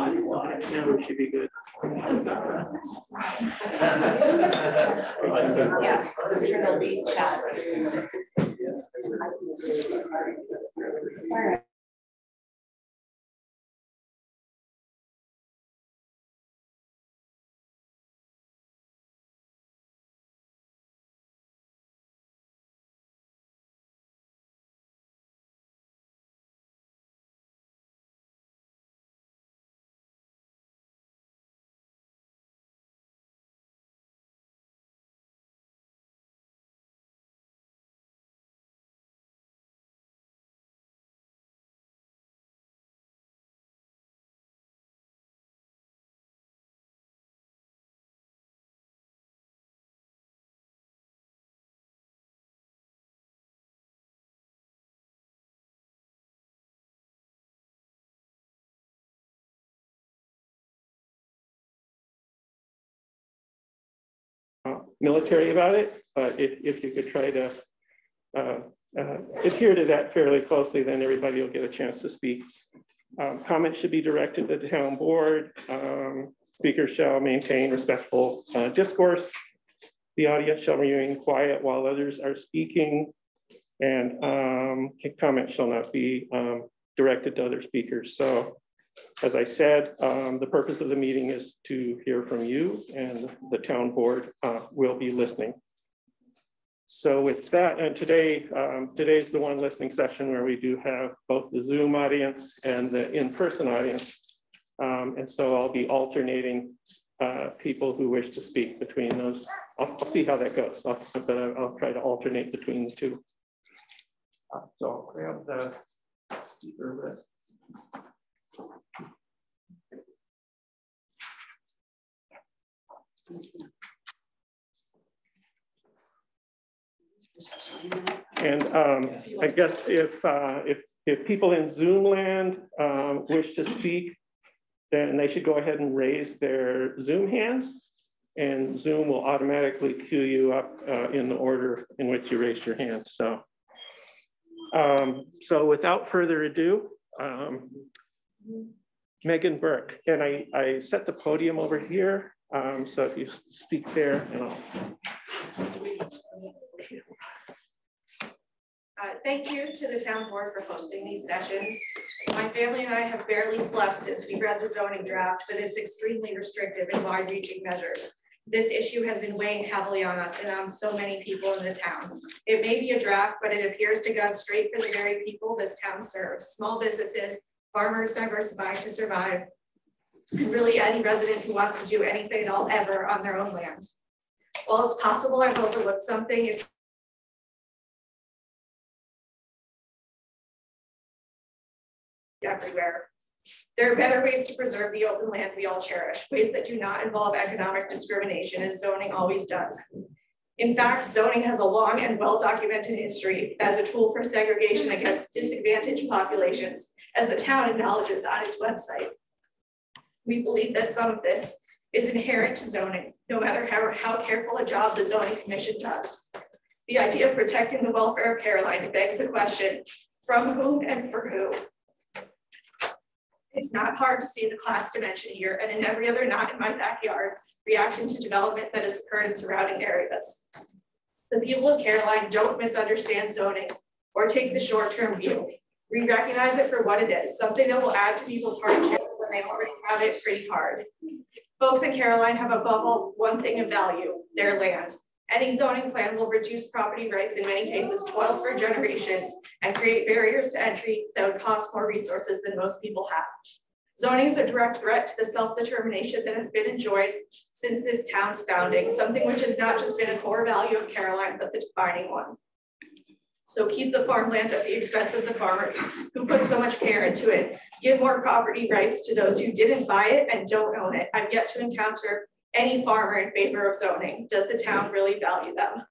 Now we should be good. Yeah, it'll be chat. Sorry. Military about it, but if you could try to adhere to that fairly closely, then everybody will get a chance to speak. Comments should be directed to the town board. Speakers shall maintain respectful discourse. The audience shall remain quiet while others are speaking, and comments shall not be directed to other speakers. So, as I said, the purpose of the meeting is to hear from you, and the town board will be listening. So with that, and today's the one listening session where we do have both the Zoom audience and the in-person audience. And so I'll be alternating people who wish to speak between those. I'll see how that goes, but I'll try to alternate between the two. So I'll grab the speaker list. And I guess if people in Zoom land wish to speak, then they should go ahead and raise their Zoom hands, and Zoom will automatically queue you up in the order in which you raised your hand. So, so without further ado, Megan Burke, and I set the podium over here. So if you speak there, and I'll. Thank you to the town board for hosting these sessions. My family and I have barely slept since we read the zoning draft, but it's extremely restrictive and wide-reaching measures. This issue has been weighing heavily on us and on so many people in the town. It may be a draft, but it appears to go straight for the very people this town serves: small businesses, farmers diversifying to survive, and really any resident who wants to do anything at all ever on their own land. While it's possible I've overlooked something, it's everywhere. There are better ways to preserve the open land we all cherish, ways that do not involve economic discrimination, as zoning always does. In fact, zoning has a long and well-documented history as a tool for segregation against disadvantaged populations, as the town acknowledges on its website. We believe that some of this is inherent to zoning, no matter how careful a job the zoning commission does. The idea of protecting the welfare of Caroline begs the question, from whom and for who? It's not hard to see the class dimension here, and in every other not in my backyard reaction to development that has occurred in surrounding areas. The people of Caroline don't misunderstand zoning or take the short-term view. We recognize it for what it is, something that will add to people's hardship when they already have it pretty hard. Folks in Caroline have above all one thing of value: their land. Any zoning plan will reduce property rights, in many cases toil for generations, and create barriers to entry that would cost more resources than most people have. Zoning is a direct threat to the self-determination that has been enjoyed since this town's founding, something which has not just been a core value of Caroline, but the defining one. So keep the farmland at the expense of the farmers who put so much care into it. Give more property rights to those who didn't buy it and don't own it. I've yet to encounter any farmer in favor of zoning. Does the town really value them?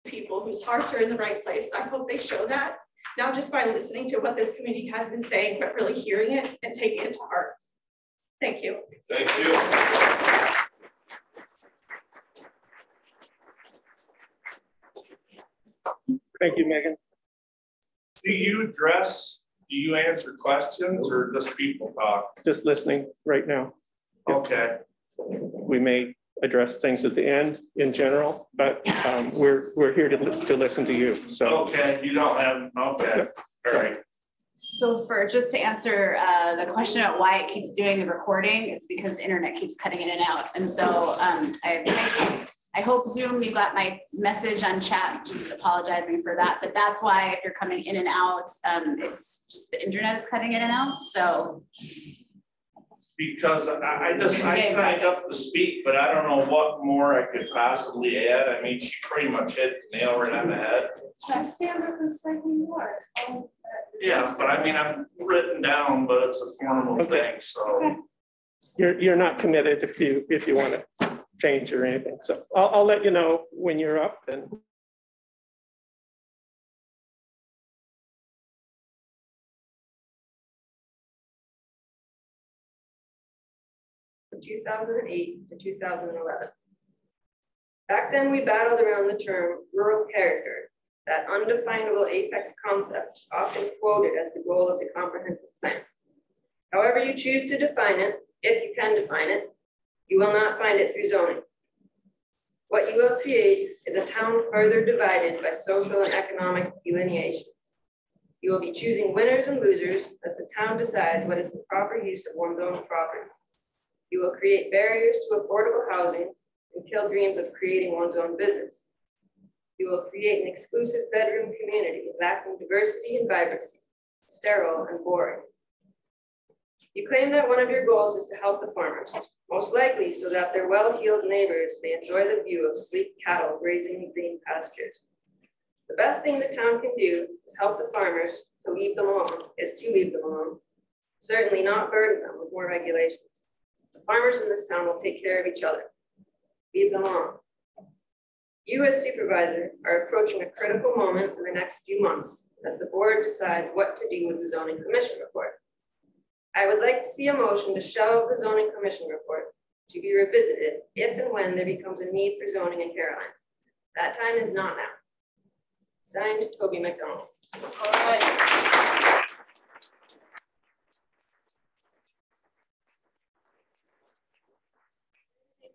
People whose hearts are in the right place. I hope they show that, not just by listening to what this committee has been saying, but really hearing it and taking it to heart. Thank you. Thank you. Thank you, Megan. Do you answer questions or just people talk? Just listening right now. Okay, We may address things at the end in general, but we're here to listen to you. So okay, you don't have, okay, all right. So just to answer the question about why it keeps doing the recording, it's because the internet keeps cutting in and out. And so I hope Zoom, you got my message on chat, just apologizing for that. But that's why if you're coming in and out, it's just the internet is cutting in and out. So. Because I signed up to speak, but I don't know what more I could possibly add. I mean, she pretty much hit the nail right on the head. Just stand up and say you are. Yeah, but I mean, I'm written down, but it's a formal thing, so. you're not committed if you want to change or anything. So I'll let you know when you're up and. 2008 to 2011. Back then, we battled around the term rural character, that undefinable apex concept often quoted as the goal of the comprehensive plan. However you choose to define it, if you can define it, you will not find it through zoning. What you will create is a town further divided by social and economic delineations. You will be choosing winners and losers as the town decides what is the proper use of one's own property. You will create barriers to affordable housing and kill dreams of creating one's own business. You will create an exclusive bedroom community lacking diversity and vibrancy, sterile and boring. You claim that one of your goals is to help the farmers, most likely so that their well-heeled neighbors may enjoy the view of sleek cattle grazing in green pastures. The best thing the town can do is help the farmers to leave them alone, certainly not burden them with more regulations. The farmers in this town will take care of each other. Leave them alone. You as supervisor are approaching a critical moment in the next few months as the board decides what to do with the zoning commission report. I would like to see a motion to shelve the zoning commission report to be revisited if and when there becomes a need for zoning in Caroline. That time is not now. Signed, Toby McDonald. All right.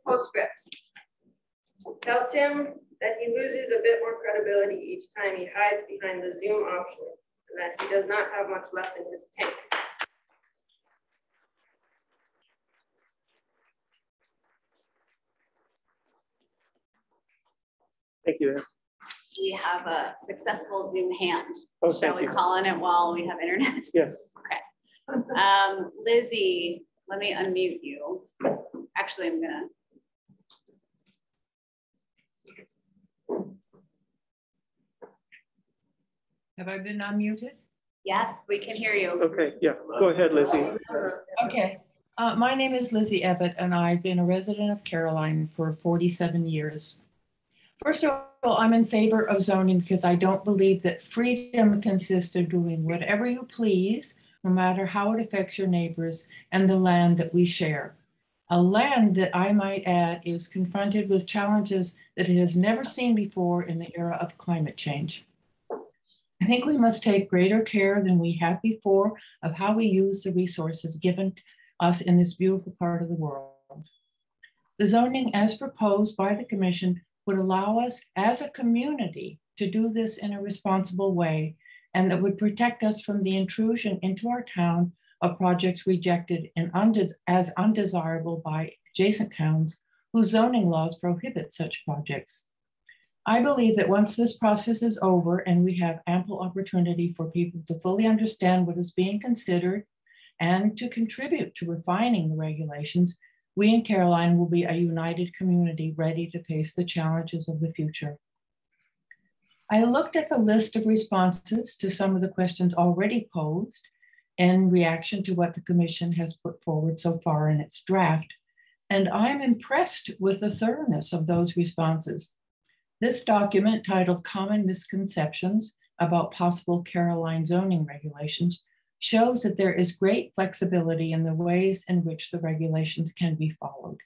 Postscript. Tell Tim that he loses a bit more credibility each time he hides behind the Zoom option and that he does not have much left in his tank. Thank you. We have a successful Zoom hand. Oh, Shall we call on it while we have internet? Yes. Okay. Lizzie, let me unmute you. Actually, I'm gonna. Have I been unmuted? Yes, we can hear you. Okay, yeah, go ahead, Lizzie. Okay. My name is Lizzie Ebbett, and I've been a resident of Caroline for 47 years. First of all, I'm in favor of zoning because I don't believe that freedom consists of doing whatever you please, no matter how it affects your neighbors and the land that we share. A land that I might add is confronted with challenges that it has never seen before in the era of climate change. I think we must take greater care than we have before of how we use the resources given us in this beautiful part of the world. The zoning as proposed by the commission would allow us as a community to do this in a responsible way, and that would protect us from the intrusion into our town of projects rejected and as undesirable by adjacent towns whose zoning laws prohibit such projects. I believe that once this process is over and we have ample opportunity for people to fully understand what is being considered and to contribute to refining the regulations, we in Caroline will be a united community ready to face the challenges of the future. I looked at the list of responses to some of the questions already posed in reaction to what the commission has put forward so far in its draft, and I'm impressed with the thoroughness of those responses. This document, titled Common Misconceptions About Possible Caroline Zoning Regulations, shows that there is great flexibility in the ways in which the regulations can be followed.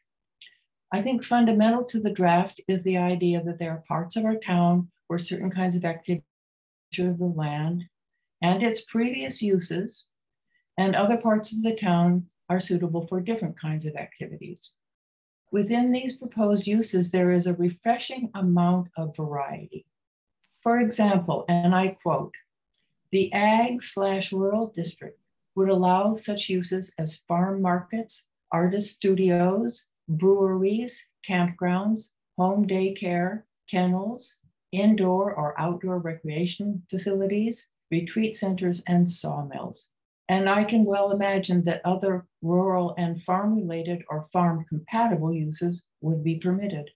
I think fundamental to the draft is the idea that there are parts of our town where certain kinds of activity of the land and its previous uses and other parts of the town are suitable for different kinds of activities. Within these proposed uses, there is a refreshing amount of variety. For example, and I quote, "The ag/rural district would allow such uses as farm markets, artist studios, breweries, campgrounds, home daycare, kennels, indoor or outdoor recreation facilities, retreat centers, and sawmills." And I can well imagine that other rural and farm-related or farm-compatible uses would be permitted.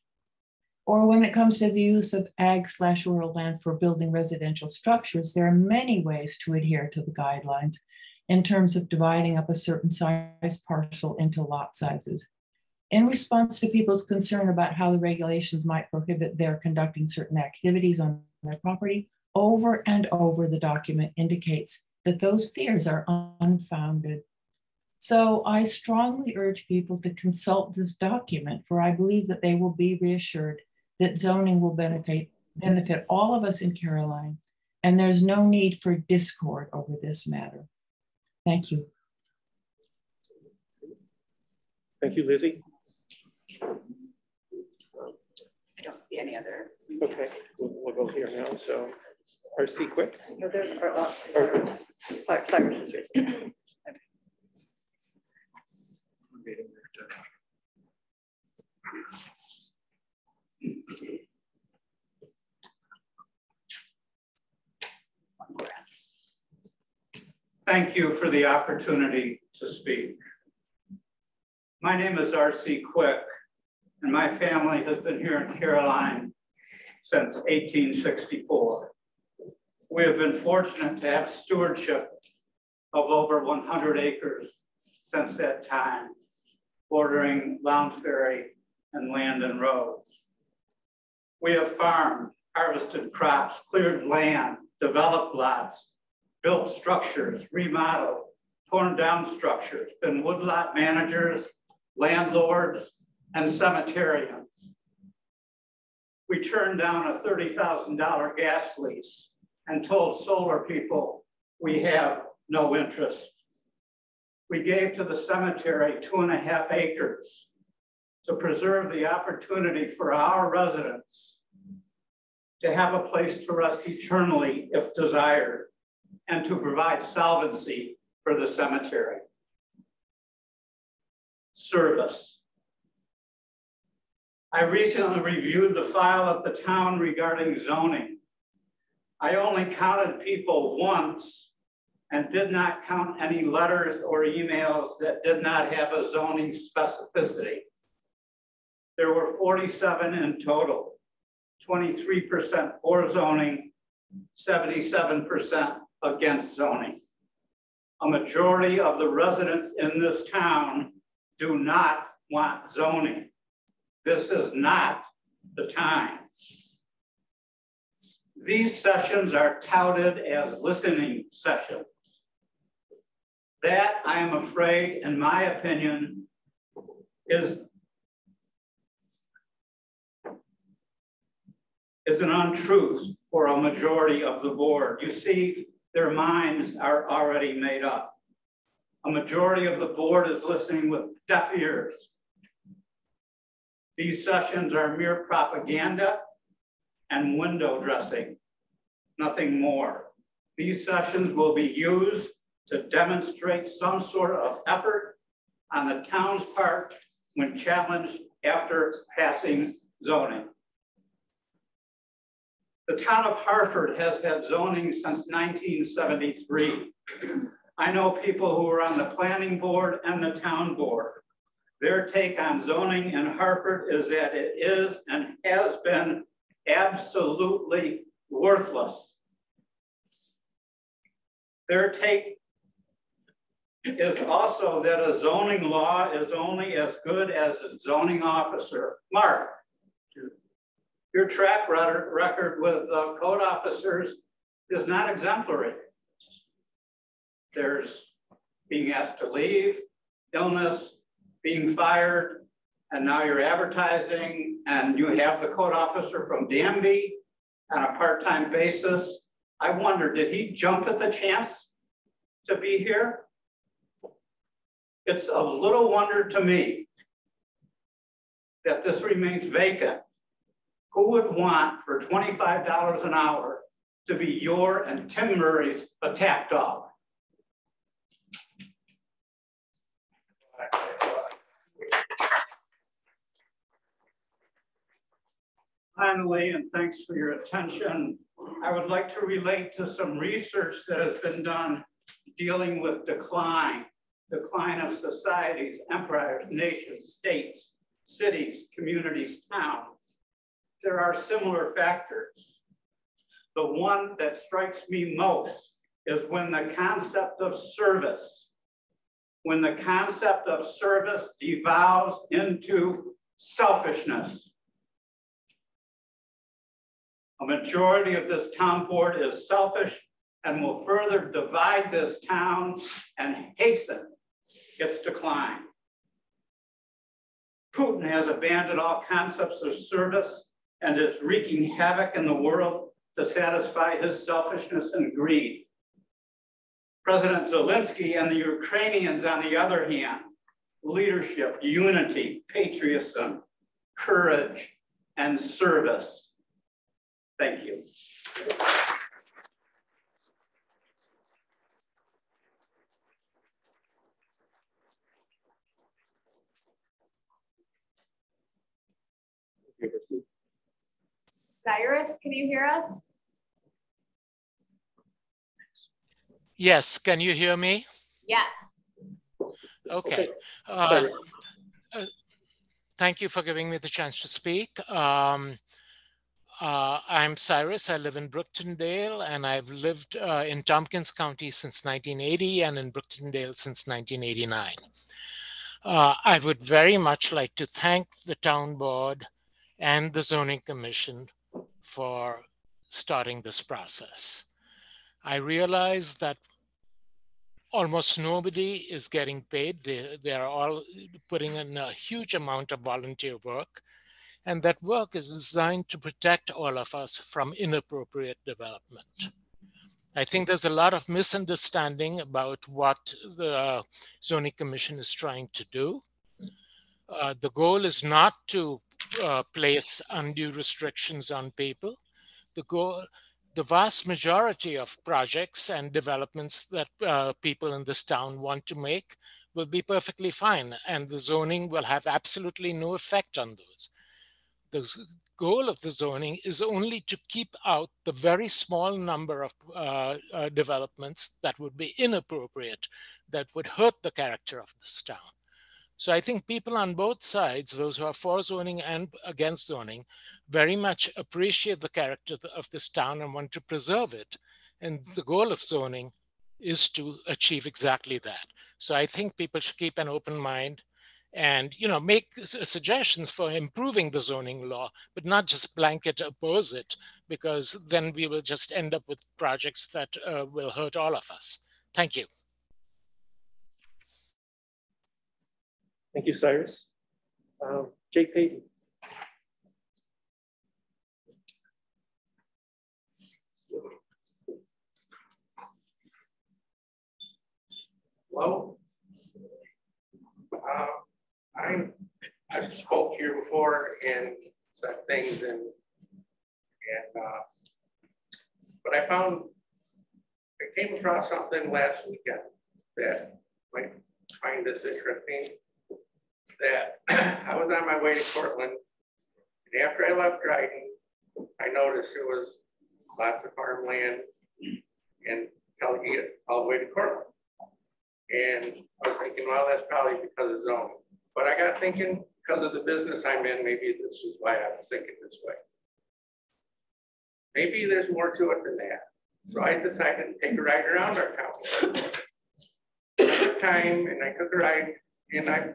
Or when it comes to the use of ag/rural land for building residential structures, there are many ways to adhere to the guidelines in terms of dividing up a certain size parcel into lot sizes. In response to people's concern about how the regulations might prohibit their conducting certain activities on their property, over and over the document indicates that those fears are unfounded. So I strongly urge people to consult this document, for I believe that they will be reassured that zoning will benefit all of us in Caroline, and there's no need for discord over this matter. Thank you. Thank you, Lizzie. I don't see any other. Okay, we'll go here now. So RC Quick. No, there's Cyrus. Thank you for the opportunity to speak. My name is RC Quick, and my family has been here in Caroline since 1864. We have been fortunate to have stewardship of over 100 acres since that time, bordering Lounsbury and Landon roads. We have farmed, harvested crops, cleared land, developed lots, built structures, remodeled, torn down structures, been woodlot managers, landlords, and cemeterians. We turned down a $30,000 gas lease and told solar people we have no interest. We gave to the cemetery 2.5 acres to preserve the opportunity for our residents to have a place to rest eternally if desired, and to provide solvency for the cemetery. Service. I recently reviewed the file at the town regarding zoning. I only counted people once and did not count any letters or emails that did not have a zoning specificity. There were 47 in total, 23% for zoning, 77% against zoning. A majority of the residents in this town do not want zoning. This is not the time. These sessions are touted as listening sessions. That, I am afraid, in my opinion, is an untruth for a majority of the board. You see, their minds are already made up. A majority of the board is listening with deaf ears. These sessions are mere propaganda and window dressing, nothing more. These sessions will be used to demonstrate some sort of effort on the town's part when challenged after passing zoning. The town of Hartford has had zoning since 1973. I know people who are on the planning board and the town board. Their take on zoning in Hartford is that it is and has been absolutely worthless. Their take is also that a zoning law is only as good as a zoning officer. Mark, your track record with code officers is not exemplary. There's being asked to leave, illness, being fired, and now you're advertising, and you have the code officer from Danby on a part-time basis. I wonder, did he jump at the chance to be here? It's a little wonder to me that this remains vacant. Who would want for $25 an hour to be your and Tim Murray's attack dog? Finally, and thanks for your attention, I would like to relate to some research that has been done dealing with decline of societies, empires, nations, states, cities, communities, towns. There are similar factors. The one that strikes me most is when the concept of service devolves into selfishness. A majority of this town board is selfish and will further divide this town and hasten its decline. Putin has abandoned all concepts of service and is wreaking havoc in the world to satisfy his selfishness and greed. President Zelensky and the Ukrainians, on the other hand, leadership, unity, patriotism, courage, and service. Thank you. Cyrus, can you hear us? Yes, can you hear me? Yes. Okay. Thank you for giving me the chance to speak. I'm Cyrus. I live in Brooktondale, and I've lived in Tompkins County since 1980 and in Brooktondale since 1989. I would very much like to thank the town board and the zoning commission for starting this process. I realize that almost nobody is getting paid. They're all putting in a huge amount of volunteer work, and that work is designed to protect all of us from inappropriate development. I think there's a lot of misunderstanding about what the zoning commission is trying to do. The goal is not to place undue restrictions on people. The vast majority of projects and developments that people in this town want to make will be perfectly fine, and the zoning will have absolutely no effect on those. The goal of the zoning is only to keep out the very small number of developments that would be inappropriate, that would hurt the character of this town. So I think people on both sides, those who are for zoning and against zoning, very much appreciate the character of this town and want to preserve it. And the goal of zoning is to achieve exactly that. So I think people should keep an open mind and make suggestions for improving the zoning law, but not just blanket oppose it, because then we will just end up with projects that will hurt all of us. Thank you. Thank you, Cyrus. Jake Payton. Hello. I've spoke here before and said things but I came across something last weekend that might find this interesting. That I was on my way to Cortland, and after I left Dryden, I noticed there was lots of farmland in Telgate all the way to Cortland. And I was thinking, well, that's probably because of zoning. But I got thinking, because of the business I'm in, maybe this is why I was thinking this way. Maybe there's more to it than that. So I decided to take a ride around our county. I took time and I took a ride, and I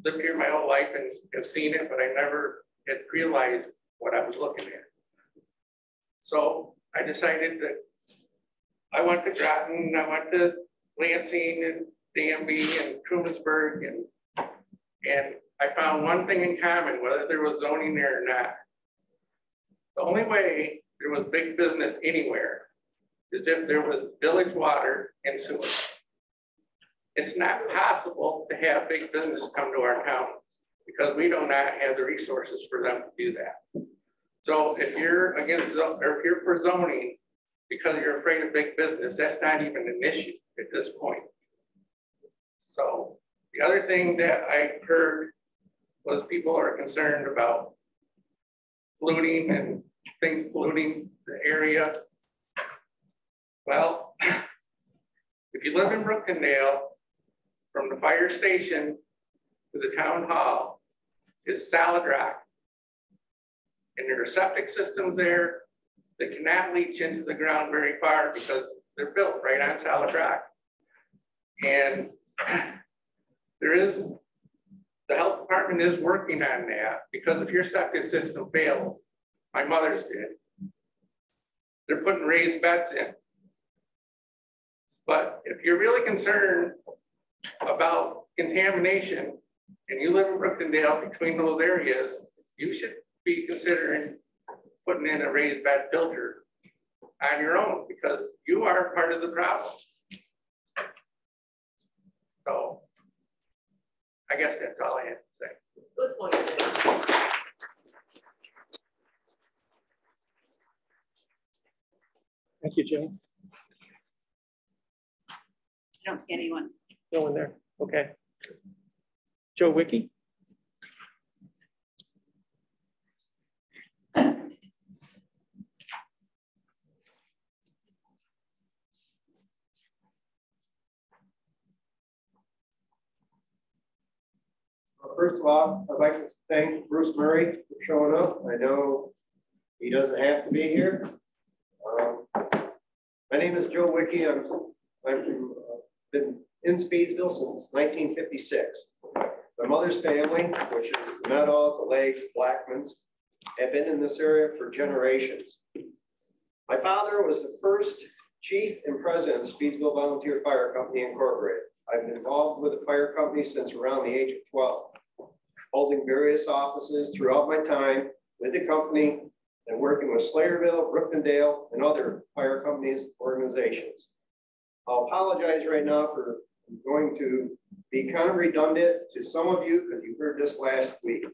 lived here my whole life and have seen it, but I never had realized what I was looking at. So I decided that I went to Groton, I went to Lansing and Danby and Trumansburg and I found one thing in common, whether there was zoning there or not. The only way there was big business anywhere is if there was village water and sewer. It's not possible to have big business come to our town because we do not have the resources for them to do that. So if you're against, or if you're for zoning because you're afraid of big business, that's not even an issue at this point. So the other thing that I heard was people are concerned about polluting and things polluting the area. Well, if you live in Brookendale, from the fire station to the town hall is solid rock. And there are septic systems there that cannot leach into the ground very far because they're built right on solid rock. And there is, the health department is working on that because if your septic system fails, my mother's did, they're putting raised beds in. But if you're really concerned about contamination and you live in Brookendale between those areas, you should be considering putting in a raised bed filter on your own because you are part of the problem. So I guess that's all I have to say. Good point. Thank you, Jane. I don't see anyone. No one there. Okay. Joe Wiki. First of all, I'd like to thank Bruce Murray for showing up. I know he doesn't have to be here. My name is Joe Wiki. I'm from, been in Speedsville since 1956. My mother's family, which is the Meadows, the Lakes, Blackmans, have been in this area for generations. My father was the first chief and president of Speedsville Volunteer Fire Company Incorporated. I've been involved with the fire company since around the age of 12, holding various offices throughout my time with the company and working with Slayerville, Brookendale, and other fire companies, organizations. I'll apologize right now for going to be kind of redundant to some of you because you heard this last week,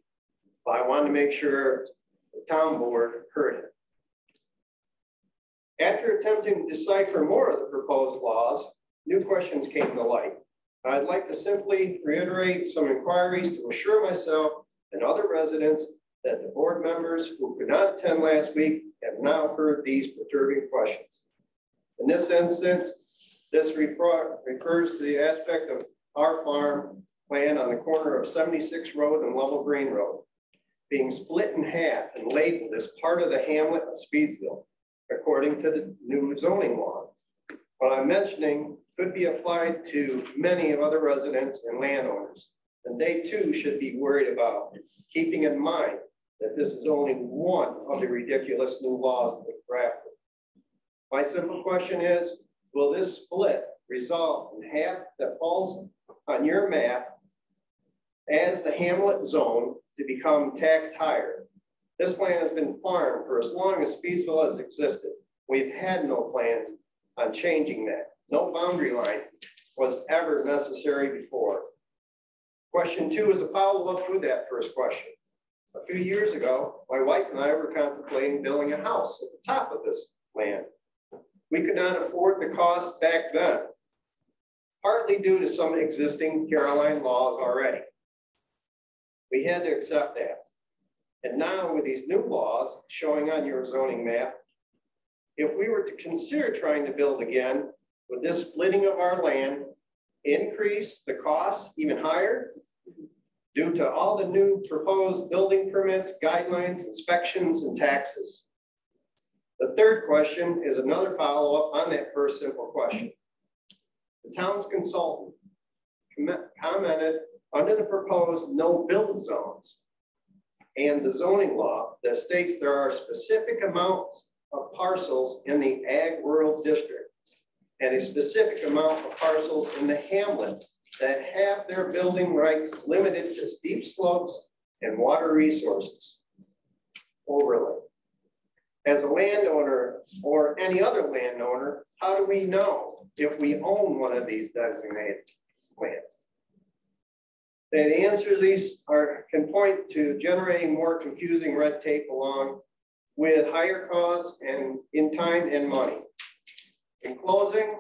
but I wanted to make sure the town board heard it. After attempting to decipher more of the proposed laws, new questions came to light. I'd like to simply reiterate some inquiries to assure myself and other residents that the board members who could not attend last week have now heard these perturbing questions. In this instance, this refers to the aspect of our farm land on the corner of 76 Road and Level Green Road being split in half and labeled as part of the hamlet of Speedsville, according to the new zoning law. What I'm mentioning could be applied to many other residents and landowners, and they too should be worried about, keeping in mind that this is only one of the ridiculous new laws that are drafted. My simple question is, will this split result in half that falls on your map as the hamlet zone to become taxed higher? This land has been farmed for as long as Speedsville has existed. We've had no plans on changing that. No boundary line was ever necessary before. Question 2 is a follow-up to that first question. A few years ago, my wife and I were contemplating building a house at the top of this land. We could not afford the costs back then, partly due to some existing Caroline laws already. We had to accept that. And now with these new laws showing on your zoning map, if we were to consider trying to build again, would this splitting of our land increase the costs even higher due to all the new proposed building permits, guidelines, inspections, and taxes? The third question is another follow-up on that first simple question. The town's consultant commented under the proposed no build zones and the zoning law that states there are specific amounts of parcels in the ag rural district and a specific amount of parcels in the hamlets that have their building rights limited to steep slopes and water resources. Overlay. As a landowner or any other landowner, how do we know if we own one of these designated lands? The answers to these can point to generating more confusing red tape along with higher costs and in time and money. In closing,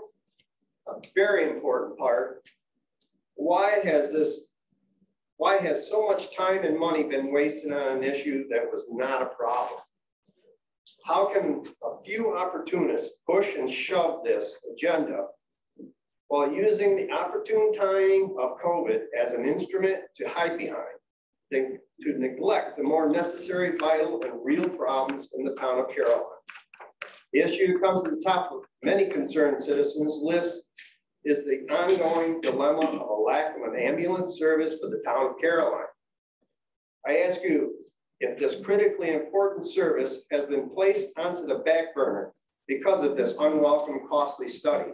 a very important part, why has so much time and money been wasted on an issue that was not a problem? How can a few opportunists push and shove this agenda while using the opportune timing of COVID as an instrument to hide behind, to neglect the more necessary, vital, and real problems in the town of Caroline? The issue that comes to the top of many concerned citizens' list is the ongoing dilemma of a lack of an ambulance service for the town of Caroline. I ask you if this critically important service has been placed onto the back burner because of this unwelcome, costly study.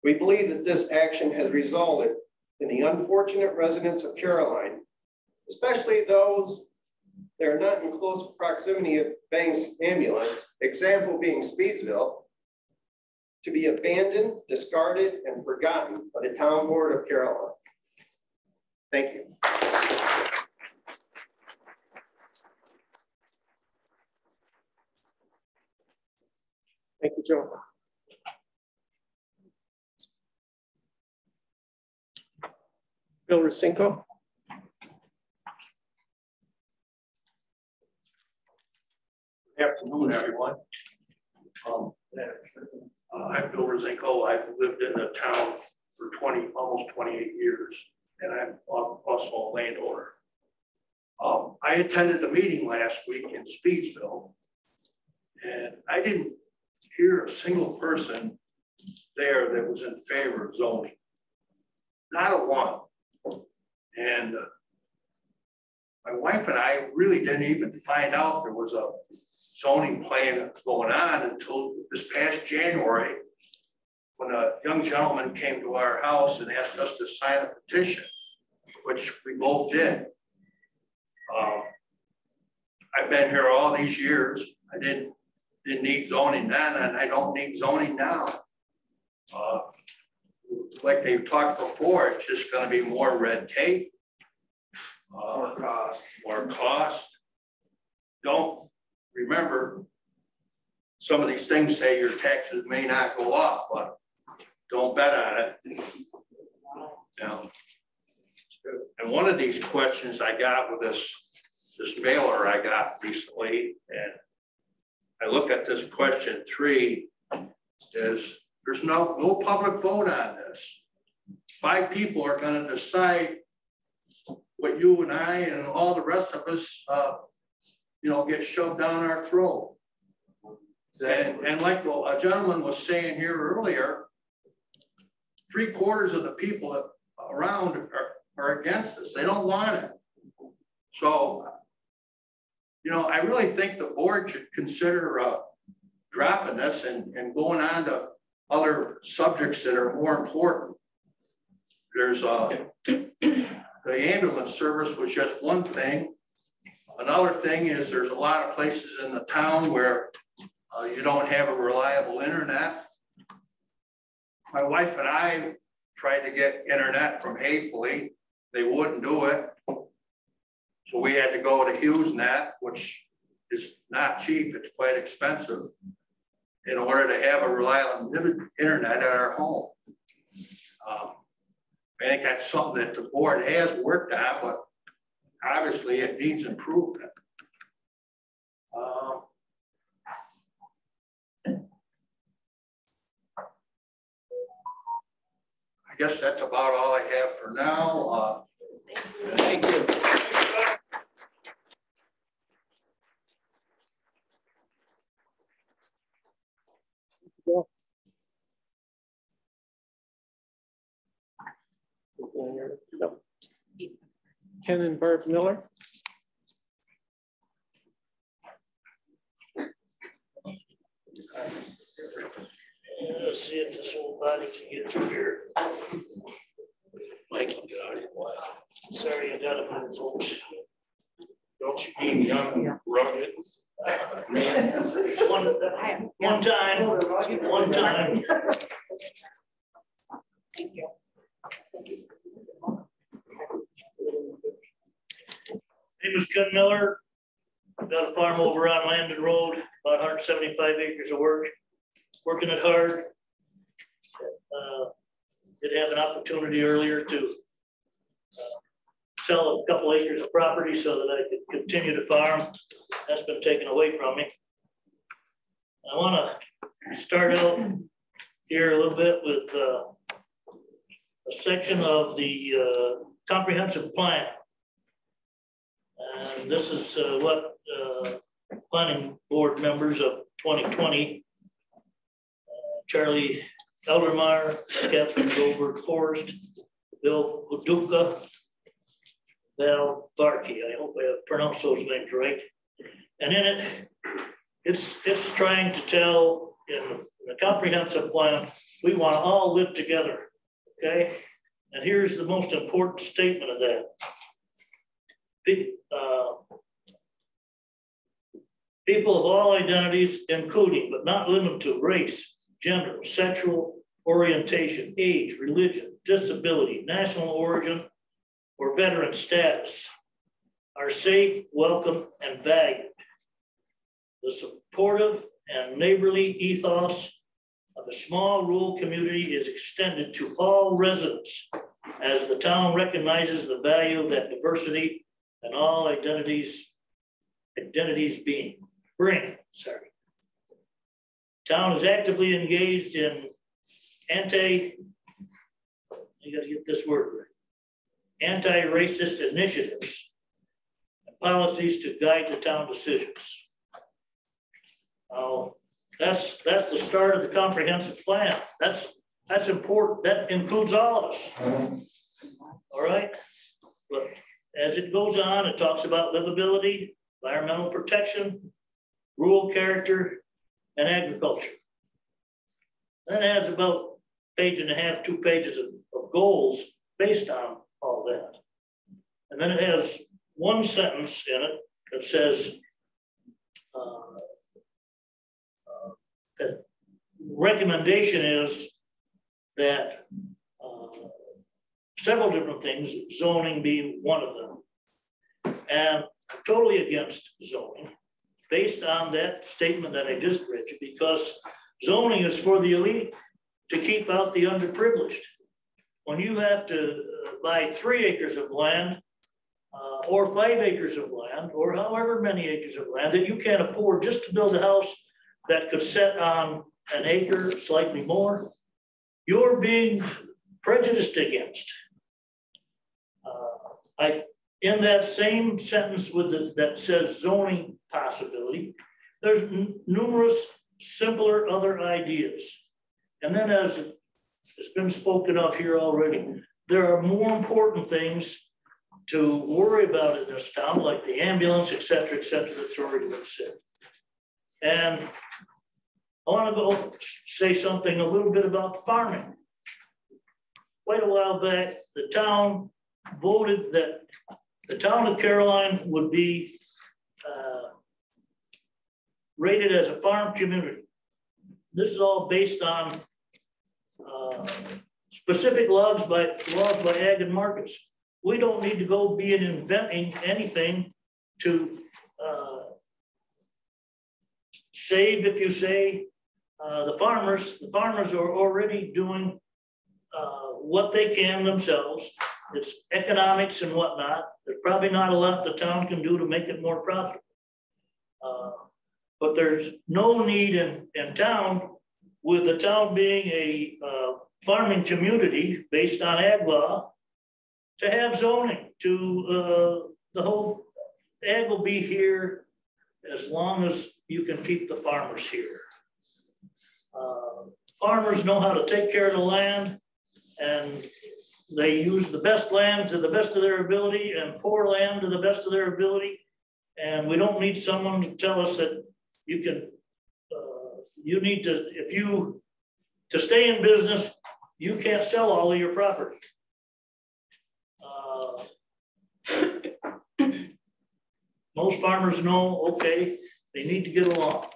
We believe that this action has resulted in the unfortunate residents of Caroline, especially those that are not in close proximity of Banks ambulance, example being Speedsville, to be abandoned, discarded, and forgotten by the town board of Caroline. Thank you. Thank you, Joe. Bill Rusinko. Good afternoon, everyone. I'm Bill Rusinko. I've lived in the town for almost 28 years, and I'm also a landowner. I attended the meeting last week in Speedsville, and I didn't hear a single person there that was in favor of zoning. Not a one. And my wife and I really didn't even find out there was a zoning plan going on until this past January, when a young gentleman came to our house and asked us to sign a petition, which we both did. I've been here all these years. I didn't need zoning then, and I don't need zoning now. Like they talked before, it's just going to be more red tape, more cost. Don't remember, some of these things say your taxes may not go up, but don't bet on it. And one of these questions I got with this mailer I got recently, and I look at this question 3, is there's no public vote on this. 5 people are going to decide what you and I and all the rest of us, get shoved down our throat. And like a gentleman was saying here earlier, 3/4 of the people around are against this. They don't want it. So, I really think the board should consider dropping this and going on to other subjects that are more important. There's the ambulance service was just one thing. Another thing is there's a lot of places in the town where you don't have a reliable internet. My wife and I tried to get internet from Hayfley. They wouldn't do it. So we had to go to HughesNet, which is not cheap, it's quite expensive, in order to have a reliable internet at our home. I think that's something that the board has worked on, but obviously it needs improvement. I guess that's about all I have for now. Thank you. Ken and Barb Miller. Let's see if this old body can get through here. Michael, get out of your way. Sorry, I got a minute, folks. Don't you mean young, rugged? One time. Thank you. Name is Ken Miller. I've got a farm over on Landon Road, about 175 acres of work, working it hard. Did have an opportunity earlier to sell a couple acres of property so that I could continue to farm. That's been taken away from me. I want to start out here a little bit with a section of the comprehensive plan. And this is what planning board members of 2020, Charlie Eldermeyer, Catherine Goldberg Forrest, Bill Paducah, Val Varkey. I hope I have pronounced those names right. And in it, it's trying to tell in the comprehensive plan, we want to all live together, okay? And here's the most important statement of that. People of all identities, including but not limited to race, gender, sexual orientation, age, religion, disability, national origin, or veteran status, are safe, welcome, and valued. The supportive and neighborly ethos of a small rural community is extended to all residents as the town recognizes the value of that diversity and all identities bring. Town is actively engaged in you gotta get this word right, anti-racist initiatives and policies to guide the town decisions. That's the start of the comprehensive plan. That's important. That includes all of us. All right. But as it goes on, it talks about livability, environmental protection, rural character, and agriculture. Then it has about a page and a half, 2 pages of goals based on all that. And then it has one sentence in it that says that recommendation is that several different things, zoning being one of them. And I'm totally against zoning based on that statement that I just read you, because zoning is for the elite to keep out the underprivileged. When you have to buy 3 acres of land or 5 acres of land or however many acres of land that you can't afford just to build a house that could sit on an acre, slightly more, you're being prejudiced against. In that same sentence that says zoning possibility, there's numerous simpler other ideas. And then as it's been spoken of here already, there are more important things to worry about in this town, like the ambulance, et cetera, that's already been said. And I want to go say something a little bit about farming. Quite a while back, the town voted that the town of Caroline would be rated as a farm community. This is all based on specific laws by ag and markets. We don't need to go be inventing anything to save, if you say, the farmers are already doing what they can themselves. It's economics and whatnot. There's probably not a lot the town can do to make it more profitable. But there's no need in town, with the town being a farming community based on ag law, to have zoning. To the whole ag will be here as long as you can keep the farmers here. Farmers know how to take care of the land, and they use the best land to the best of their ability and for land to the best of their ability. And we don't need someone to tell us that you can, you need to, if you to stay in business, you can't sell all of your property. Most farmers know, okay, they need to get along.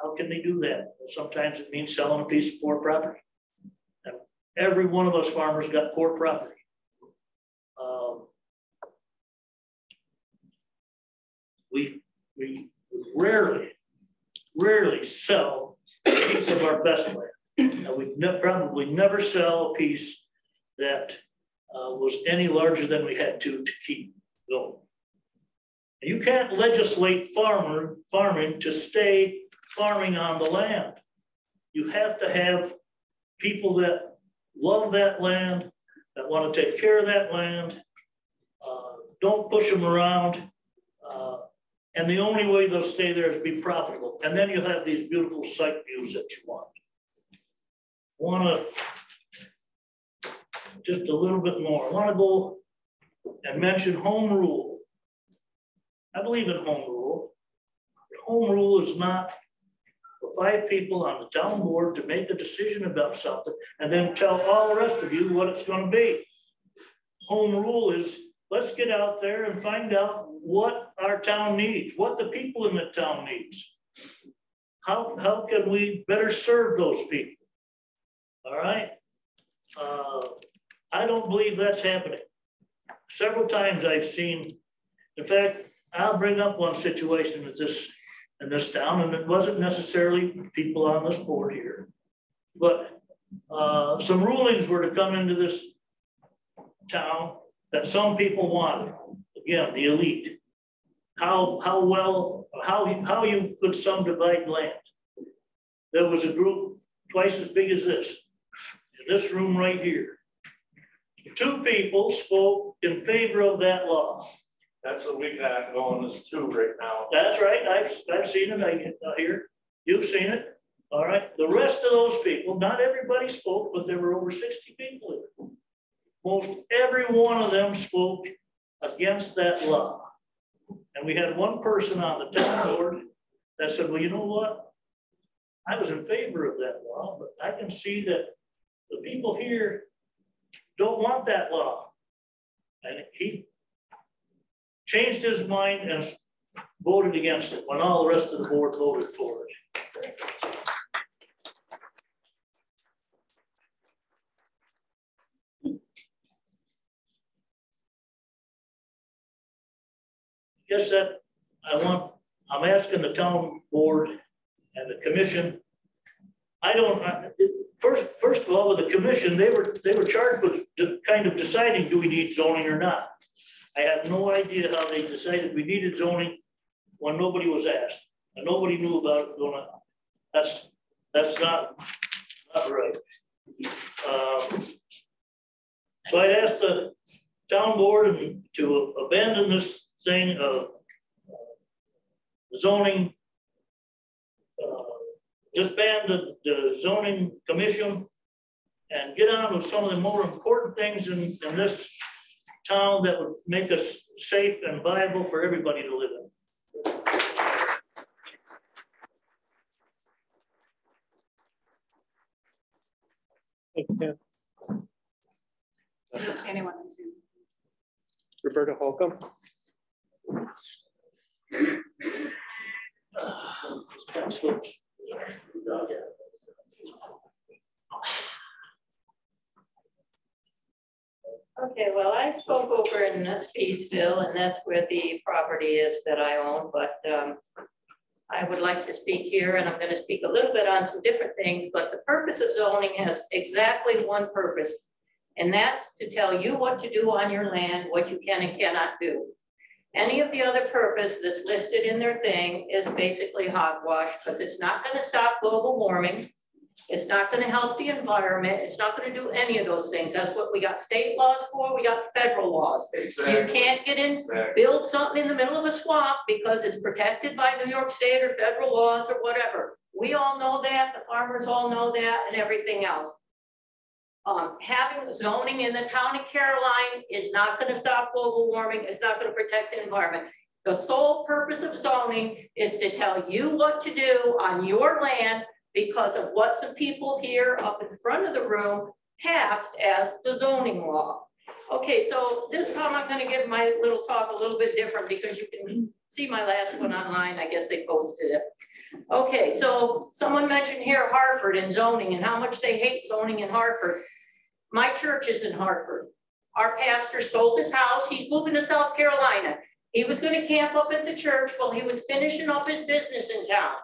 How can they do that? Well, sometimes it means selling a piece of poor property. And every one of us farmers got poor property. We rarely sell a piece of our best land. And we probably never sell a piece that was any larger than we had to keep going. And you can't legislate farming to stay farming on the land. You have to have people that love that land, that want to take care of that land. Don't push them around. And the only way they'll stay there is be profitable. And then you'll have these beautiful site views that you want. Just a little bit more. I want to go and mention home rule. I believe in home rule. Home rule is not for 5 people on the town board to make a decision about something and then tell all the rest of you what it's going to be. Home rule is, let's get out there and find out what our town needs, what the people in the town needs. How can we better serve those people? All right. I don't believe that's happening. Several times I've seen, in fact, I'll bring up one situation in this town, and it wasn't necessarily people on this board here, but some rulings were to come into this town that some people wanted. Again, the elite. How you could subdivide land. There was a group twice as big as this, in this room right here. 2 people spoke in favor of that law. That's what we got going this too right now. That's right. I've seen it. I hear you've seen it. All right. The rest of those people, not everybody spoke, but there were over 60 people here. Most every one of them spoke against that law. And we had one person on the town board that said, well, you know what? I was in favor of that law, but I can see that the people here don't want that law. And he changed his mind and voted against it when all the rest of the board voted for it. Guess that I'm asking the town board and the commission. First of all, with the commission, they were charged with kind of deciding, do we need zoning or not? I have no idea how they decided we needed zoning when nobody was asked and nobody knew about it going on. That's not right. So I asked the town board to abandon this thing of zoning, disband the zoning commission and get on with some of the more important things in this town that would make us safe and viable for everybody to live in. Thank you, Ken. I don't see anyone on Zoom. Roberta Holcomb. Okay, well, I spoke over in Speedsville, and that's where the property is that I own, but I would like to speak here, and I'm going to speak a little bit on some different things, but the purpose of zoning has exactly one purpose, and that's to tell you what to do on your land, what you can and cannot do. Any of the other purpose that's listed in their thing is basically hogwash, because it's not going to stop global warming. It's not going to help the environment. It's not going to do any of those things. That's what we got state laws for. We got federal laws. Exactly. So you can't get in, build something in the middle of a swamp because it's protected by New York State or federal laws or whatever. We all know that. The farmers all know that, and everything else. Having zoning in the town of Caroline is not going to stop global warming. It's not going to protect the environment. The sole purpose of zoning is to tell you what to do on your land, because of what some people here up in front of the room passed as the zoning law. Okay, so this time I'm going to give my little talk a little bit different because you can see my last one online. I guess they posted it. Okay, so someone mentioned here Hartford and zoning and how much they hate zoning in Hartford. My church is in Hartford. Our pastor sold his house. He's moving to South Carolina. He was going to camp up at the church while he was finishing up his business in town.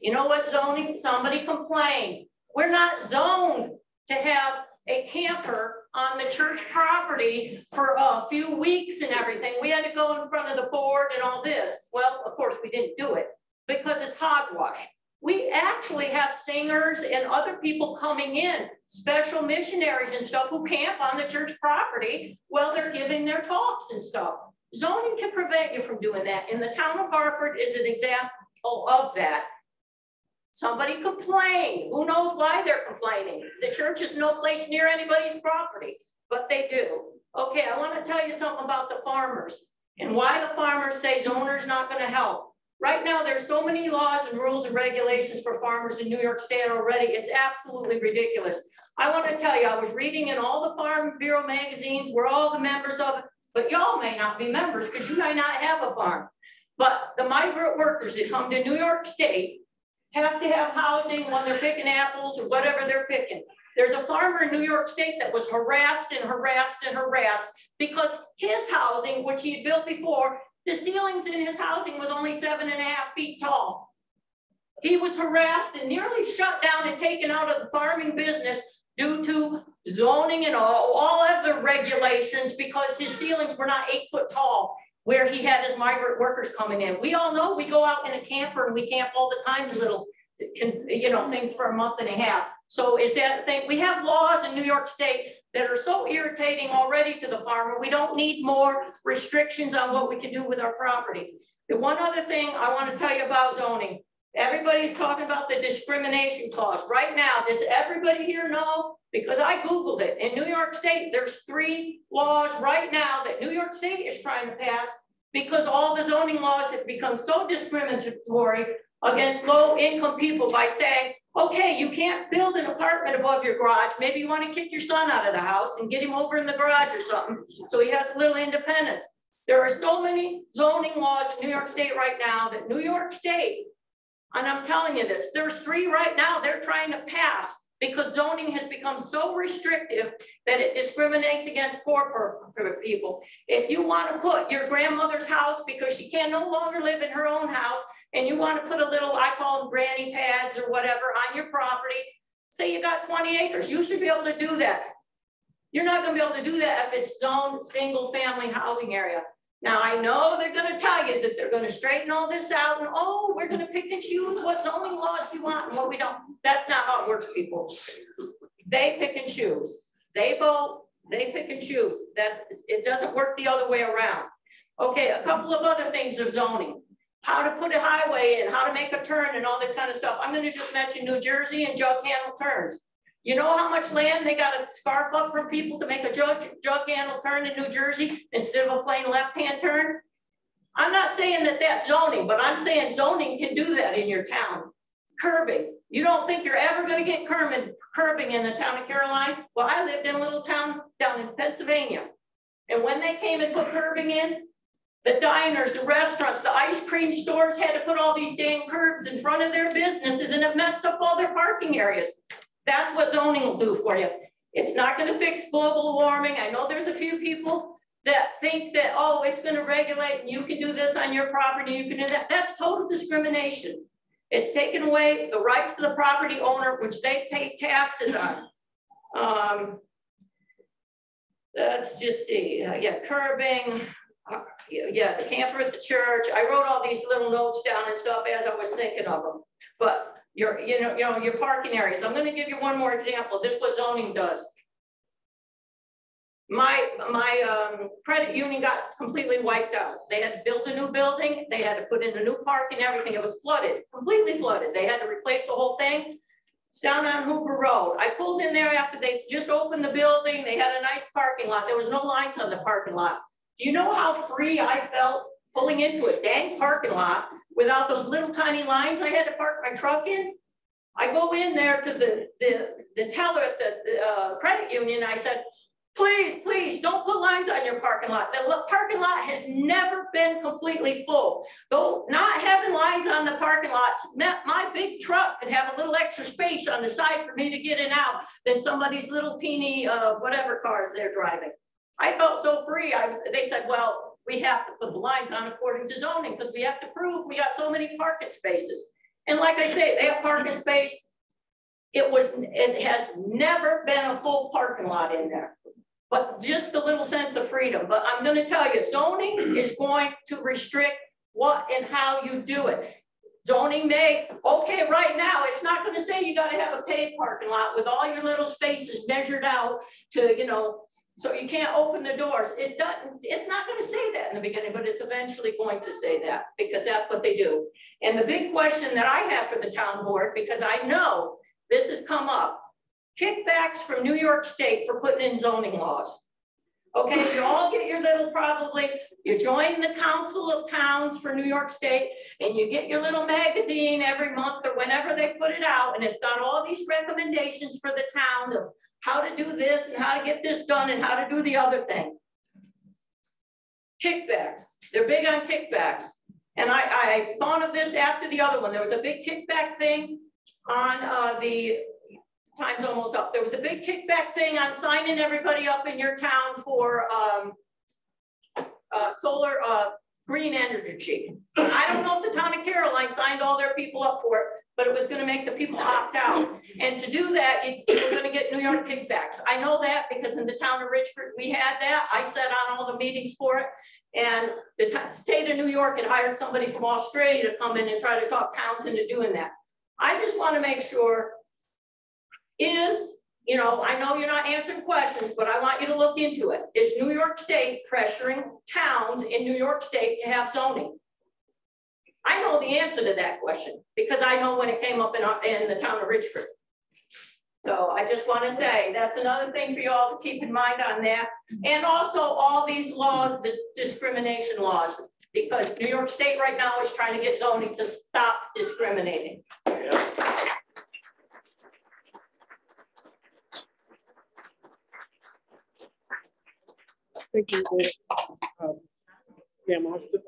You know what zoning? Somebody complained. We're not zoned to have a camper on the church property for a few weeks and everything. We had to go in front of the board and all this. Well, of course we didn't do it because it's hogwash. We actually have singers and other people coming in, special missionaries and stuff who camp on the church property while they're giving their talks and stuff. Zoning can prevent you from doing that. And the town of Hartford is an example of that. Somebody complained. Who knows why they're complaining? The church is no place near anybody's property, but they do. Okay, I want to tell you something about the farmers and why the farmers say zoners not going to help. Right now, there's so many laws and rules and regulations for farmers in New York State already. It's absolutely ridiculous. I want to tell you, I was reading in all the Farm Bureau magazines. We're all the members of it, but y'all may not be members because you may not have a farm. But the migrant workers that come to New York State have to have housing when they're picking apples or whatever they're picking. There's a farmer in New York State that was harassed and harassed and harassed because his housing, which he had built before, the ceilings in his housing was only 7.5 feet tall. He was harassed and nearly shut down and taken out of the farming business due to zoning and all of the regulations because his ceilings were not 8 foot tall, where he had his migrant workers coming in. We all know we go out in a camper and we camp all the time, little, you know, things for a month and a half. So is that the thing? We have laws in New York State that are so irritating already to the farmer. We don't need more restrictions on what we can do with our property. The one other thing I want to tell you about zoning, everybody's talking about the discrimination clause. Right now, does everybody here know? Because I Googled it. In New York State, there's 3 laws right now that New York State is trying to pass because all the zoning laws have become so discriminatory against low-income people by saying, okay, you can't build an apartment above your garage. Maybe you want to kick your son out of the house and get him over in the garage or something so he has a little independence. There are so many zoning laws in New York State right now that New York State, and I'm telling you this, there's 3 right now they're trying to pass because zoning has become so restrictive that it discriminates against poor people. If you want to put your grandmother's house because she can no longer live in her own house and you want to put a little, I call them granny pads or whatever on your property, say you got 20 acres, you should be able to do that. You're not going to be able to do that if it's zoned single family housing area. Now, I know they're going to tell you that they're going to straighten all this out and, oh, we're going to pick and choose what zoning laws we want and what we don't. That's not how it works, people. They pick and choose. They vote, they pick and choose. It doesn't work the other way around. Okay, a couple of other things of zoning. How to put a highway in, how to make a turn and all this kind of stuff. I'm going to just mention New Jersey and jug handle turns. You know how much land they got to scarf up from people to make a jug handle turn in New Jersey instead of a plain left-hand turn? I'm not saying that that's zoning, but I'm saying zoning can do that in your town. Curbing. You don't think you're ever going to get curbing in the town of Caroline? Well, I lived in a little town down in Pennsylvania. And when they came and put curbing in, the diners, the restaurants, the ice cream stores had to put all these dang curbs in front of their businesses and it messed up all their parking areas. That's what zoning will do for you. It's not going to fix global warming. I know there's a few people that think that, oh, it's going to regulate and you can do this on your property, you can do that. That's total discrimination. It's taking away the rights of the property owner, which they pay taxes on. Let's just see, yeah, curbing. Yeah, the camper at the church. I wrote all these little notes down and stuff as I was thinking of them. But your parking areas. I'm going to give you one more example. This is what zoning does. My credit union got completely wiped out. They had to build a new building. They had to put in a new park and everything. It was flooded, completely flooded. They had to replace the whole thing. It's down on Hooper Road. I pulled in there after they just opened the building. They had a nice parking lot. There was no lines on the parking lot. Do you know how free I felt pulling into a dang parking lot without those little tiny lines I had to park my truck in? I go in there to the teller at the credit union. I said, please don't put lines on your parking lot. The parking lot has never been completely full. Though not having lines on the parking lots meant my big truck could have a little extra space on the side for me to get in and out than somebody's little teeny whatever cars they're driving. I felt so free. They said, well, we have to put the lines on according to zoning because we have to prove we got so many parking spaces. And like I say, they have parking space. It has never been a full parking lot in there. But just a little sense of freedom. But I'm going to tell you, zoning is going to restrict what and how you do it. Zoning may, okay, right now, it's not going to say you got to have a paved parking lot with all your little spaces measured out to, you know, so you can't open the doors. It doesn't, it's not going to say that in the beginning, but it's eventually going to say that because that's what they do. And the big question that I have for the town board, because I know this has come up, kickbacks from New York State for putting in zoning laws. Okay, you all get your little, probably, you join the Council of Towns for New York State and you get your little magazine every month or whenever they put it out, and it's got all these recommendations for the town of how to do this and how to get this done and how to do the other thing. Kickbacks, they're big on kickbacks. And I thought of this after the other one. There was a big kickback thing on time's almost up. There was a big kickback thing on signing everybody up in your town for solar green energy. I don't know if the town of Caroline signed all their people up for it, but it was going to make the people opt out. And to do that, you're going to get New York kickbacks. I know that because in the town of Richford, we had that. I sat on all the meetings for it. And the state of New York had hired somebody from Australia to come in and try to talk towns into doing that. I just want to make sure you know, I know you're not answering questions, but I want you to look into it. Is New York State pressuring towns in New York State to have zoning? I know the answer to that question because I know when it came up in the town of Richford. So I just want to say that's another thing for you all to keep in mind on that. And also all these laws, the discrimination laws, because New York State right now is trying to get zoning to stop discriminating. Yeah. Thank you. Pam Austin.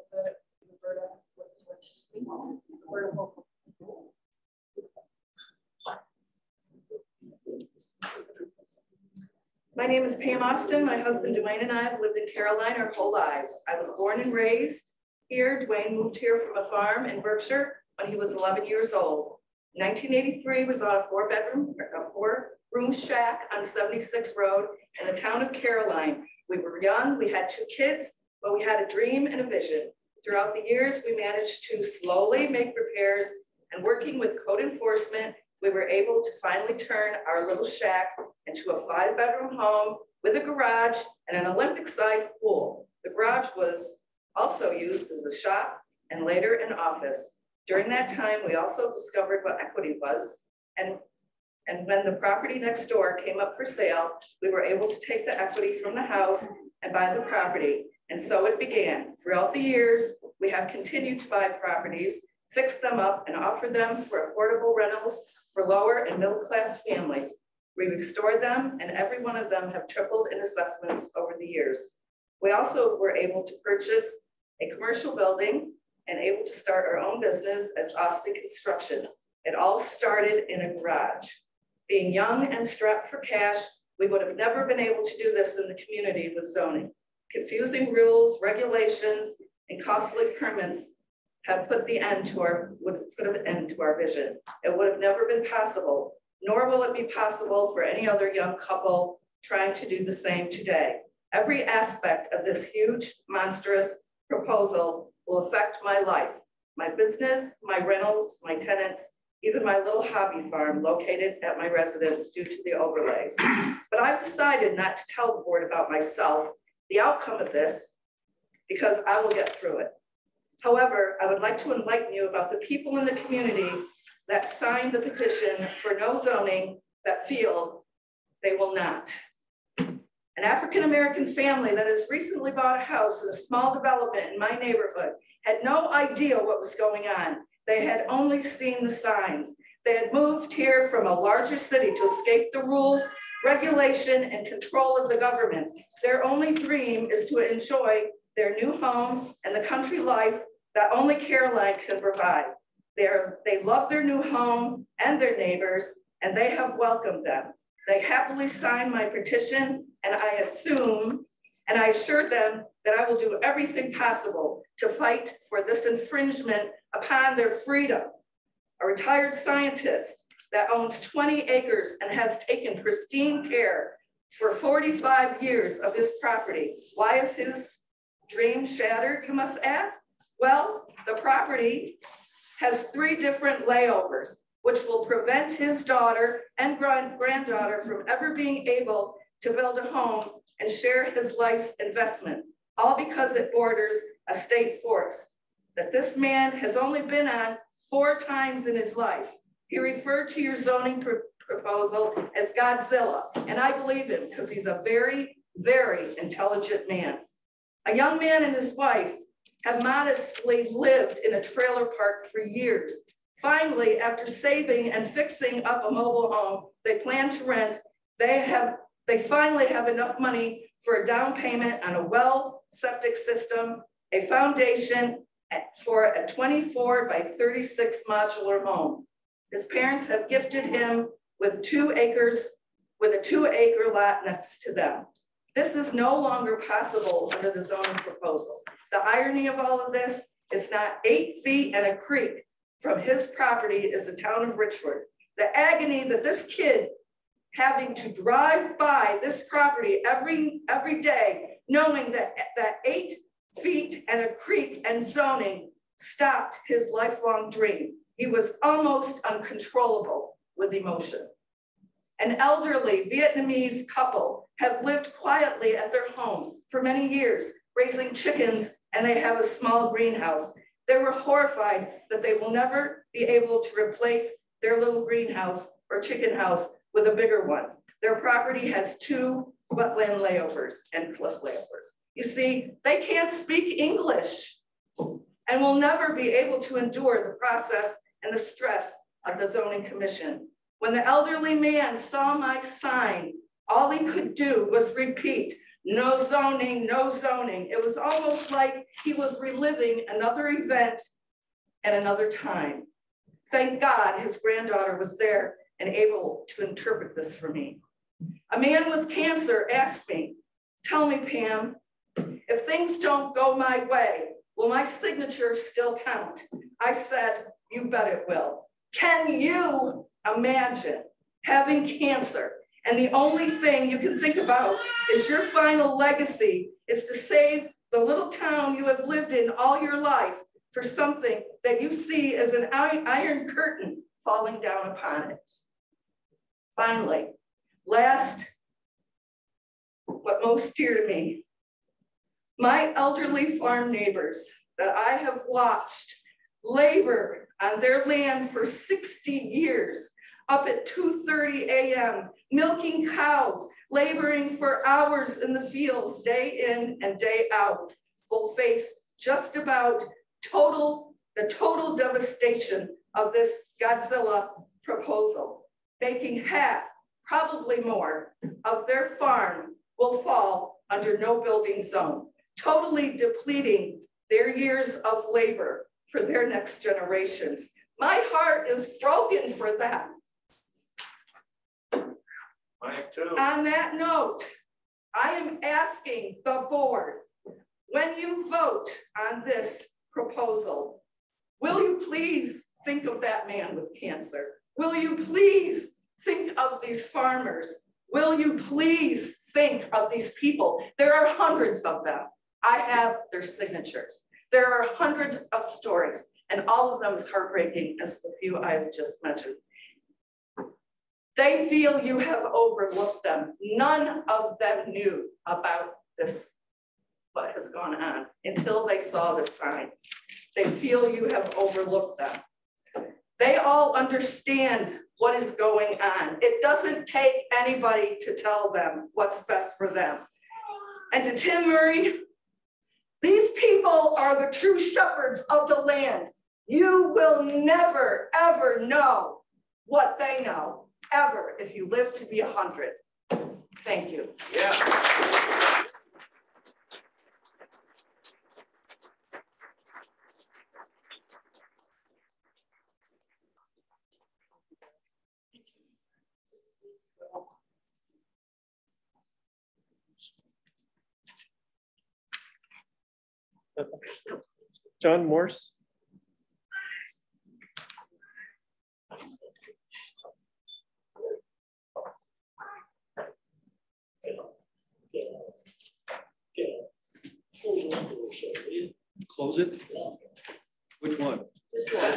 My name is Pam Austin. My husband Dwayne and I have lived in Caroline our whole lives. I was born and raised here. Dwayne moved here from a farm in Berkshire when he was 11 years old. In 1983, we bought a four-room shack on 76 Road in the town of Caroline. We were young, we had 2 kids, but we had a dream and a vision. Throughout the years, we managed to slowly make repairs, and working with code enforcement, we were able to finally turn our little shack into a 5-bedroom home with a garage and an Olympic-sized pool. The garage was also used as a shop and later an office. During that time, we also discovered what equity was, and when the property next door came up for sale, we were able to take the equity from the house and buy the property. And so it began. Throughout the years, we have continued to buy properties, fix them up, and offer them for affordable rentals for lower and middle-class families. We restored them, and every one of them have tripled in assessments over the years. We also were able to purchase a commercial building and able to start our own business as Austin Construction. It all started in a garage. Being young and strapped for cash, we would have never been able to do this in the community with zoning. Confusing rules, regulations, and costly permits have would have put an end to our vision. It would have never been possible, nor will it be possible for any other young couple trying to do the same today. Every aspect of this huge, monstrous proposal will affect my life, my business, my rentals, my tenants, even my little hobby farm located at my residence due to the overlays. But I've decided not to tell the board about myself, the outcome of this, because I will get through it. However, I would like to enlighten you about the people in the community that signed the petition for no zoning that feel they will not. An African-American family that has recently bought a house in a small development in my neighborhood had no idea what was going on. They had only seen the signs. They had moved here from a larger city to escape the rules, regulation, and control of the government. Their only dream is to enjoy their new home and the country life that only Caroline can provide. They love their new home and their neighbors, and they have welcomed them. They happily signed my petition, and I assured them that I will do everything possible to fight for this infringement upon their freedom. A retired scientist that owns 20 acres and has taken pristine care for 45 years of his property. Why is his dream shattered, you must ask? Well, the property has 3 different layovers, which will prevent his daughter and granddaughter from ever being able to build a home and share his life's investment, all because it borders a state forest that this man has only been on 4 times in his life. He referred to your zoning proposal as Godzilla, and I believe him because he's a very, very intelligent man. A young man and his wife have modestly lived in a trailer park for years. Finally, after saving and fixing up a mobile home they plan to rent, they finally have enough money for a down payment on a well septic system, a foundation for a 24 by 36 modular home. His parents have gifted him with 2 acres, with a 2-acre lot next to them. This is no longer possible under the zoning proposal. The irony of all of this is not 8 feet and a creek from his property is the town of Richford. The agony that this kid having to drive by this property every day, knowing that 8 feet and a creek and zoning stopped his lifelong dream. He was almost uncontrollable with emotion. An elderly Vietnamese couple have lived quietly at their home for many years, raising chickens, and they have a small greenhouse. They were horrified that they will never be able to replace their little greenhouse or chicken house with a bigger one. Their property has 2 wetland layovers and cliff layovers. You see, they can't speak English and will never be able to endure the process and the stress of the zoning commission. When the elderly man saw my sign, all he could do was repeat, "No zoning, no zoning." It was almost like he was reliving another event at another time. Thank God his granddaughter was there and able to interpret this for me. A man with cancer asked me, "Tell me, Pam, if things don't go my way, will my signature still count?" I said, "You bet it will." Can you imagine having cancer and the only thing you can think about is your final legacy is to save the little town you have lived in all your life for something that you see as an iron curtain falling down upon it? Finally, last but most dear to me, my elderly farm neighbors that I have watched labor on their land for 60 years, up at 2:30 a.m., milking cows, laboring for hours in the fields, day in and day out, will face just about the total devastation of this Godzilla proposal, making half, probably more, of their farm will fall under no building zone, totally depleting their years of labor for their next generations. My heart is broken for that. Mine too. On that note, I am asking the board, when you vote on this proposal, will you please think of that man with cancer? Will you please think of these farmers? Will you please think of these people? There are hundreds of them. I have their signatures. There are hundreds of stories, and all of them as heartbreaking as the few I've just mentioned. They feel you have overlooked them. None of them knew about this, what has gone on, until they saw the signs. They feel you have overlooked them. They all understand what is going on. It doesn't take anybody to tell them what's best for them. And to Tim Murray, these people are the true shepherds of the land. You will never, ever know what they know ever if you live to be 100. Thank you. Yeah. John Morse. Close it? Which one? Hi,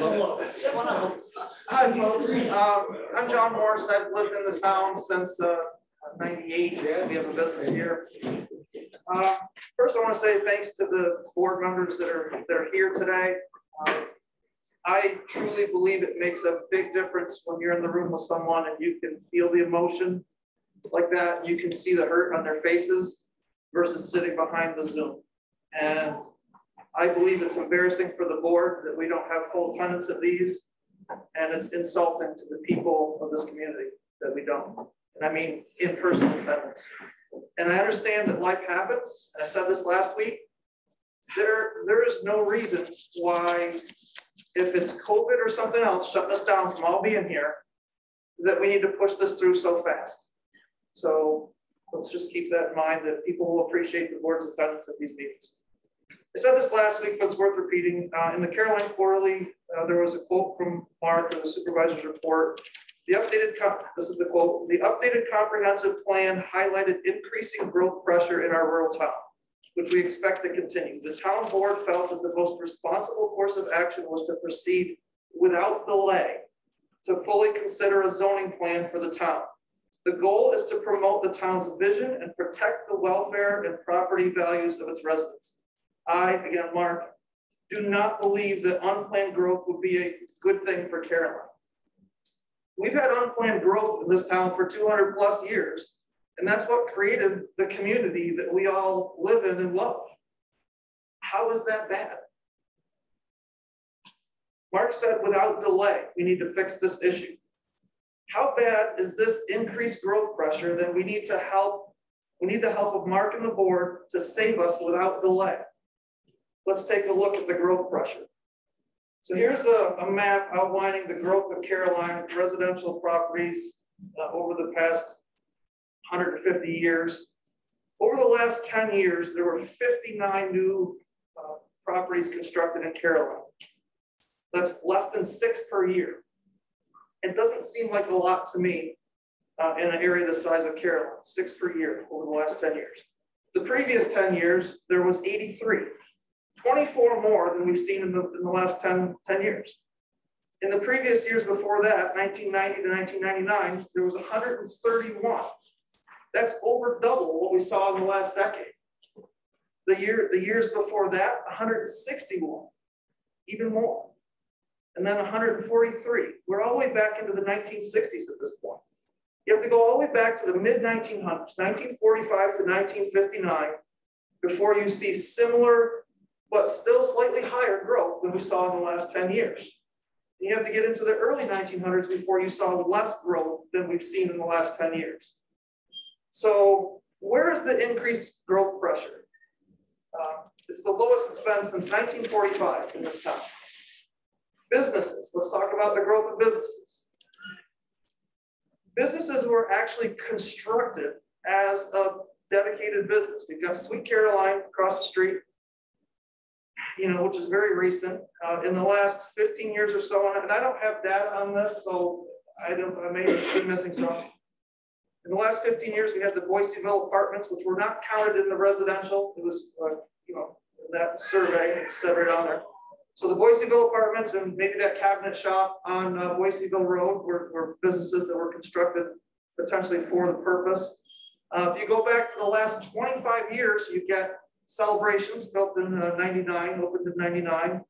folks. I'm John Morse. I've lived in the town since 98. We have a business here. First, I want to say thanks to the board members that are here today. I truly believe it makes a big difference when you're in the room with someone and you can feel the emotion like that. You can see the hurt on their faces versus sitting behind the Zoom. And I believe it's embarrassing for the board that we don't have full attendance of these. And it's insulting to the people of this community that we don't. And I mean in-person attendance. And I understand that life happens. I said this last week. There is no reason why, if it's COVID or something else shutting us down from all being here, that we need to push this through so fast. So let's just keep that in mind, that people will appreciate the board's attendance at these meetings. I said this last week, but it's worth repeating. In the Caroline Quarterly, there was a quote from Mark in the supervisor's report. This is the quote, the updated comprehensive plan highlighted increasing growth pressure in our rural town, which we expect to continue. The town board felt that the most responsible course of action was to proceed without delay to fully consider a zoning plan for the town. The goal is to promote the town's vision and protect the welfare and property values of its residents. I, again, Mark, do not believe that unplanned growth would be a good thing for Caroline. We've had unplanned growth in this town for 200 plus years, and that's what created the community that we all live in and love. How is that bad? Mark said without delay, we need to fix this issue. How bad is this increased growth pressure that we need the help of Mark and the board to save us without delay? Let's take a look at the growth pressure. So here's a map outlining the growth of Caroline residential properties over the past 150 years. Over the last 10 years, there were 59 new properties constructed in Caroline. That's less than 6 per year. It doesn't seem like a lot to me in an area the size of Caroline, 6 per year over the last 10 years. The previous 10 years, there was 83. 24 more than we've seen in the last 10 years. In the previous years before that, 1990 to 1999, there was 131. That's over double what we saw in the last decade. The years before that, 161, even more. And then 143. We're all the way back into the 1960s at this point. You have to go all the way back to the mid-1900s, 1945 to 1959, before you see similar but still slightly higher growth than we saw in the last 10 years. And you have to get into the early 1900s before you saw less growth than we've seen in the last 10 years. So where is the increased growth pressure? It's the lowest it's been since 1945 in this town. Businesses, let's talk about the growth of businesses. Businesses were actually constructed as a dedicated business. We've got Sweet Caroline across the street, which is very recent. In the last 15 years or so, and I don't have data on this, so I may be missing some. In the last 15 years, we had the Boiseville apartments, which were not counted in the residential. It was, that survey, it's said right on there. So the Boiseville apartments and maybe that cabinet shop on Boiseville Road were businesses that were constructed potentially for the purpose. If you go back to the last 25 years, you get Celebrations built in 99, opened in 99,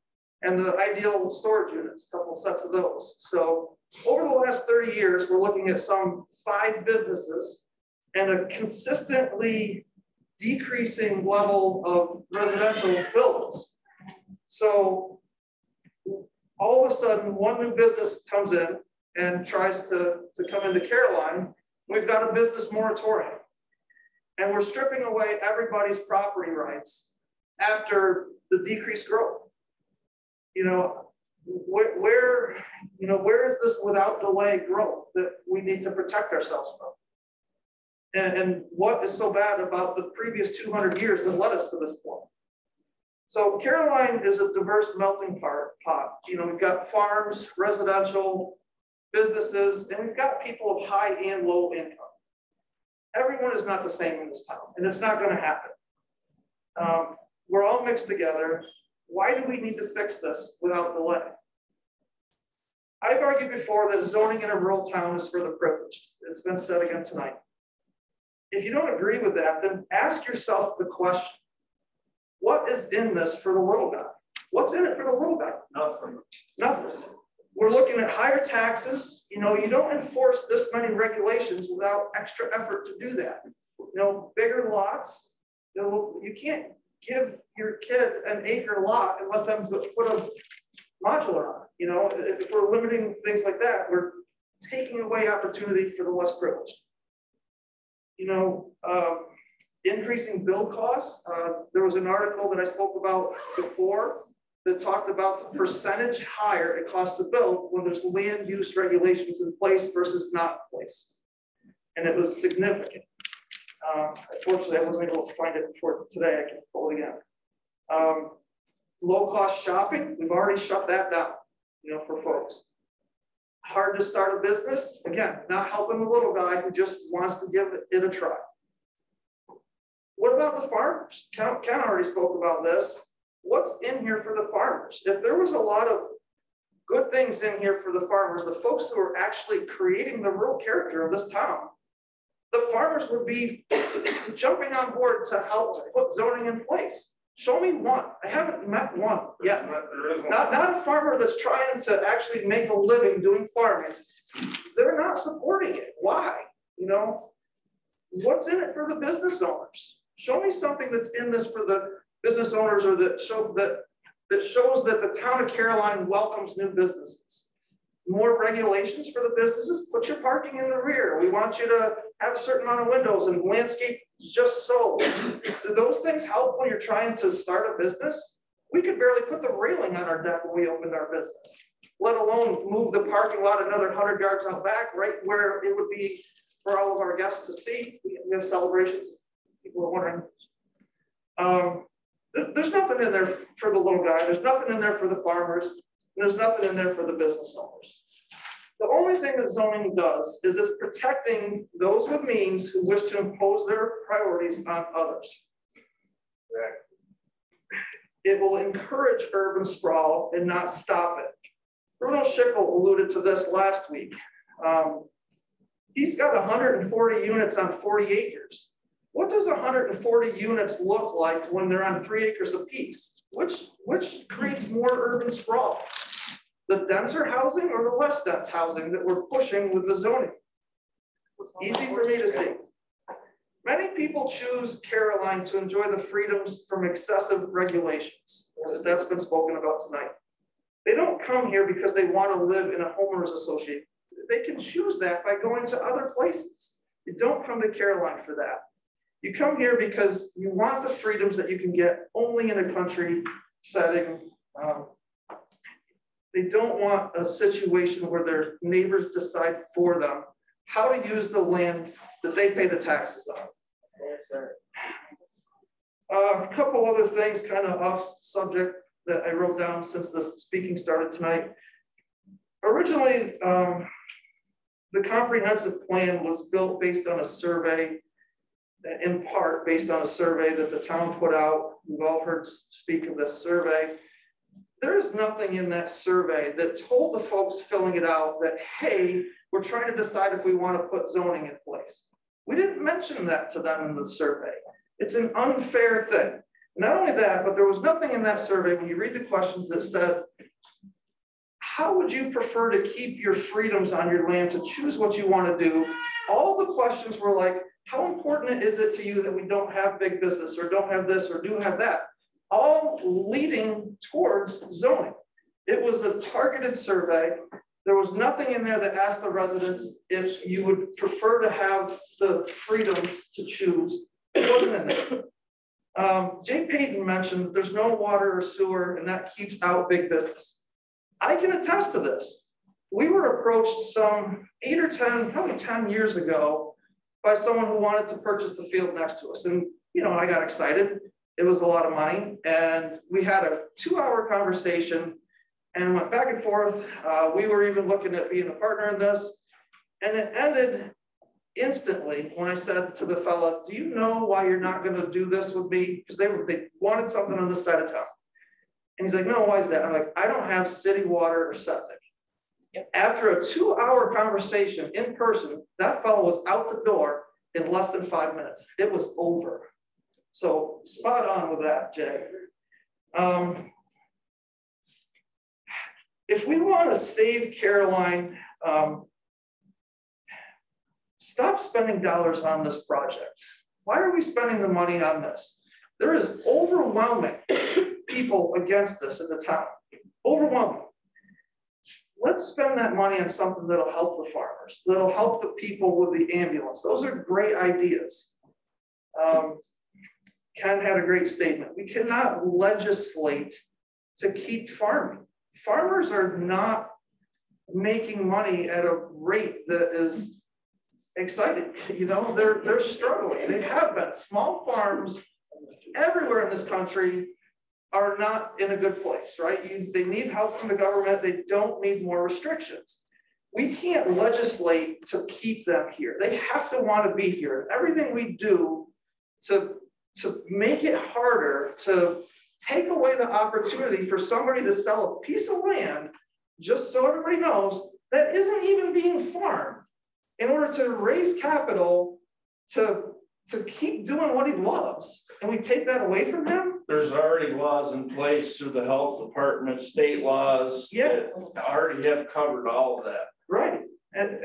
and the Ideal storage units, a couple sets of those. So over the last 30 years, we're looking at some 5 businesses and a consistently decreasing level of residential buildings. So all of a sudden, one new business comes in, and tries to come into Caroline, we've got a business moratorium. And we're stripping away everybody's property rights after the decreased growth. You know, where is this without delay growth that we need to protect ourselves from? And what is so bad about the previous 200 years that led us to this point? So Caroline is a diverse melting pot. You know, we've got farms, residential, businesses, and we've got people of high and low income. Everyone is not the same in this town, and it's not going to happen. We're all mixed together. Why do we need to fix this without delay? I've argued before that zoning in a rural town is for the privileged. It's been said again tonight. If you don't agree with that, then ask yourself the question, what is in this for the little guy? What's in it for the little guy? Nothing. Nothing. We're looking at higher taxes. You know, you don't enforce this many regulations without extra effort to do that. You know, bigger lots. You know, you can't give your kid an acre lot and let them put a modular on it. You know, if we're limiting things like that, we're taking away opportunity for the less privileged. You know, increasing build costs. There was an article that I spoke about before that talked about the percentage higher it costs to build when there's land use regulations in place versus not in place. And it was significant. Unfortunately, I wasn't able to find it before today. I can pull it again. Low cost shopping, we've already shut that down, you know, for folks. Hard to start a business, again, not helping the little guy who just wants to give it a try. What about the farmers? Ken already spoke about this. What's in here for the farmers? If there was a lot of good things in here for the farmers, the folks who are actually creating the rural character of this town, the farmers would be jumping on board to help put zoning in place. Show me one. I haven't met one yet. Not a farmer that's trying to actually make a living doing farming. They're not supporting it. Why? You know, what's in it for the business owners? Show me something that's in this for the business owners, or that shows that the town of Caroline welcomes new businesses. More regulations for the businesses. Put your parking in the rear. We want you to have a certain amount of windows and landscape just so. Do those things help when you're trying to start a business? We could barely put the railing on our deck when we opened our business, let alone move the parking lot another 100 yards out back, right where it would be for all of our guests to see. We have celebrations. People are wondering. There's nothing in there for the little guy. There's nothing in there for the farmers. And there's nothing in there for the business owners. The only thing that zoning does is it's protecting those with means who wish to impose their priorities on others. It will encourage urban sprawl and not stop it. Bruno Schickel alluded to this last week. He's got 140 units on 40 acres. What does 140 units look like when they're on 3 acres apiece? Which creates more urban sprawl? The denser housing or the less dense housing that we're pushing with the zoning? Easy for me to see. Many people choose Caroline to enjoy the freedoms from excessive regulations. That's been spoken about tonight. They don't come here because they want to live in a homeowners association. They can choose that by going to other places. You don't come to Caroline for that. You come here because you want the freedoms that you can get only in a country setting. They don't want a situation where their neighbors decide for them how to use the land that they pay the taxes on. A couple other things kind of off subject that I wrote down since the speaking started tonight. Originally, the comprehensive plan was built based on a survey, in part based on a survey that the town put out. We've all heard speak of this survey. There's nothing in that survey that told the folks filling it out that, hey, we're trying to decide if we want to put zoning in place. We didn't mention that to them in the survey. It's an unfair thing. Not only that, but there was nothing in that survey when you read the questions that said, how would you prefer to keep your freedoms on your land to choose what you want to do? All the questions were like, how important is it to you that we don't have big business or don't have this or do have that? All leading towards zoning. It was a targeted survey. There was nothing in there that asked the residents if you would prefer to have the freedom to choose. It wasn't in there. Jay Payton mentioned there's no water or sewer and that keeps out big business. I can attest to this. We were approached some 8 or 10, probably 10 years ago by someone who wanted to purchase the field next to us. And, you know, I got excited. It was a lot of money. And we had a 2-hour conversation and went back and forth. We were even looking at being a partner in this. And it ended instantly when I said to the fella, do you know why you're not going to do this with me? Because they wanted something on this side of town. And he's like, no, why is that? I'm like, I don't have city water or septic. Yep. After a 2-hour conversation in person, that fellow was out the door in less than 5 minutes. It was over. So spot on with that, Jay. If we want to save Caroline, stop spending dollars on this project. Why are we spending the money on this? There is overwhelming people against this in the town. Overwhelming. Let's spend that money on something that'll help the farmers, that'll help the people with the ambulance. Those are great ideas. Ken had a great statement. We cannot legislate to keep farming. Farmers are not making money at a rate that is exciting. You know, they're struggling. They have been. Small farms everywhere in this country are not in a good place, right? They need help from the government. They don't need more restrictions. We can't legislate to keep them here. They have to want to be here. Everything we do to make it harder, to take away the opportunity for somebody to sell a piece of land, just so everybody knows, that isn't even being farmed, in order to raise capital to keep doing what he loves, and we take that away from him. There's already laws in place through the health department, state laws. Yeah, that already have covered all of that. Right, and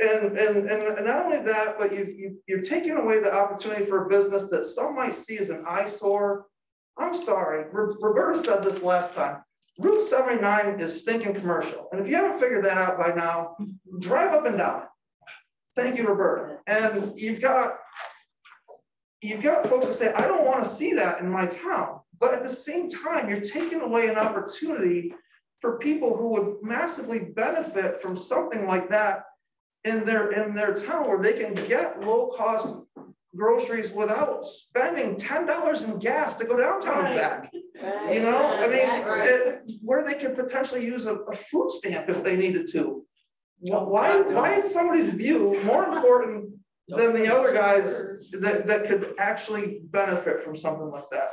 not only that, but you're taking away the opportunity for a business that some might see as an eyesore. I'm sorry, Roberta said this last time. Route 79 is stinking commercial, and if you haven't figured that out by now, drive up and down it. Thank you, Roberta. And you've got folks that say, I don't want to see that in my town. But at the same time, you're taking away an opportunity for people who would massively benefit from something like that in their town, where they can get low-cost groceries without spending $10 in gas to go downtown and back. You know, I mean, where they could potentially use a food stamp if they needed to. Why is somebody's view more important than the other guys that could actually benefit from something like that?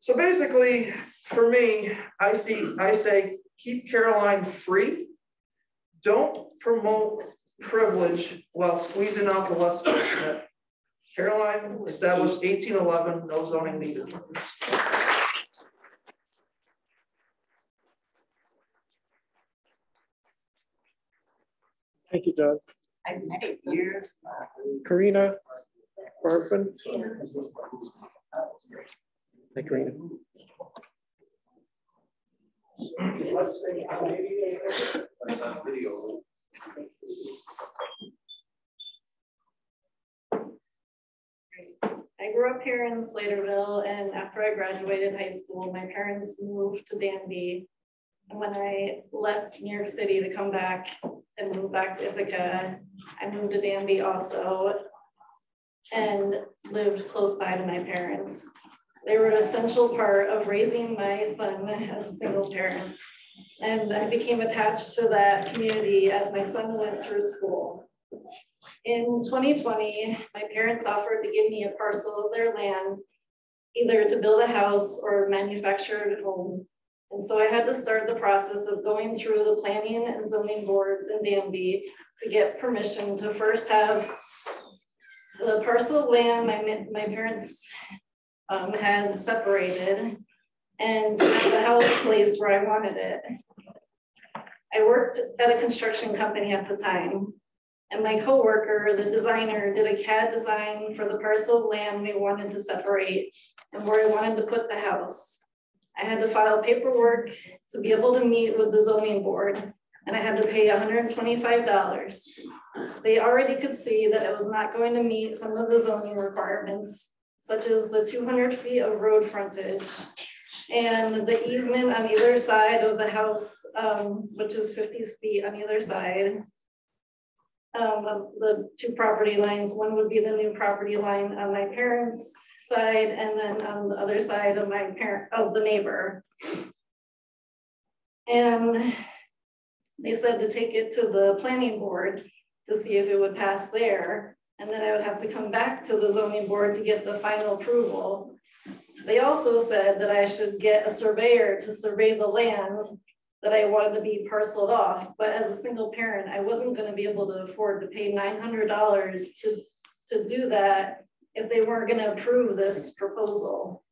So basically, for me, I say keep Caroline free. Don't promote privilege while squeezing out the less fortunate. Caroline established 1811, no zoning needed. Thank you, Doug. Karina Barbin. Hi, Karina. I grew up here in Slaterville, and after I graduated high school, my parents moved to Danby. And when I left New York City to come back and move back to Ithaca, I moved to Danby also and lived close by to my parents. They were an essential part of raising my son as a single parent. And I became attached to that community as my son went through school. In 2020, my parents offered to give me a parcel of their land, either to build a house or manufacture a home. And so I had to start the process of going through the planning and zoning boards in Danby to get permission to first have the parcel of land my parents had separated, and to have the house placed where I wanted it. I worked at a construction company at the time, and my coworker, the designer, did a CAD design for the parcel of land we wanted to separate and where I wanted to put the house. I had to file paperwork to be able to meet with the zoning board, and I had to pay $125. They already could see that it was not going to meet some of the zoning requirements, such as the 200 feet of road frontage and the easement on either side of the house, which is 50 feet on either side. The two property lines, one would be the new property line on my parents' side, and then on the other side of the neighbor. And they said to take it to the planning board to see if it would pass there. And then I would have to come back to the zoning board to get the final approval. They also said that I should get a surveyor to survey the land that I wanted to be parceled off. But as a single parent, I wasn't going to be able to afford to pay $900 to do that if they weren't going to approve this proposal.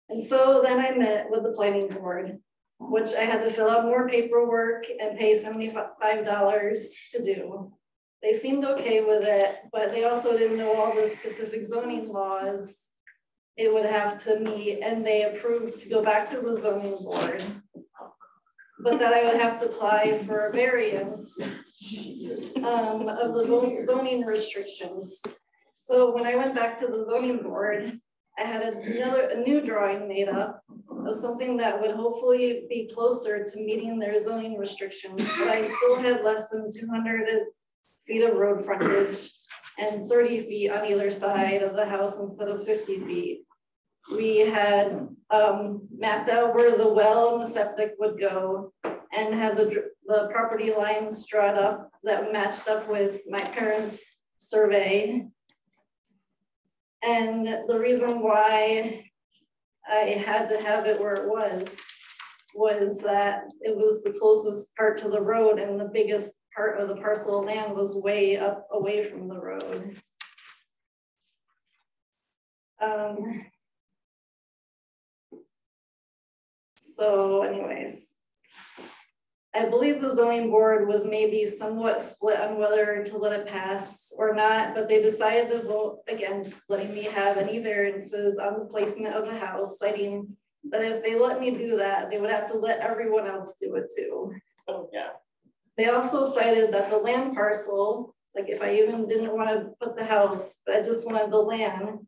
And so then I met with the planning board, which I had to fill out more paperwork and pay $75 to do. They seemed okay with it, but they also didn't know all the specific zoning laws it would have to meet, and they approved to go back to the zoning board, but that I would have to apply for a variance of the zoning restrictions. So when I went back to the zoning board, I had a new drawing made up of something that would hopefully be closer to meeting their zoning restrictions, but I still had less than 200 feet of road frontage and 30 feet on either side of the house instead of 50 feet. We had mapped out where the well and the septic would go and had the property lines drawn up that matched up with my parents' survey. And the reason why I had to have it where it was that it was the closest part to the road, and the biggest part of the parcel of land was way up away from the road. So anyways, I believe the zoning board was maybe somewhat split on whether to let it pass or not, but they decided to vote against letting me have any variances on the placement of the house, citing that if they let me do that, they would have to let everyone else do it too. Oh yeah. They also cited that the land parcel, like if I even didn't want to put the house, but I just wanted the land,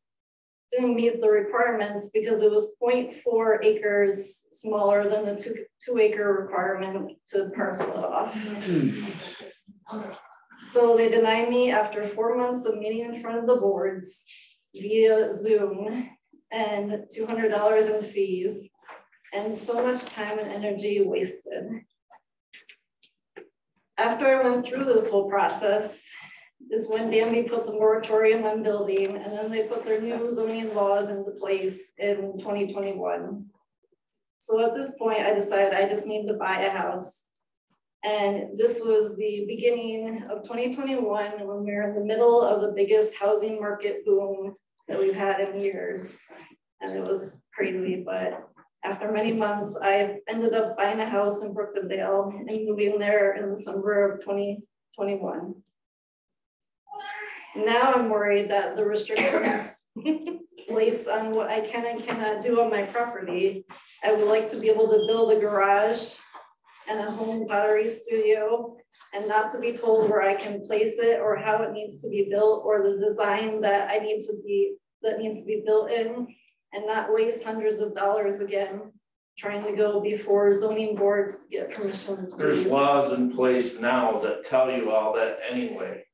didn't meet the requirements because it was 0.4 acres smaller than the two acre requirement to parcel it off. So they denied me after 4 months of meeting in front of the boards via Zoom and $200 in fees and so much time and energy wasted. After I went through this whole process is when Danby put the moratorium on building, and then they put their new zoning laws into place in 2021. So at this point, I decided I just need to buy a house. And this was the beginning of 2021 when we were in the middle of the biggest housing market boom that we've had in years. And it was crazy, but after many months, I ended up buying a house in Brookendale and moving there in the summer of 2021. Now I'm worried that the restrictions placed on what I can and cannot do on my property, I would like to be able to build a garage and a home pottery studio and not to be told where I can place it or how it needs to be built or the design that needs to be built in, and not waste hundreds of dollars again trying to go before zoning boards to get permission. There's laws in place now that tell you all that anyway.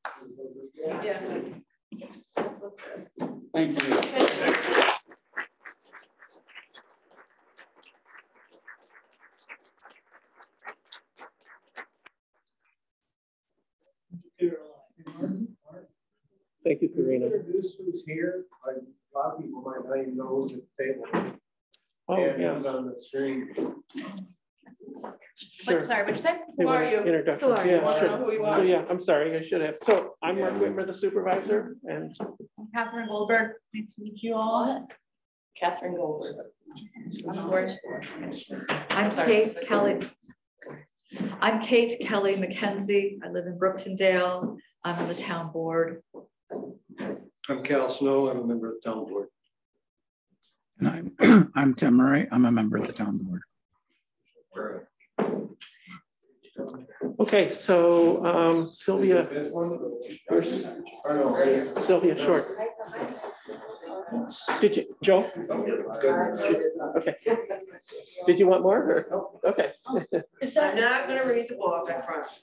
Yeah. Thank you. Thank you, Karina. Introduce who's here. A lot of people might not even know who's at the table. Oh, and yeah. who's on the screen. Sure. Sorry, what'd you say? Who are you? Introduction. Who are you? Yeah, Wanna sure. know who you are? So, yeah, I'm sorry, I should have. So I'm Mark Whitmer, the supervisor, and Catherine Goldberg, nice to meet you all. Catherine Goldberg. I'm Kate Kelly. I'm Kate Kelly McKenzie. I live in Brooksondale. I'm on the town board. I'm Cal Snow. I'm a member of the town board. And I'm Tim Murray. I'm a member of the town board. Okay, so Sylvia Short. Did you, Joe? Okay. Did you want more? Or? Okay. I'm not going to read the book, I promise.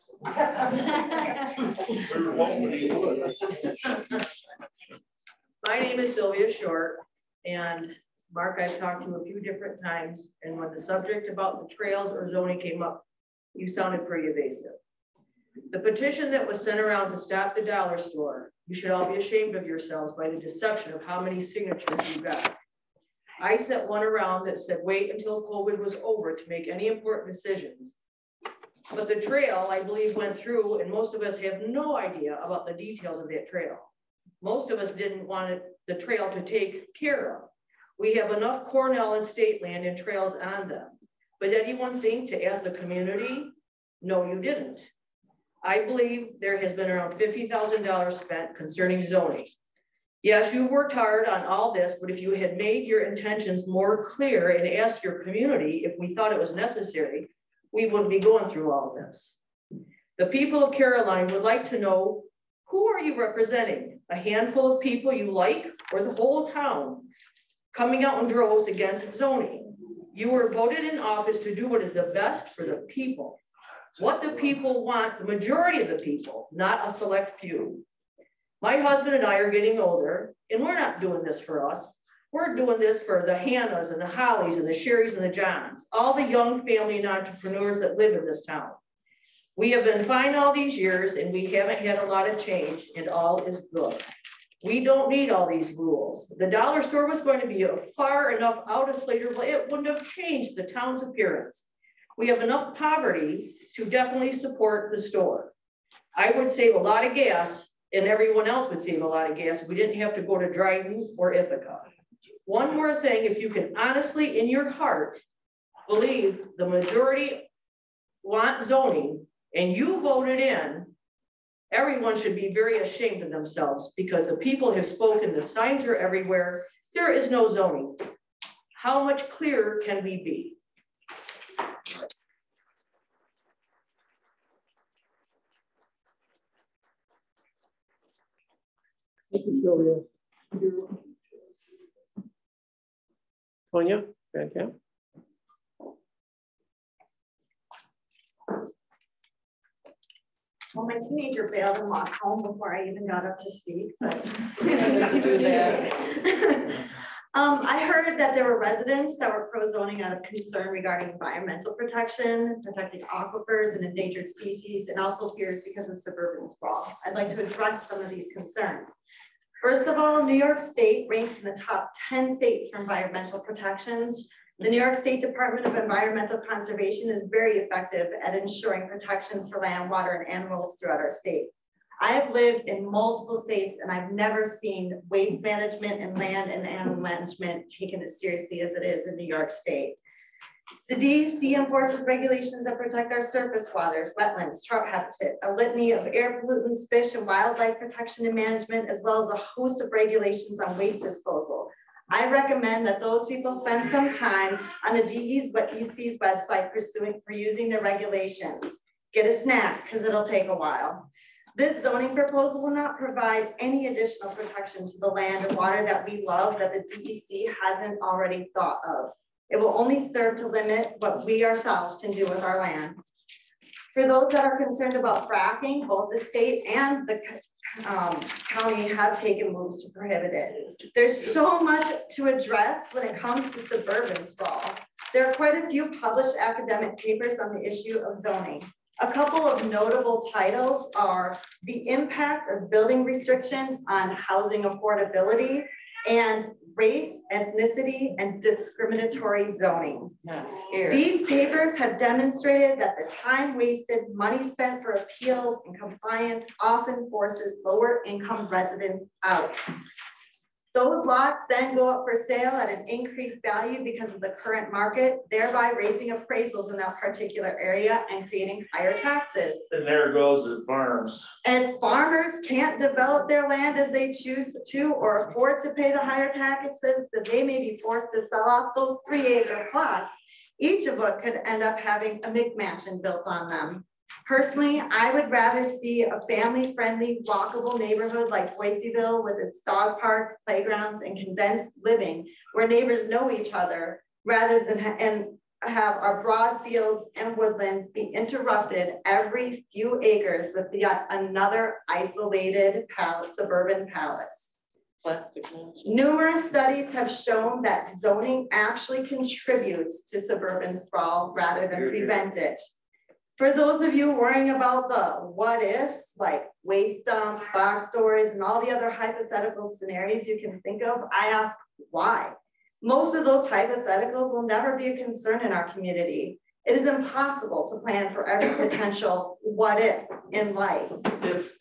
My name is Sylvia Short, and Mark, I've talked to a few different times, and when the subject about the trails or zoning came up, you sounded pretty evasive. The petition that was sent around to stop the dollar store, you should all be ashamed of yourselves by the deception of how many signatures you got. I sent one around that said, wait until COVID was over to make any important decisions. But the trail, I believe, went through, and most of us have no idea about the details of that trail. Most of us didn't want the trail to take care of. We have enough Cornell and state land and trails on them. But anyone think to ask the community? No, you didn't. I believe there has been around $50,000 spent concerning zoning. Yes, you worked hard on all this, but if you had made your intentions more clear and asked your community if we thought it was necessary, we wouldn't be going through all of this. The people of Caroline would like to know, who are you representing? A handful of people you like, or the whole town coming out in droves against zoning? You were voted in office to do what is the best for the people. What the people want, the majority of the people, not a select few. My husband and I are getting older, and we're not doing this for us. We're doing this for the Hannahs and the Hollies and the Sherrys and the Johns, all the young family and entrepreneurs that live in this town. We have been fine all these years, and we haven't had a lot of change, and all is good. We don't need all these rules. The dollar store was going to be far enough out of Slater, but it wouldn't have changed the town's appearance. We have enough poverty to definitely support the store. I would save a lot of gas, and everyone else would save a lot of gas if we didn't have to go to Dryden or Ithaca. One more thing, if you can honestly in your heart believe the majority want zoning and you voted in, everyone should be very ashamed of themselves because the people have spoken, the signs are everywhere. There is no zoning. How much clearer can we be? Thank you, Sylvia. Tonya Van Camp. Well, my teenager bailed and walked home before I even got up to speak. But I heard that there were residents that were pro-zoning out of concern regarding environmental protection, protecting aquifers and endangered species, and also fears because of suburban sprawl. I'd like to address some of these concerns. First of all, New York State ranks in the top 10 states for environmental protections. The New York State Department of Environmental Conservation is very effective at ensuring protections for land, water, and animals throughout our state. I have lived in multiple states and I've never seen waste management and land and animal management taken as seriously as it is in New York State. The DEC enforces regulations that protect our surface waters, wetlands, trout habitat, a litany of air pollutants, fish and wildlife protection and management, as well as a host of regulations on waste disposal. I recommend that those people spend some time on the DEC's website for using their regulations. Get a snack because it'll take a while. This zoning proposal will not provide any additional protection to the land and water that we love that the DEC hasn't already thought of. It will only serve to limit what we ourselves can do with our land. For those that are concerned about fracking, both the state and the county have taken moves to prohibit it. There's so much to address when it comes to suburban sprawl. There are quite a few published academic papers on the issue of zoning. A couple of notable titles are The Impact of Building Restrictions on Housing Affordability and Race, Ethnicity, and Discriminatory Zoning. These papers have demonstrated that the time wasted, money spent for appeals and compliance often forces lower income residents out. Those lots then go up for sale at an increased value because of the current market, thereby raising appraisals in that particular area and creating higher taxes. And there goes the farms. And farmers can't develop their land as they choose to or afford to pay the higher taxes that they may be forced to sell off those 3-acre plots, each of which could end up having a McMansion built on them. Personally, I would rather see a family-friendly, walkable neighborhood like Boiseville with its dog parks, playgrounds, and condensed living where neighbors know each other rather than have our broad fields and woodlands be interrupted every few acres with yet another isolated suburban palace. Numerous studies have shown that zoning actually contributes to suburban sprawl rather than prevent it. For those of you worrying about the what ifs, like waste dumps, box stores, and all the other hypothetical scenarios you can think of, I ask why? Most of those hypotheticals will never be a concern in our community. It is impossible to plan for every potential what if in life. If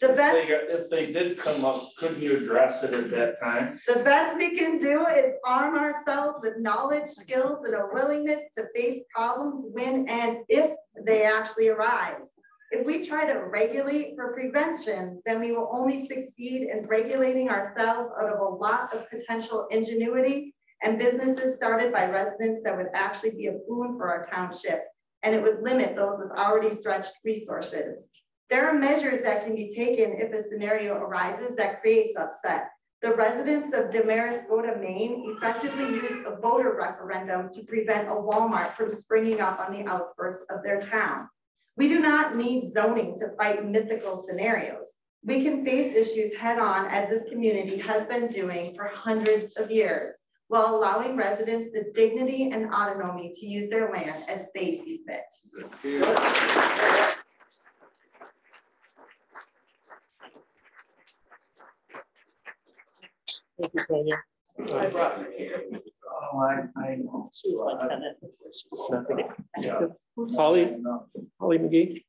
they did come up, couldn't you address it at that time? The best we can do is arm ourselves with knowledge, skills, and a willingness to face problems when and if they actually arise. If we try to regulate for prevention, then we will only succeed in regulating ourselves out of a lot of potential ingenuity and businesses started by residents that would actually be a boon for our township, and it would limit those with already stretched resources. There are measures that can be taken if a scenario arises that creates upset. The residents of Damariscotta, Maine effectively used a voter referendum to prevent a Walmart from springing up on the outskirts of their town. We do not need zoning to fight mythical scenarios. We can face issues head on as this community has been doing for hundreds of years, while allowing residents the dignity and autonomy to use their land as they see fit. Holly McGee.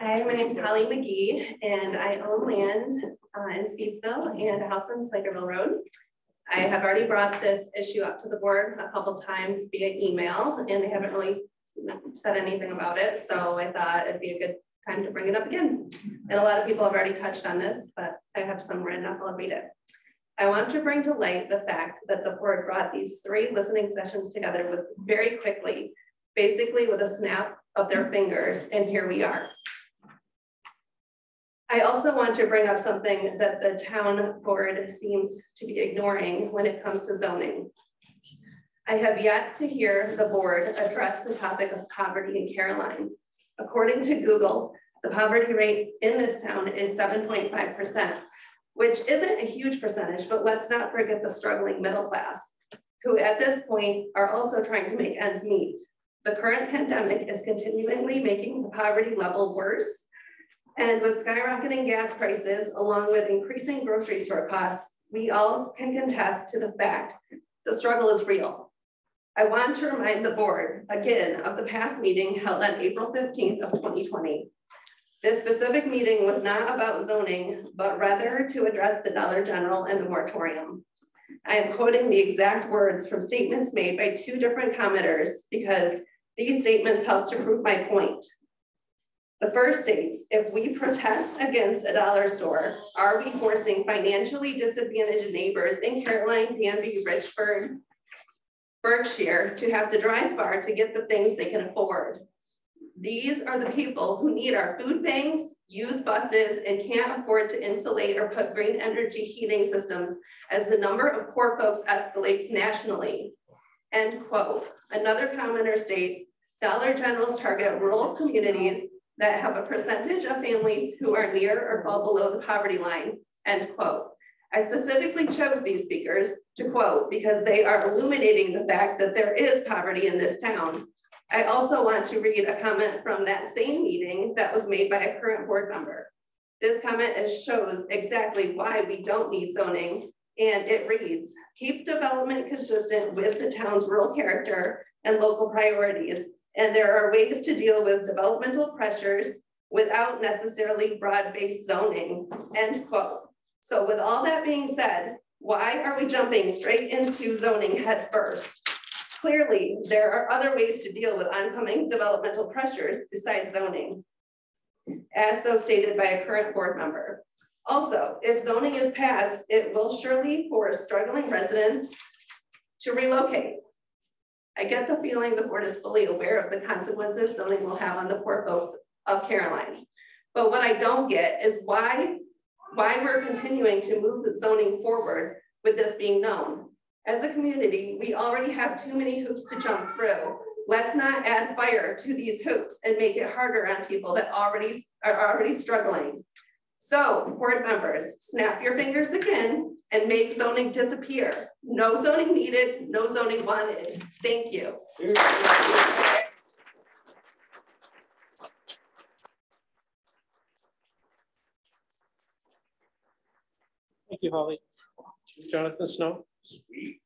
Hi, my name is Holly McGee, and I own land in Speedsville and a house on Slaterville Road. I have already brought this issue up to the board a couple times via email, and they haven't really said anything about it. So I thought it'd be a good time to bring it up again. And a lot of people have already touched on this, but I have some written up. I'll read it. I want to bring to light the fact that the board brought these 3 listening sessions together with very quickly, basically with a snap of their fingers, and here we are. I also want to bring up something that the town board seems to be ignoring when it comes to zoning. I have yet to hear the board address the topic of poverty in Caroline. According to Google, the poverty rate in this town is 7.5%, which isn't a huge percentage, but let's not forget the struggling middle class, who at this point are also trying to make ends meet. The current pandemic is continually making the poverty level worse. And with skyrocketing gas prices, along with increasing grocery store costs, we all can contest to the fact the struggle is real. I want to remind the board again of the past meeting held on April 15th of 2020. This specific meeting was not about zoning, but rather to address the Dollar General and the moratorium. I am quoting the exact words from statements made by 2 different commenters because these statements help to prove my point. The first states, if we protest against a dollar store, are we forcing financially disadvantaged neighbors in Caroline, Danby, Richford, Berkshire to have to drive far to get the things they can afford? These are the people who need our food banks, use buses, and can't afford to insulate or put green energy heating systems as the number of poor folks escalates nationally. End quote. Another commenter states, Dollar Generals target rural communities that have a percentage of families who are near or fall below the poverty line, end quote. I specifically chose these speakers to quote because they are illuminating the fact that there is poverty in this town. I also want to read a comment from that same meeting that was made by a current board member. This comment shows exactly why we don't need zoning, and it reads, keep development consistent with the town's rural character and local priorities, and there are ways to deal with developmental pressures without necessarily broad-based zoning, end quote. So with all that being said, why are we jumping straight into zoning head first? Clearly, there are other ways to deal with oncoming developmental pressures besides zoning, as so stated by a current board member. Also, if zoning is passed, it will surely force struggling residents to relocate. I get the feeling the board is fully aware of the consequences zoning will have on the poor folks of Caroline. But what I don't get is why we're continuing to move zoning forward with this being known. As a community, we already have too many hoops to jump through. Let's not add fire to these hoops and make it harder on people that are already struggling. So, board members, snap your fingers again and make zoning disappear. No zoning needed, no zoning wanted. Thank you. Thank you, Holly. Jonathan Snow. Sweet.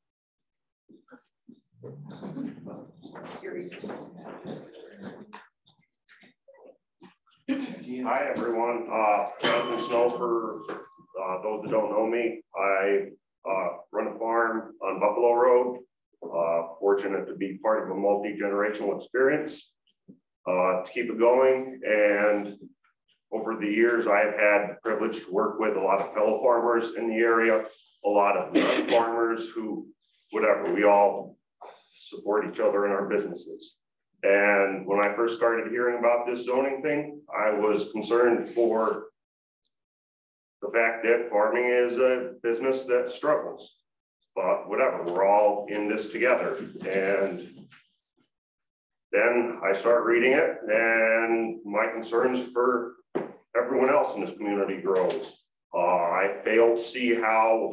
Hi, everyone. Jonathan Snow, for those that don't know me. I run a farm on Buffalo Road. Fortunate to be part of a multi-generational experience to keep it going. And over the years, I've had the privilege to work with a lot of fellow farmers in the area, a lot of farmers who, whatever, we all support each other in our businesses. And when I first started hearing about this zoning thing, I was concerned for the fact that farming is a business that struggles. But whatever, we're all in this together. And then I start reading it, and my concerns for everyone else in this community grows. I fail to see how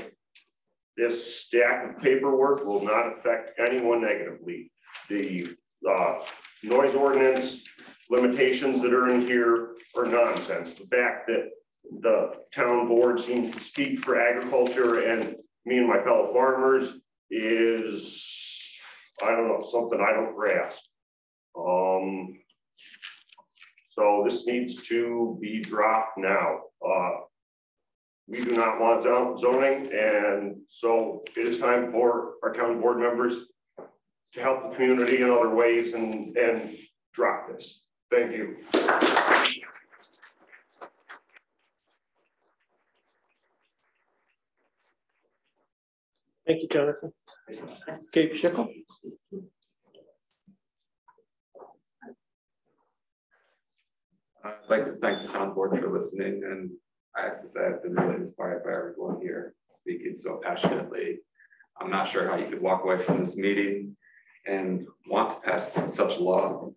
this stack of paperwork will not affect anyone negatively. The noise ordinance limitations that are in here are nonsense. The fact that the town board seems to speak for agriculture and me and my fellow farmers is, I don't know, something I don't grasp. So this needs to be dropped now. We do not want zoning, and so it is time for our town board members to help the community in other ways and drop this. Thank you. Thank you, Jonathan. Gabe Schickel. I'd like to thank the town board for listening, and I have to say I've been really inspired by everyone here speaking so passionately. I'm not sure how you could walk away from this meeting and want to pass such a law,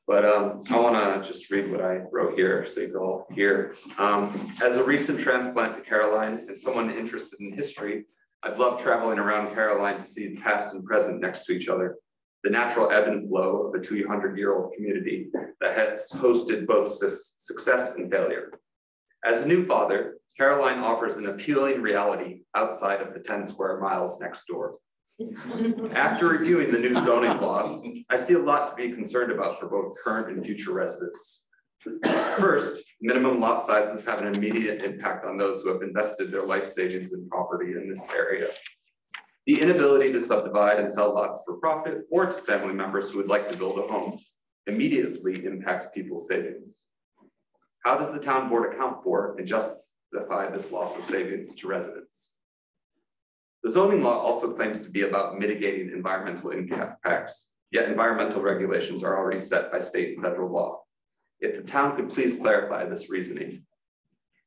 but I want to just read what I wrote here so you can all hear. As a recent transplant to Caroline and someone interested in history, I've loved traveling around Caroline to see the past and present next to each other, the natural ebb and flow of a 200-year-old community that has hosted both success and failure. As a new father, Caroline offers an appealing reality outside of the 10 square miles next door. After reviewing the new zoning law, I see a lot to be concerned about for both current and future residents. First, minimum lot sizes have an immediate impact on those who have invested their life savings in property in this area. The inability to subdivide and sell lots for profit or to family members who would like to build a home immediately impacts people's savings. How does the town board account for and justify this loss of savings to residents? The zoning law also claims to be about mitigating environmental impacts, yet environmental regulations are already set by state and federal law. If the town could please clarify this reasoning.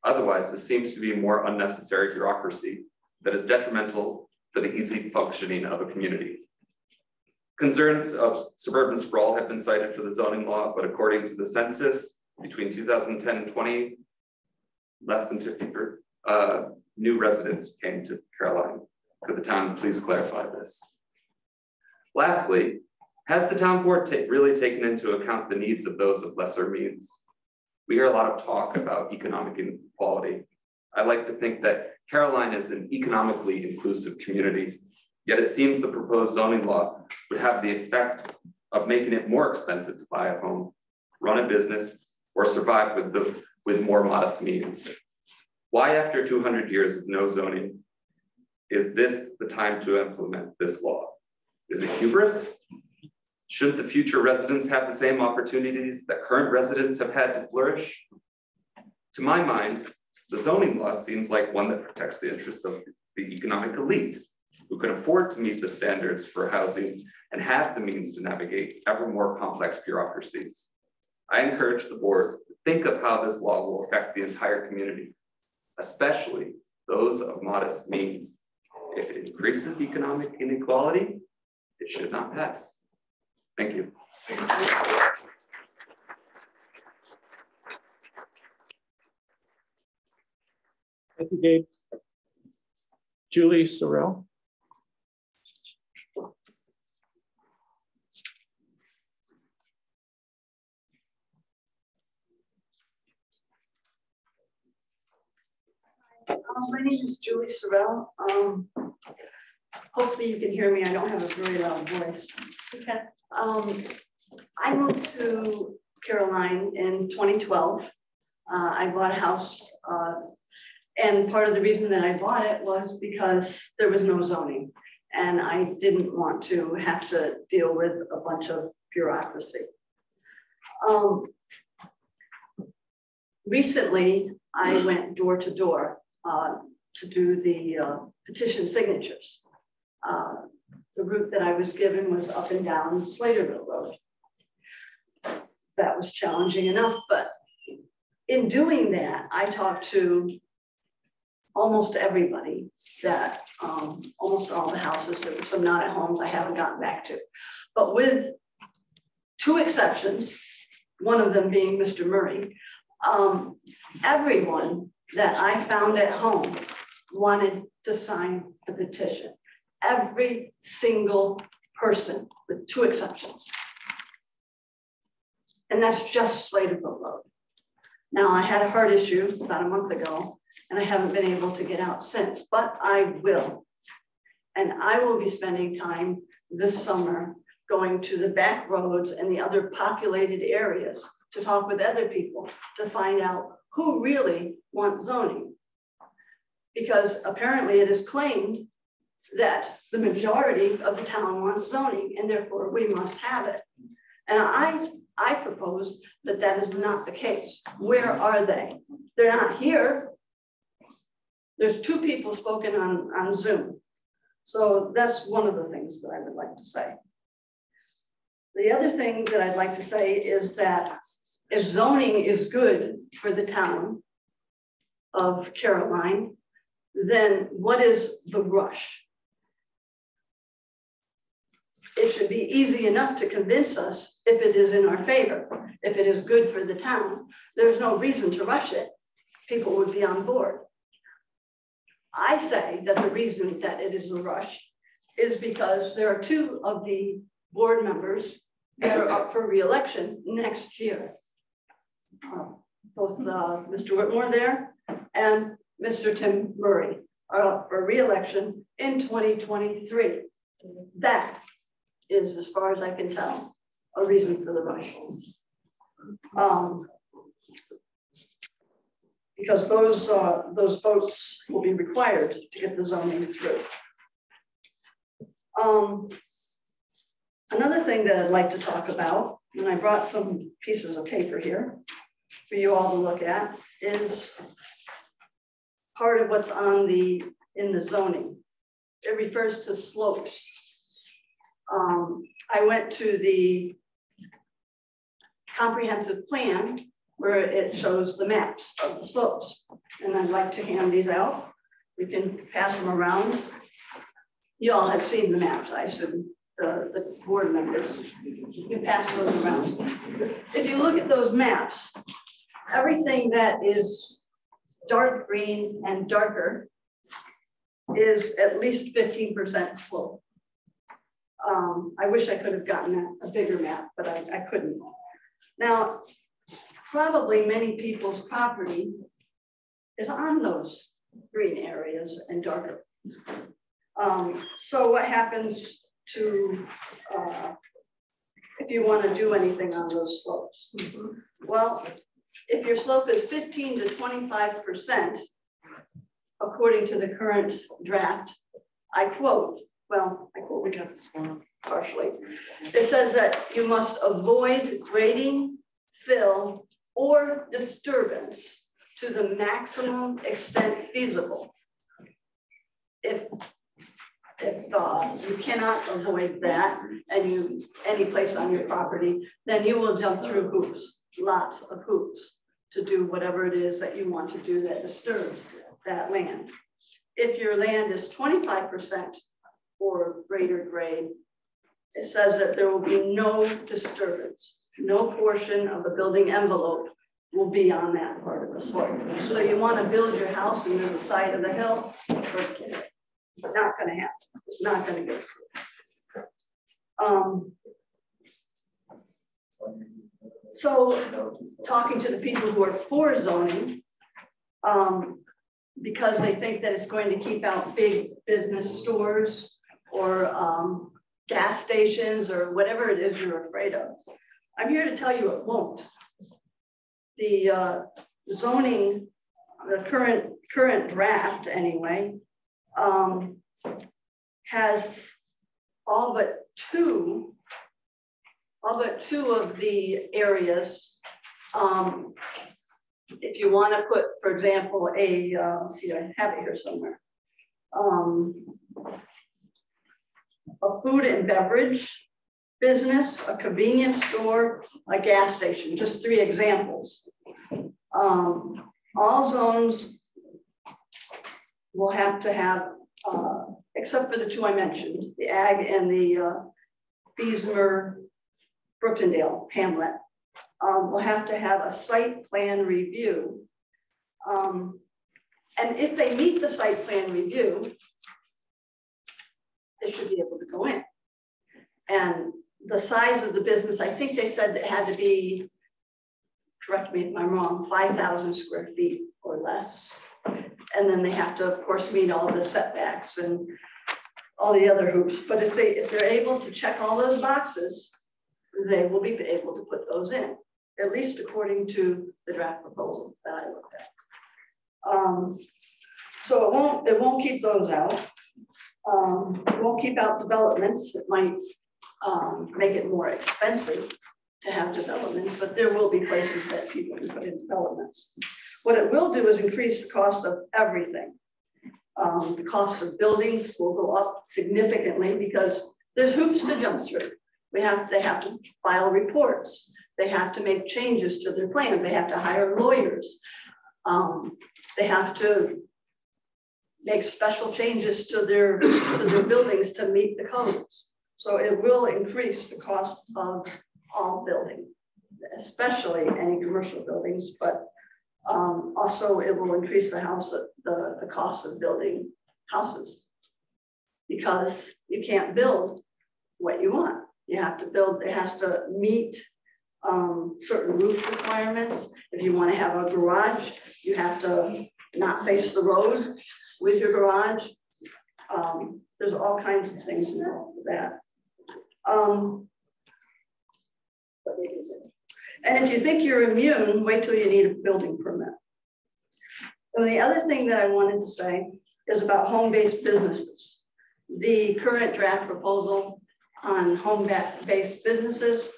Otherwise, this seems to be more unnecessary bureaucracy that is detrimental for the easy functioning of a community. Concerns of suburban sprawl have been cited for the zoning law, but according to the census, between 2010 and 20, less than 50 new residents came to Caroline. Could the town please clarify this? Lastly, has the town board really taken into account the needs of those of lesser means? We hear a lot of talk about economic inequality. I like to think that Caroline is an economically inclusive community, yet it seems the proposed zoning law would have the effect of making it more expensive to buy a home, run a business, or survive with more modest means. Why, after 200 years of no zoning, is this the time to implement this law? Is it hubris? Shouldn't the future residents have the same opportunities that current residents have had to flourish? To my mind, the zoning law seems like one that protects the interests of the economic elite, who can afford to meet the standards for housing and have the means to navigate ever more complex bureaucracies. I encourage the board to think of how this law will affect the entire community, especially those of modest means. If it increases economic inequality, it should not pass. Thank you. Thank you, Gabe. Julie Sorrell. My name is Julie Sorrell. Hopefully you can hear me. I don't have a very loud voice. Okay. I moved to Caroline in 2012. I bought a house, and part of the reason that I bought it was because there was no zoning, and I didn't want to have to deal with a bunch of bureaucracy. Recently, I went door to door to do the petition signatures. The route that I was given was up and down Slaterville Road. That was challenging enough, but in doing that, I talked to almost everybody that, almost all the houses. There were some not at homes I haven't gotten back to, but with two exceptions, one of them being Mr. Murray, everyone that I found at home wanted to sign the petition. Every single person, with two exceptions. And that's just Slaterville Road. Now, I had a heart issue about a month ago, and I haven't been able to get out since, but I will. And I will be spending time this summer going to the back roads and the other populated areas to talk with other people to find out who really wants zoning. Because apparently it is claimed that the majority of the town wants zoning, and therefore we must have it. And I propose that that is not the case. Where are they? They're not here. There's two people spoken on Zoom. So that's one of the things that I would like to say. The other thing that I'd like to say is that if zoning is good for the town of Caroline, then what is the rush? It should be easy enough to convince us if it is in our favor. If it is good for the town, there's no reason to rush it. People would be on board. I say that the reason that it is a rush is because there are two of the board members that are up for re-election next year. Both Mr. Whitmore there and Mr. Tim Murray are up for re-election in 2023. That is, as far as I can tell, a reason for the rush. Because those votes will be required to get the zoning through. Another thing that I'd like to talk about, and I brought some pieces of paper here for you all to look at, is part of what's on in the zoning. It refers to slopes. I went to the comprehensive plan where it shows the maps of the slopes. And I'd like to hand these out. We can pass them around. You all have seen the maps, I assume, the board members. You can pass those around. If you look at those maps, everything that is dark green and darker is at least 15% slope. I wish I could have gotten a bigger map, but I couldn't. Now, probably many people's property is on those green areas and darker. So what happens to, if you want to do anything on those slopes? Well, if your slope is 15 to 25%, according to the current draft, I quote, we got this one partially. It says that you must avoid grading, fill, or disturbance to the maximum extent feasible. If If you cannot avoid that and any place on your property, then you will jump through hoops, lots of hoops, to do whatever it is that you want to do that disturbs that land. If your land is 25% or greater grade, it says that there will be no disturbance. No portion of the building envelope will be on that part of the slope. So you want to build your house into the side of the hill, forget it. Not going to happen. It's not going to go through. So talking to the people who are for zoning, because they think that it's going to keep out big business stores or gas stations or whatever it is you're afraid of. I'm here to tell you it won't. The zoning, the current draft anyway, has all but two of the areas. If you want to put, for example, let's see, I have it here somewhere. A food and beverage business, a convenience store, a gas station, just 3 examples. All zones will have to have, except for the 2 I mentioned, the ag and the Beesmer Brooktondale hamlet, will have to have a site plan review. And if they meet the site plan review, they should be able to go in. And the size of the business, I think they said it had to be, correct me if I'm wrong, 5,000 square feet or less. And then they have to, of course, meet all the setbacks and all the other hoops. But if they're able to check all those boxes, they will be able to put those in, at least according to the draft proposal that I looked at. So it won't keep those out. It won't keep out developments. It might make it more expensive to have developments, but there will be places that people can put in developments. What it will do is increase the cost of everything. The cost of buildings will go up significantly because there's hoops to jump through. They have to file reports. They have to make changes to their plans. They have to hire lawyers. They have to make special changes to their buildings to meet the codes. So it will increase the cost of all building, especially any commercial buildings, but also it will increase the cost of building houses because you can't build what you want. You have to build, it has to meet certain roof requirements. If you want to have a garage, you have to not face the road with your garage. There's all kinds of things involved with that. And if you think you're immune, wait till you need a building permit. And the other thing that I wanted to say is about home-based businesses. The current draft proposal on home-based businesses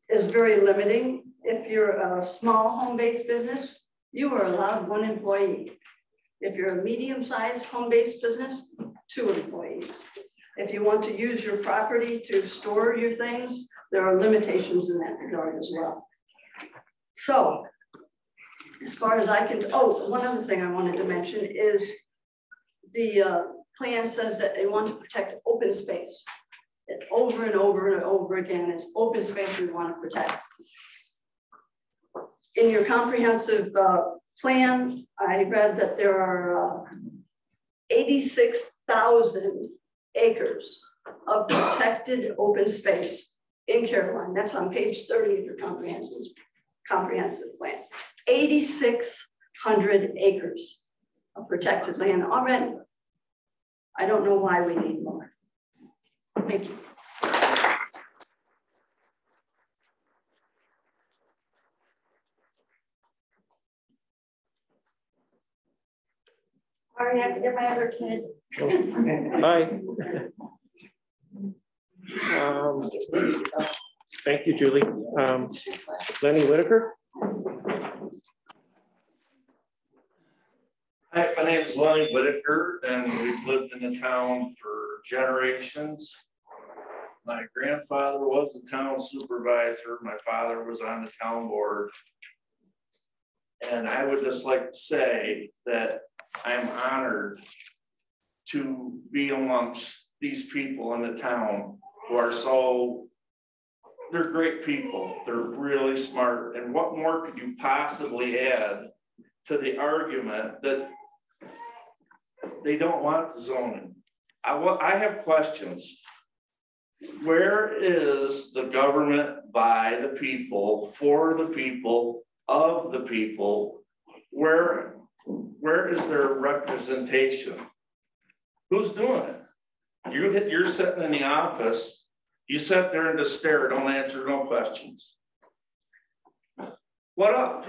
is very limiting. If you're a small home-based business, you are allowed 1 employee. If you're a medium-sized home-based business, 2 employees. If you want to use your property to store your things, there are limitations in that regard as well. So, as far as I can, one other thing I wanted to mention is the plan says that they want to protect open space. And over and over and over again, it's open space we want to protect. In your comprehensive plan, I read that there are 86,000 acres of protected open space in Caroline. That's on page 30 of your comprehensive plan. 8,600 acres of protected land already. I don't know why we need more. Thank you. Sorry, I have to get my other kids. Hi. Thank you, Julie. Lenny Whitaker. Hi, my name is Lenny Whitaker, and we've lived in the town for generations. My grandfather was the town supervisor. My father was on the town board. And I would just like to say that I'm honored to be amongst these people in the town who are they're great people. They're really smart. And what more could you possibly add to the argument that they don't want the zoning? I have questions. Where is the government by the people, for the people, of the people? Where is their representation? Who's doing it? You're sitting in the office, you sit there and just stare, don't answer no questions. What up?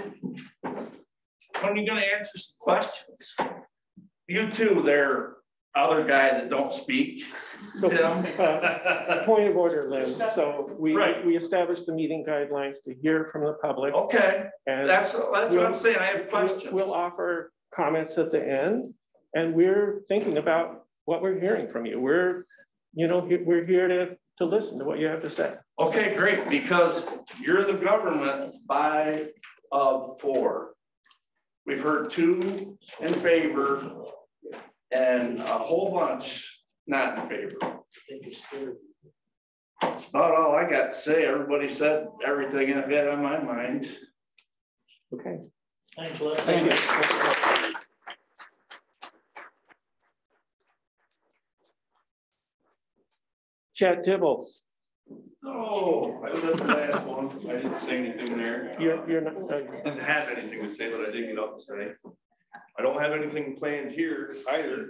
When are you gonna answer some questions? You too, there, other guy that don't speak. So, point of order, Lynn. So we established the meeting guidelines to hear from the public. Okay, and that's what I'm saying. I have questions. We'll offer comments at the end, and we're thinking about what we're hearing from you. We're here to listen to what you have to say. Okay, great, because you're the government by of for. We've heard 2 in favor and a whole bunch not in favor. That's about all I got to say. Everybody said everything I've had on my mind. Okay. Thanks, Les. Thank you. Chad Tibbles. Oh, I was at the last one. I didn't say anything there. You're not. I didn't have anything to say, but I did get up to say. I don't have anything planned here either.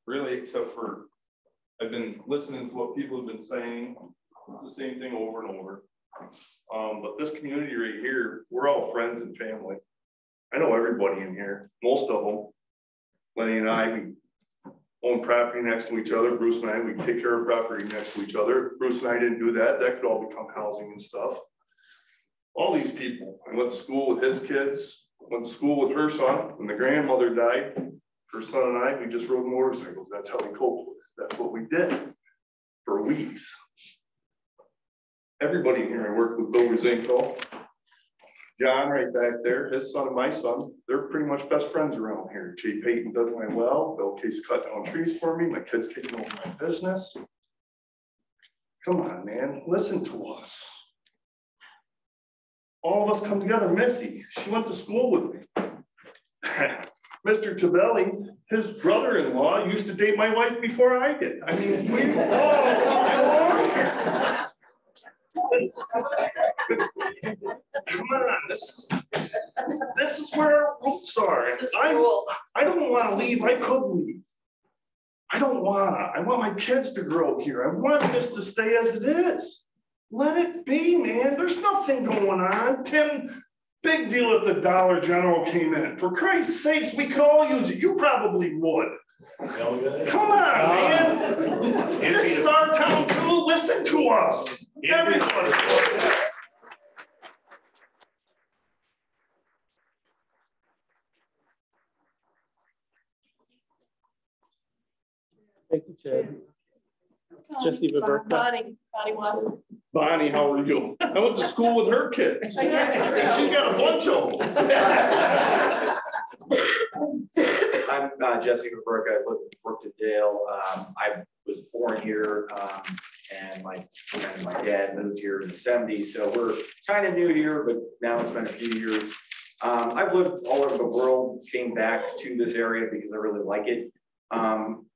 Really, except for I've been listening to what people have been saying. It's the same thing over and over. But this community right here, we're all friends and family. I know everybody in here, most of them. Lenny and I, we own property next to each other. Bruce and I, we take care of property next to each other. If Bruce and I didn't do that, that could all become housing and stuff. All these people, I went to school with his kids, went to school with her son. When the grandmother died, her son and I, we just rode motorcycles. That's how we coped with it. That's what we did for weeks. Everybody in here, I worked with Bill Rosinko, John right back there, his son and my son, they're pretty much best friends around here. Jay Payton does my well, Bill Case cut down trees for me, my kids taking over my business. Come on, man, listen to us. All of us come together. Missy, she went to school with me. Mr. Tabelli, his brother-in-law used to date my wife before I did. I mean, we all come on, this is where our roots are. I don't want to leave. I could leave. I don't want to. I want my kids to grow here. I want this to stay as it is. Let it be, man. There's nothing going on. Tim, big deal if the Dollar General came in. For Christ's sakes, we could all use it. You probably would. Come on, man. This is our town too. Listen to us. Everybody. Thank you, Chad. Jesse Viverka. Bonnie Watson. Bonnie, how are you? I went to school with her kids. She's got a bunch of them. I'm Jesse Viverka. I worked at Dale. I was born here, and my dad moved here in the 70s. So we're kind of new here, but now it's been a few years. I've lived all over the world, came back to this area because I really like it.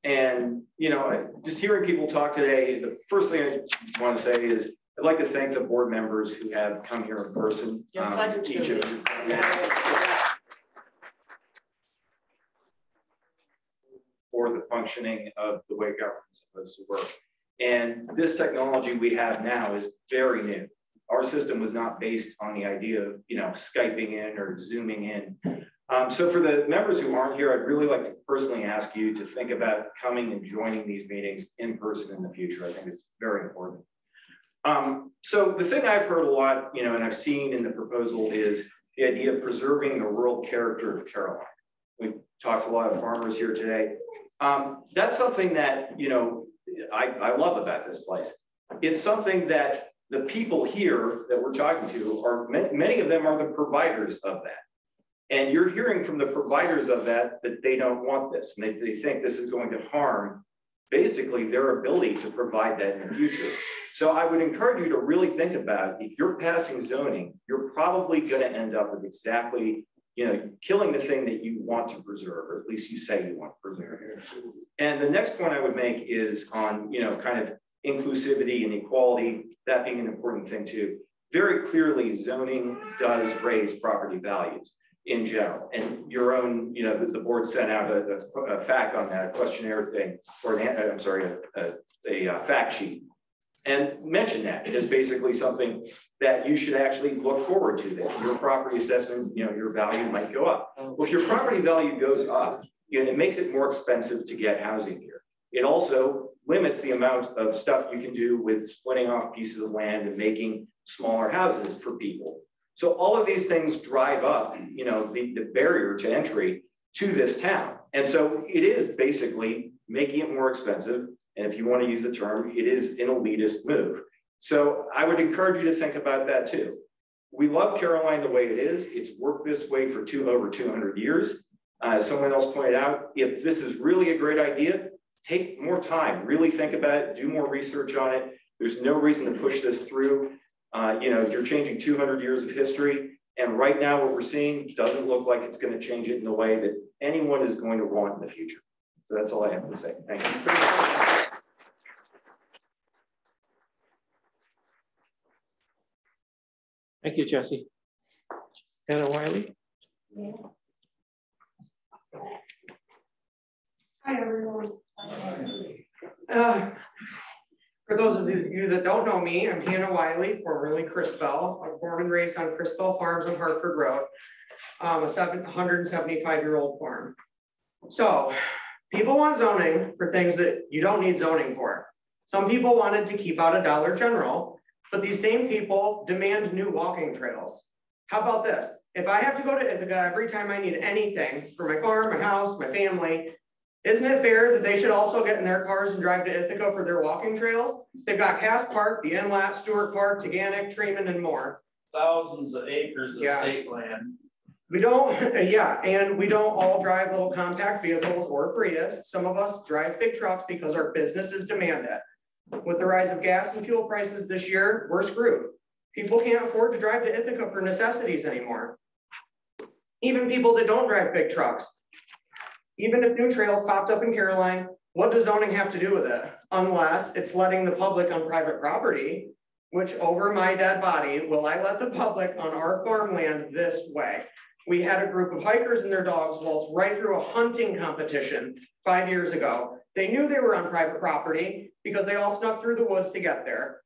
And, you know, just hearing people talk today, the first thing I want to say is I'd like to thank the board members who have come here in person. Yes, I do too. Each of you. For the functioning of the way government's supposed to work. And this technology we have now is very new. Our system was not based on the idea of, you know, Skyping in or Zooming in. So for the members who aren't here, I'd really like to personally ask you to think about coming and joining these meetings in person in the future. I think it's very important. So the thing I've heard a lot, you know, and I've seen in the proposal is the idea of preserving the rural character of Caroline. talked to a lot of farmers here today. That's something that, you know, I love about this place. It's something that the people here that we're talking to are, many of them are the providers of that. And you're hearing from the providers of that they don't want this. And they think this is going to harm basically their ability to provide that in the future. So I would encourage you to really think about, if you're passing zoning, you're probably going to end up with exactly, you know, killing the thing that you want to preserve, or at least you say you want to preserve. And the next point I would make is on, you know, kind of inclusivity and equality, that being an important thing too. Very clearly, zoning does raise property values in general. And your own, you know, the board sent out a fact on that questionnaire thing, or I'm sorry, a fact sheet, and mentioned that as basically something that you should actually look forward to, that your property assessment, you know, your value might go up. Well, if your property value goes up, you know, it makes it more expensive to get housing here. It also limits the amount of stuff you can do with splitting off pieces of land and making smaller houses for people. So all of these things drive up, you know, the barrier to entry to this town. And so it is basically making it more expensive. And if you want to use the term, it is an elitist move. So I would encourage you to think about that too. We love Caroline the way it is. It's worked this way for over 200 years. As someone else pointed out, if this is really a great idea, take more time, really think about it, do more research on it. There's no reason to push this through. You know, you're changing 200 years of history. And right now what we're seeing doesn't look like it's going to change it in the way that anyone is going to want in the future. So that's all I have to say. Thank you. Thank you, Jesse. Anna Wiley. Yeah. Hi, everyone. For those of you that don't know me, I'm Hannah Wiley, formerly Crispell. I'm born and raised on Crispell Farms on Hartford Road, a 175-year-old farm. So people want zoning for things that you don't need zoning for. Some people wanted to keep out a Dollar General, but these same people demand new walking trails. How about this? If I have to go to Ithaca every time I need anything for my farm, my house, my family, isn't it fair that they should also get in their cars and drive to Ithaca for their walking trails? They've got Cass Park, the Inlet, Stewart Park, Taganic, Treman, and more. Thousands of acres of state land. We don't, and we don't all drive little compact vehicles or Prius. Some of us drive big trucks because our businesses demand it. With the rise of gas and fuel prices this year, we're screwed. People can't afford to drive to Ithaca for necessities anymore. Even people that don't drive big trucks. Even if new trails popped up in Caroline, what does zoning have to do with it? Unless it's letting the public on private property, which over my dead body, will I let the public on our farmland this way? We had a group of hikers and their dogs waltz right through a hunting competition 5 years ago. They knew they were on private property because they all snuck through the woods to get there.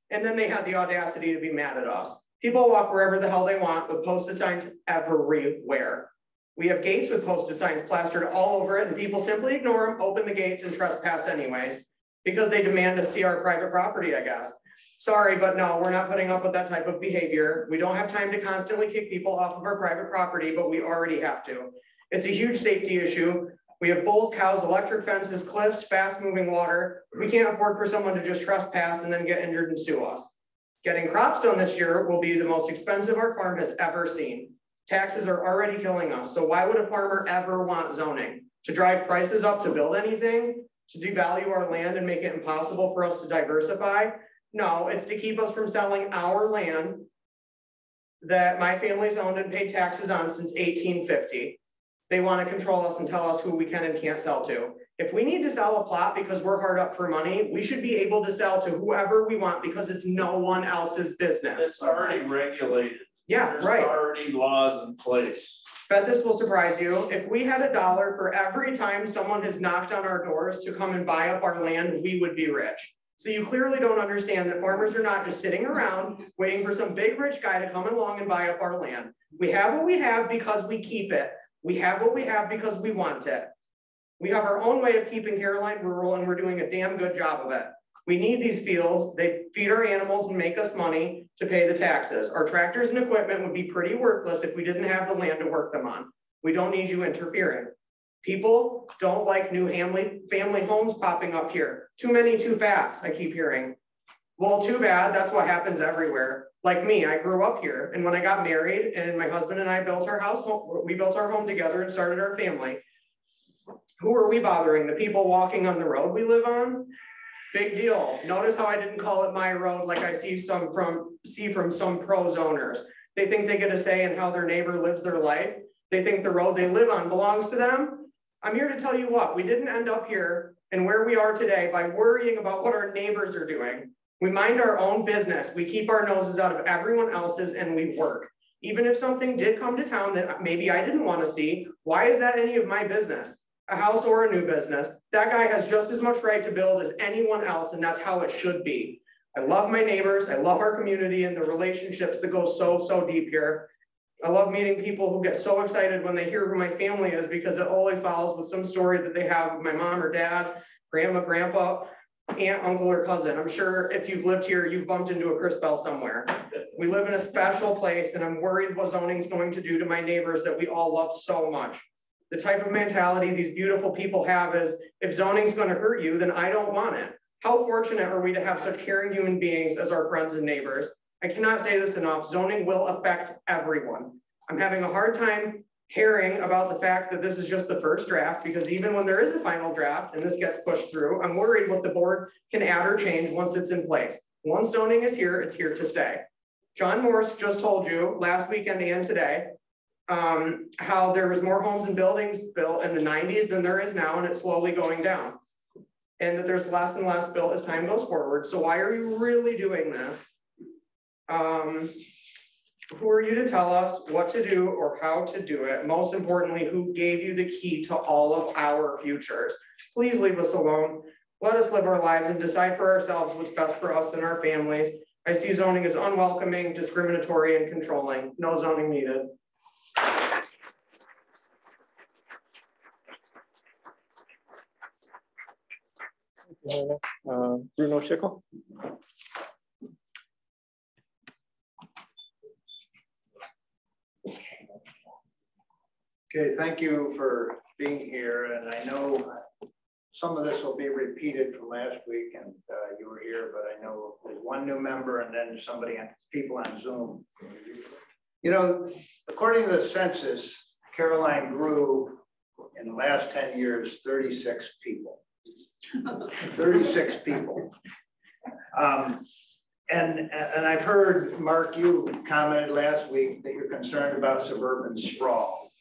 And then they had the audacity to be mad at us. People walk wherever the hell they want with posted signs everywhere. We have gates with posted signs plastered all over it, and people simply ignore them, open the gates, and trespass anyways, because they demand to see our private property, I guess. Sorry, but no, we're not putting up with that type of behavior. We don't have time to constantly kick people off of our private property, but we already have to. It's a huge safety issue. We have bulls, cows, electric fences, cliffs, fast-moving water. We can't afford for someone to just trespass and then get injured and sue us. Getting crops done this year will be the most expensive our farm has ever seen. Taxes are already killing us. So why would a farmer ever want zoning? To drive prices up to build anything? To devalue our land and make it impossible for us to diversify? No, it's to keep us from selling our land that my family's owned and paid taxes on since 1850. They want to control us and tell us who we can and can't sell to. If we need to sell a plot because we're hard up for money, we should be able to sell to whoever we want because it's no one else's business. It's already regulated. Yeah, There's right. already laws in place. Bet this will surprise you. If we had $1 for every time someone has knocked on our doors to come and buy up our land, we would be rich. So you clearly don't understand that farmers are not just sitting around waiting for some big rich guy to come along and buy up our land. We have what we have because we keep it. We have what we have because we want it. We have our own way of keeping Caroline rural, and we're doing a damn good job of it. We need these fields. They feed our animals and make us money to pay the taxes. Our tractors and equipment would be pretty worthless if we didn't have the land to work them on. We don't need you interfering. People don't like new family homes popping up here. Too many, too fast, I keep hearing. Well, too bad, that's what happens everywhere. Like me, I grew up here, and when I got married and my husband and I built our house, we built our home together and started our family. Who are we bothering? The people walking on the road we live on? Big deal. Notice how I didn't call it my road like I see from some pros owners. They think they get a say in how their neighbor lives their life. They think the road they live on belongs to them. I'm here to tell you what, we didn't end up here and where we are today by worrying about what our neighbors are doing. We mind our own business. We keep our noses out of everyone else's and we work. Even if something did come to town that maybe I didn't want to see, why is that any of my business? A house or a new business, that guy has just as much right to build as anyone else, and that's how it should be. I love my neighbors, I love our community and the relationships that go so deep here. I love meeting people who get so excited when they hear who my family is because it only follows with some story that they have with my mom or dad, grandma, grandpa, aunt, uncle, or cousin. I'm sure if you've lived here, you've bumped into a Chris Bell somewhere. We live in a special place and I'm worried what zoning is going to do to my neighbors that we all love so much. The type of mentality these beautiful people have is, if zoning is going to hurt you, then I don't want it. How fortunate are we to have such caring human beings as our friends and neighbors? I cannot say this enough, zoning will affect everyone. I'm having a hard time caring about the fact that this is just the first draft, because even when there is a final draft and this gets pushed through, I'm worried what the board can add or change once it's in place. Once zoning is here, it's here to stay. John Morse just told you last weekend and today how there was more homes and buildings built in the 90s than there is now, and it's slowly going down. And that there's less and less built as time goes forward. So why are you really doing this? Who are you to tell us what to do or how to do it? Most importantly, who gave you the key to all of our futures? Please leave us alone. Let us live our lives and decide for ourselves what's best for us and our families. I see zoning as unwelcoming, discriminatory, and controlling. No zoning needed. Bruno Schickel. Okay, thank you for being here. And I know some of this will be repeated from last week, and you were here, but I know there's one new member and then people on Zoom. You know, according to the census, Caroline grew in the last 10 years, 36 people. 36 people. And I've heard, Mark, you commented last week that you're concerned about suburban sprawl.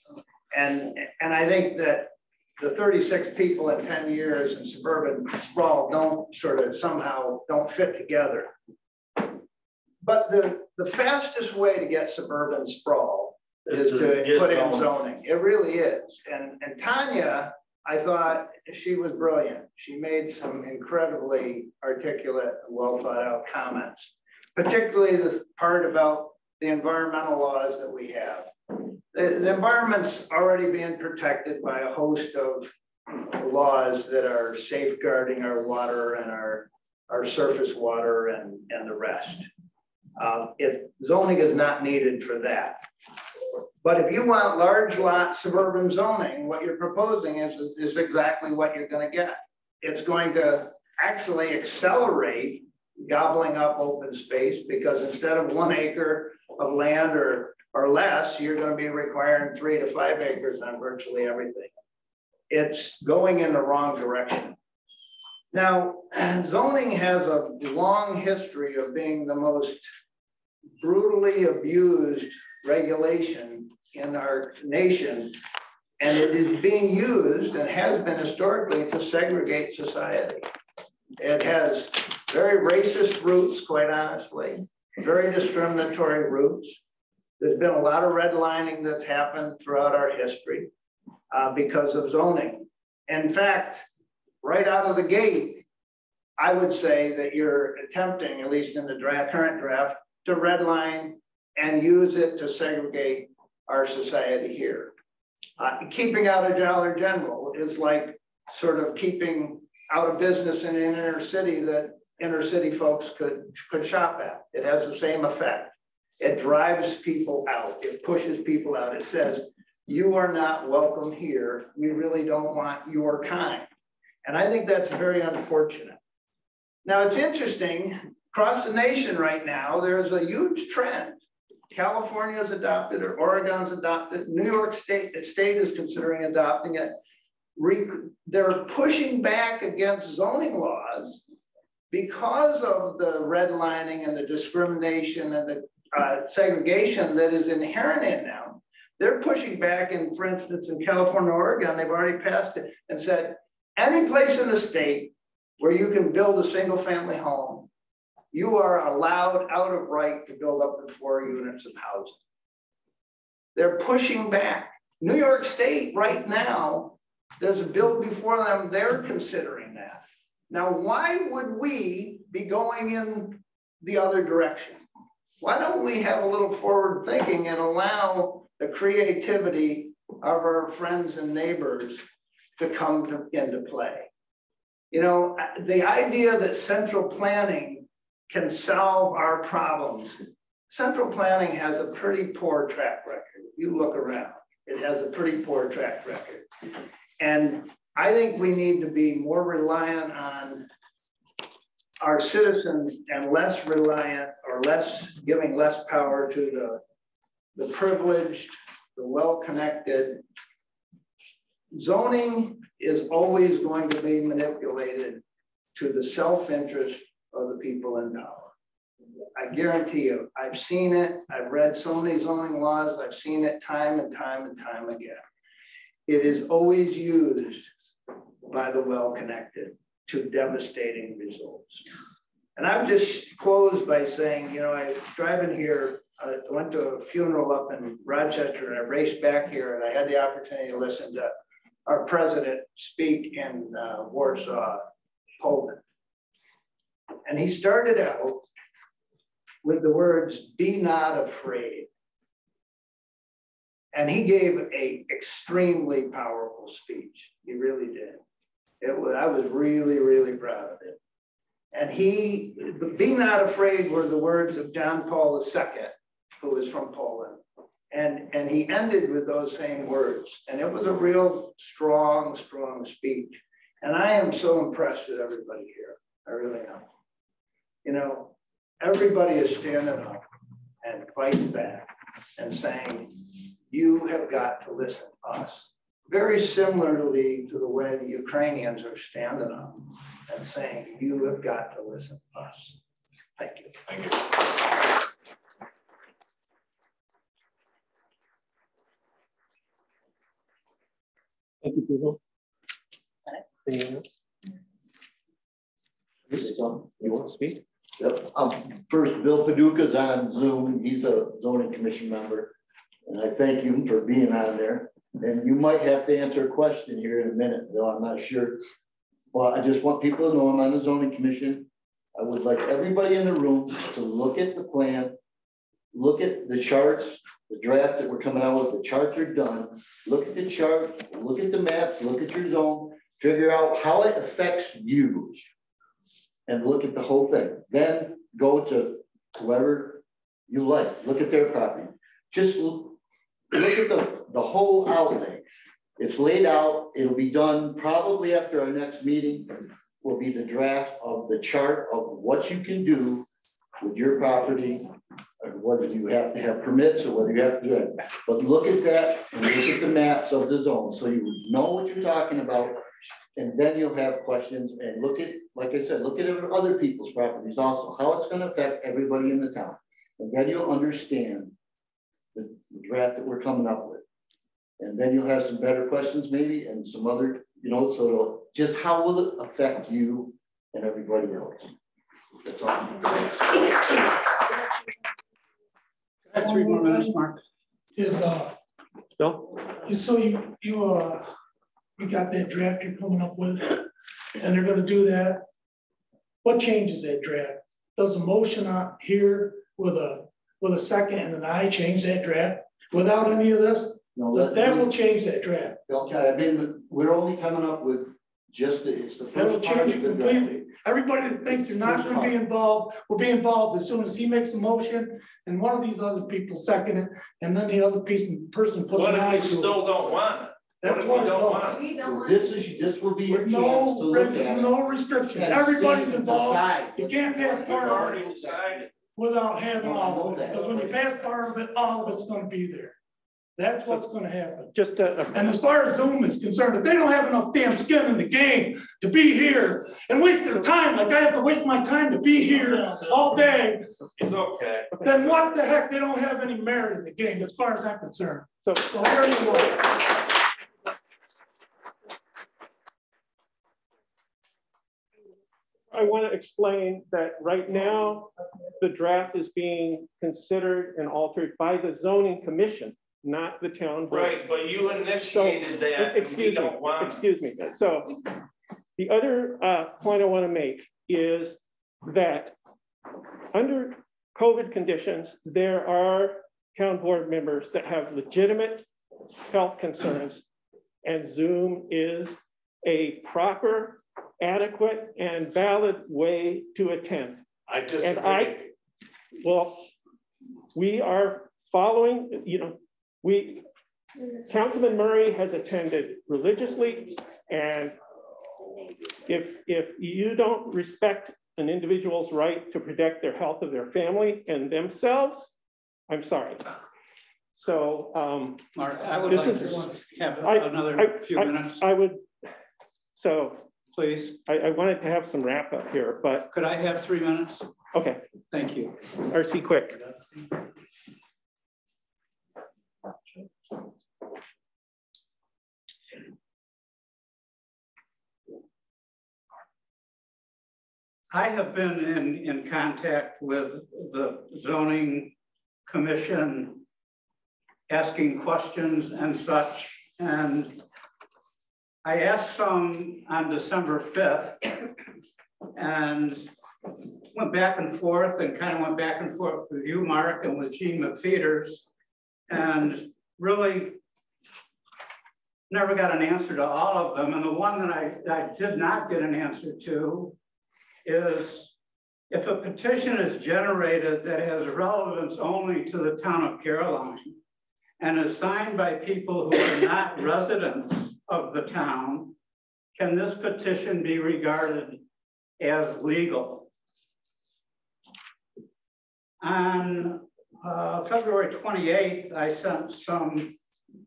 And I think that the 36 people in 10 years in suburban sprawl don't don't fit together. But the fastest way to get suburban sprawl is to put in zoning. It really is. And Tanya, I thought she was brilliant. She made some incredibly articulate, well thought out comments, particularly the part about the environmental laws that we have. The environment's already being protected by a host of laws that are safeguarding our water and our surface water and the rest. Zoning is not needed for that. But if you want large lot suburban zoning, what you're proposing is exactly what you're going to get. It's going to actually accelerate gobbling up open space, because instead of 1 acre of land or less, you're going to be requiring 3 to 5 acres on virtually everything. It's going in the wrong direction. Now, zoning has a long history of being the most brutally abused regulation in our nation, and it is being used and has been historically to segregate society. It has very racist roots, quite honestly, very discriminatory roots. There's been a lot of redlining that's happened throughout our history because of zoning. In fact, right out of the gate, I would say that you're attempting, at least in the current draft, to redline and use it to segregate our society here. Keeping out a Dollar General is like sort of keeping out of business in an inner city that inner city folks could shop at. It has the same effect. It drives people out. It pushes people out. It says, you are not welcome here. We really don't want your kind. And I think that's very unfortunate. Now it's interesting, across the nation right now, there's a huge trend. California's adopted it, Oregon's adopted, New York State is considering adopting it. They're pushing back against zoning laws because of the redlining and the discrimination and the segregation that is inherent in them. They're pushing back, and for instance, in California, Oregon, they've already passed it and said, any place in the state where you can build a single family home, you are allowed out of right to build up to 4 units of housing. They're pushing back. New York State right now, there's a bill before them, they're considering that. Now, why would we be going in the other direction? Why don't we have a little forward thinking and allow the creativity of our friends and neighbors to come into play? You know, the idea that central planning can solve our problems. Central planning has a pretty poor track record. You look around, it has a pretty poor track record. And I think we need to be more reliant on our citizens and less reliant or giving less power to the privileged, the well-connected. Zoning is always going to be manipulated to the self-interest of the people in power. I guarantee you, I've seen it. I've read so many zoning laws. I've seen it time and time and time again. It is always used by the well-connected to devastating results. And I've just closed by saying, you know, I was driving here, I went to a funeral up in Rochester, and I raced back here, and I had the opportunity to listen to our president speak in Warsaw, Poland. And he started out with the words, "Be not afraid." And he gave an extremely powerful speech. He really did. I was really, really proud of it. And the "Be not afraid" were the words of John Paul II, who was from Poland. And he ended with those same words. And it was a real strong, strong speech. And I am so impressed with everybody here. I really am. You know, everybody is standing up and fighting back and saying, you have got to listen to us. Very similarly to the way the Ukrainians are standing up and saying, you have got to listen to us. Thank you. Thank you. Thank you, people. Anyone else? You want to speak? Yep. First, Bill Paducah's on Zoom. He's a zoning commission member. And I thank you for being on there. And you might have to answer a question here in a minute, Bill. I'm not sure. Well, I just want people to know I'm on the zoning commission. I would like everybody in the room to look at the plan, look at the charts, the draft that we're coming out with. The charts are done. Look at the chart, look at the map, look at your zone, figure out how it affects you, and look at the whole thing. Then go to whoever you like. Look at their property. Just look at the whole outlay. It's laid out. It'll be done probably after our next meeting. Will be the draft of the chart of what you can do with your property, or whether you have to have permits or whether you have to do it. But look at that and look at the maps of the zone so you know what you're talking about. And then you'll have questions and look at, like I said, look at other people's properties also, how it's going to affect everybody in the town. And then you'll understand the draft that we're coming up with. And then you'll have some better questions maybe and some other, you know, so just how will it affect you and everybody else? That's all. I have 3 more minutes, Mark. Bill? So you got that draft you're coming up with, and they're going to do that. What changes that draft? Does the motion out here with a second and an I change that draft without any of this? No, that will change that draft. Okay, I mean, we're only coming up with it's the That'll first part change of it the draft. completely. Everybody that thinks they're not gonna be involved, will be involved as soon as he makes a motion and one of these other people second it, and then the other person puts What an if eye we to still it. don't want it? That's What what if it we don't does. want it? So this will be your With chance to look at it. no restrictions. and Everybody's see and involved. decide. You can't pass We've part of already it decided. without having all of it, that. because when you pass part of it, all of it's gonna be there. That's what's gonna happen. Just And as far as Zoom is concerned, if they don't have enough damn skin in the game to be here and waste their time, like I have to waste my time to be here all day, It's okay. then what the heck, they don't have any merit in the game as far as I'm concerned. So there you go. I want to explain that right now, the draft is being considered and altered by the zoning commission, not the town board. Right, but you initiated that and we don't want it. Excuse me. So the other point I want to make is that under COVID conditions, there are town board members that have legitimate health concerns, and Zoom is a proper, adequate, and valid way to attend. I disagree. Well, we are following, Councilman Murray has attended religiously, and if you don't respect an individual's right to protect their health of their family and themselves, I'm sorry. So, Mark, I would like to have another few minutes. I would, so. Please. I wanted to have some wrap up here, but. Could I have 3 minutes? Okay. Thank you. RC quick. I have been in contact with the zoning commission, asking questions and such, and I asked some on December 5th and went back and forth and kind of went back and forth with you, Mark, and with Gene McFeeters, and really never got an answer to all of them. And the one that I did not get an answer to is if a petition is generated that has relevance only to the town of Caroline and is signed by people who are not residents of the town, can this petition be regarded as legal? On February 28th,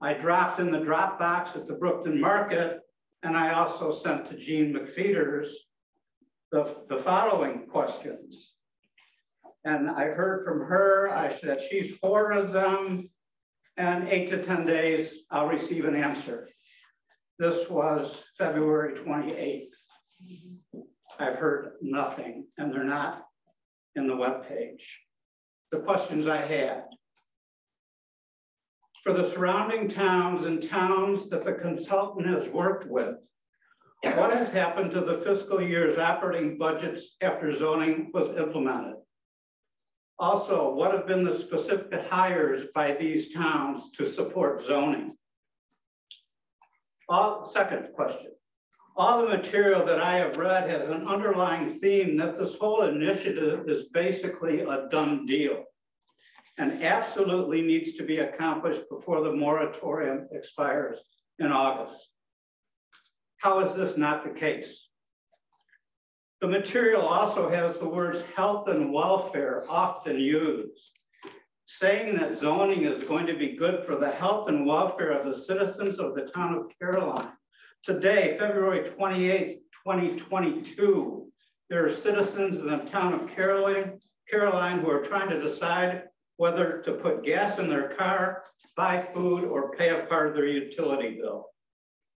I dropped in the drop box at the Brookton Market, and I also sent to Gene McFeeters the following questions. And I heard from her, that she's forwarded them, and 8 to 10 days, I'll receive an answer. This was February 28th. I've heard nothing, and they're not in the webpage. The questions I had. For the surrounding towns and towns that the consultant has worked with, what has happened to the fiscal year's operating budgets after zoning was implemented? Also, what have been the specific hires by these towns to support zoning? Second question. All the material that I have read has an underlying theme that this whole initiative is basically a done deal and absolutely needs to be accomplished before the moratorium expires in August. How is this not the case? The material also has the words health and welfare often used. Saying that zoning is going to be good for the health and welfare of the citizens of the town of Caroline. Today, February 28th, 2022, there are citizens in the town of Caroline who are trying to decide whether to put gas in their car, buy food, or pay a part of their utility bill.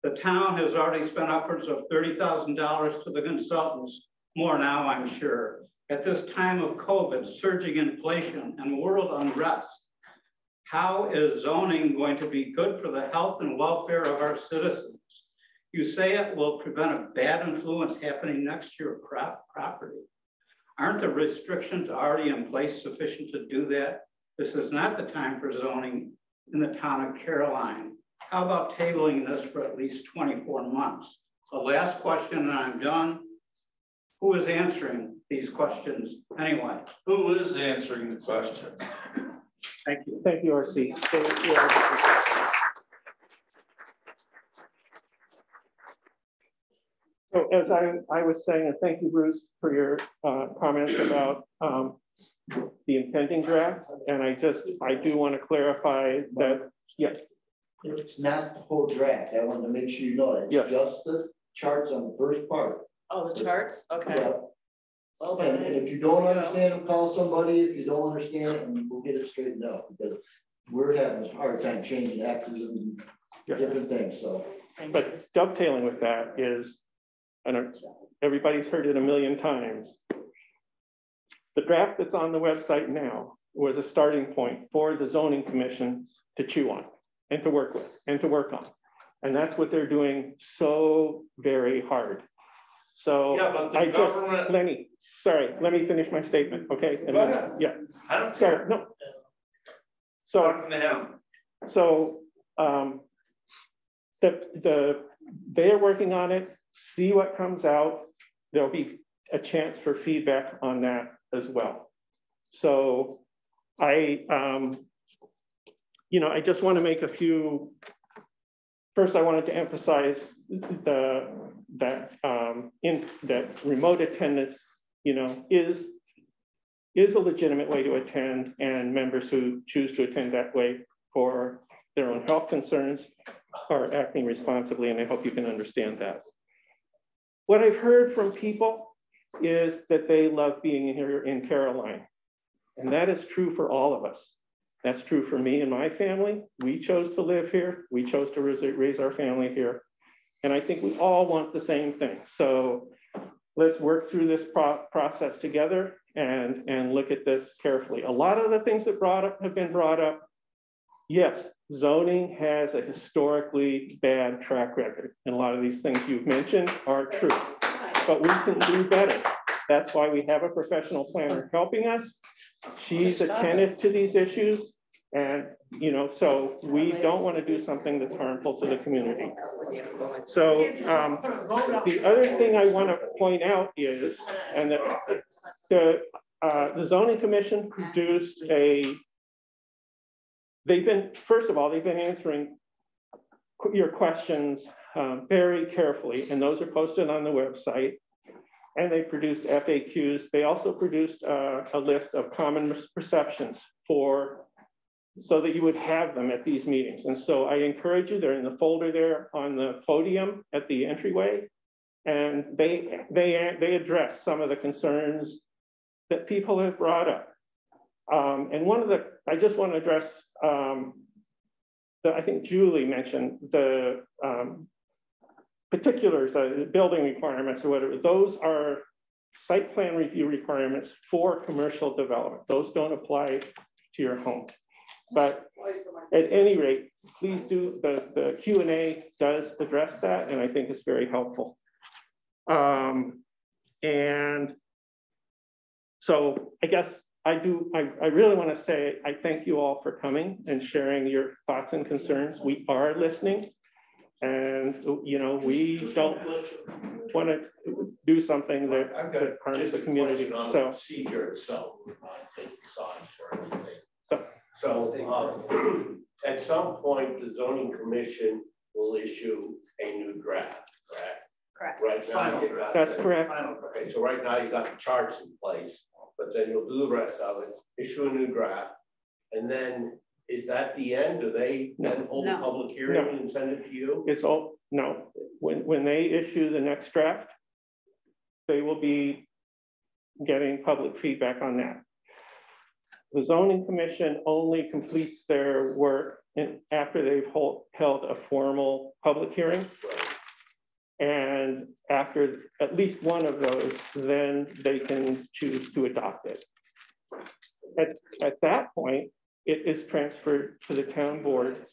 The town has already spent upwards of $30,000 to the consultants, more now, I'm sure. At this time of COVID, surging inflation, and world unrest, how is zoning going to be good for the health and welfare of our citizens? You say it will prevent a bad influence happening next to your property. Aren't the restrictions already in place sufficient to do that? This is not the time for zoning in the town of Caroline. How about tabling this for at least 24 months? The last question, and I'm done. Who is answering these questions anyway? Who is answering the questions? Thank you. Thank you, RC. So as I was saying, and thank you, Bruce, for your comments about the impending draft. And I do want to clarify that, yes. It's not the whole draft. I want to make sure you know it. It's just the charts on the first part. Oh, the charts? Okay. Yeah. Well, And if you don't understand them, call somebody. If you don't understand it, and we'll get it straightened out, because we're having a hard time changing X's and different things, so. But dovetailing with that is, I know everybody's heard it a million times. The draft that's on the website now was a starting point for the zoning commission to chew on and to work with and to work on. And that's what they're doing so very hard. So yeah, but the I government... Lenny, sorry, let me finish my statement, okay? And go ahead. Yeah. I don't sorry, care. no. So, talking to him. So they are working on it, see what comes out. There'll be a chance for feedback on that as well. So I just want to make a few, first I wanted to emphasize that remote attendance, is a legitimate way to attend, and members who choose to attend that way for their own health concerns are acting responsibly, and I hope you can understand that. What I've heard from people is that they love being here in Caroline, and that is true for all of us. That's true for me and my family. We chose to live here. We chose to raise our family here. And I think we all want the same thing. So let's work through this process together and look at this carefully. A lot of the things that have been brought up, yes, zoning has a historically bad track record. And a lot of these things you've mentioned are true, but we can do better. That's why we have a professional planner helping us. She's attentive to these issues. And, so we don't want to do something that's harmful to the community. So the other thing I want to point out is, and the zoning commission produced first of all, they've been answering your questions very carefully, and those are posted on the website. And they produced FAQs. They also produced a list of common misperceptions so that you would have them at these meetings. And so I encourage you, they're in the folder there on the podium at the entryway. And they address some of the concerns that people have brought up. And I just want to address, I think Julie mentioned the particulars, building requirements or whatever. Those are site plan review requirements for commercial development. Those don't apply to your home. But at any rate, please do, the Q&A does address that, and I think it's very helpful. And so I guess I really want to say, I thank you all for coming and sharing your thoughts and concerns. We are listening, and we don't want to do something that harms the community. So procedure itself, at some point, the zoning commission will issue a new draft, correct? Correct. Right now, you got that's correct. Okay, so right now you got the charts in place, but then you'll do the rest of it, issue a new draft, and then is that the end? Do they then hold a public hearing and send it to you? It's all, no. When they issue the next draft, they will be getting public feedback on that. The zoning commission only completes their work after they've held a formal public hearing. And after at least one of those, then they can choose to adopt it. At that point, it is transferred to the town board,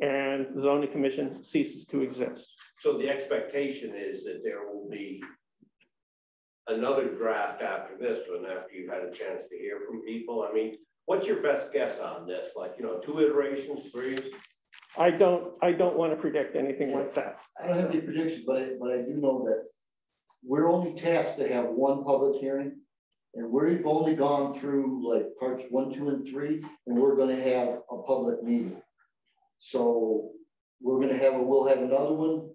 and the zoning commission ceases to exist. So the expectation is that there will be another draft after this one, after you've had a chance to hear from people. I mean, what's your best guess on this? Like, 2 iterations, 3? I don't want to predict anything like that. I don't have any predictions, but I do know that we're only tasked to have one public hearing. And we've only gone through like parts 1, 2, and 3, and we're gonna have a public meeting. So we'll have another one,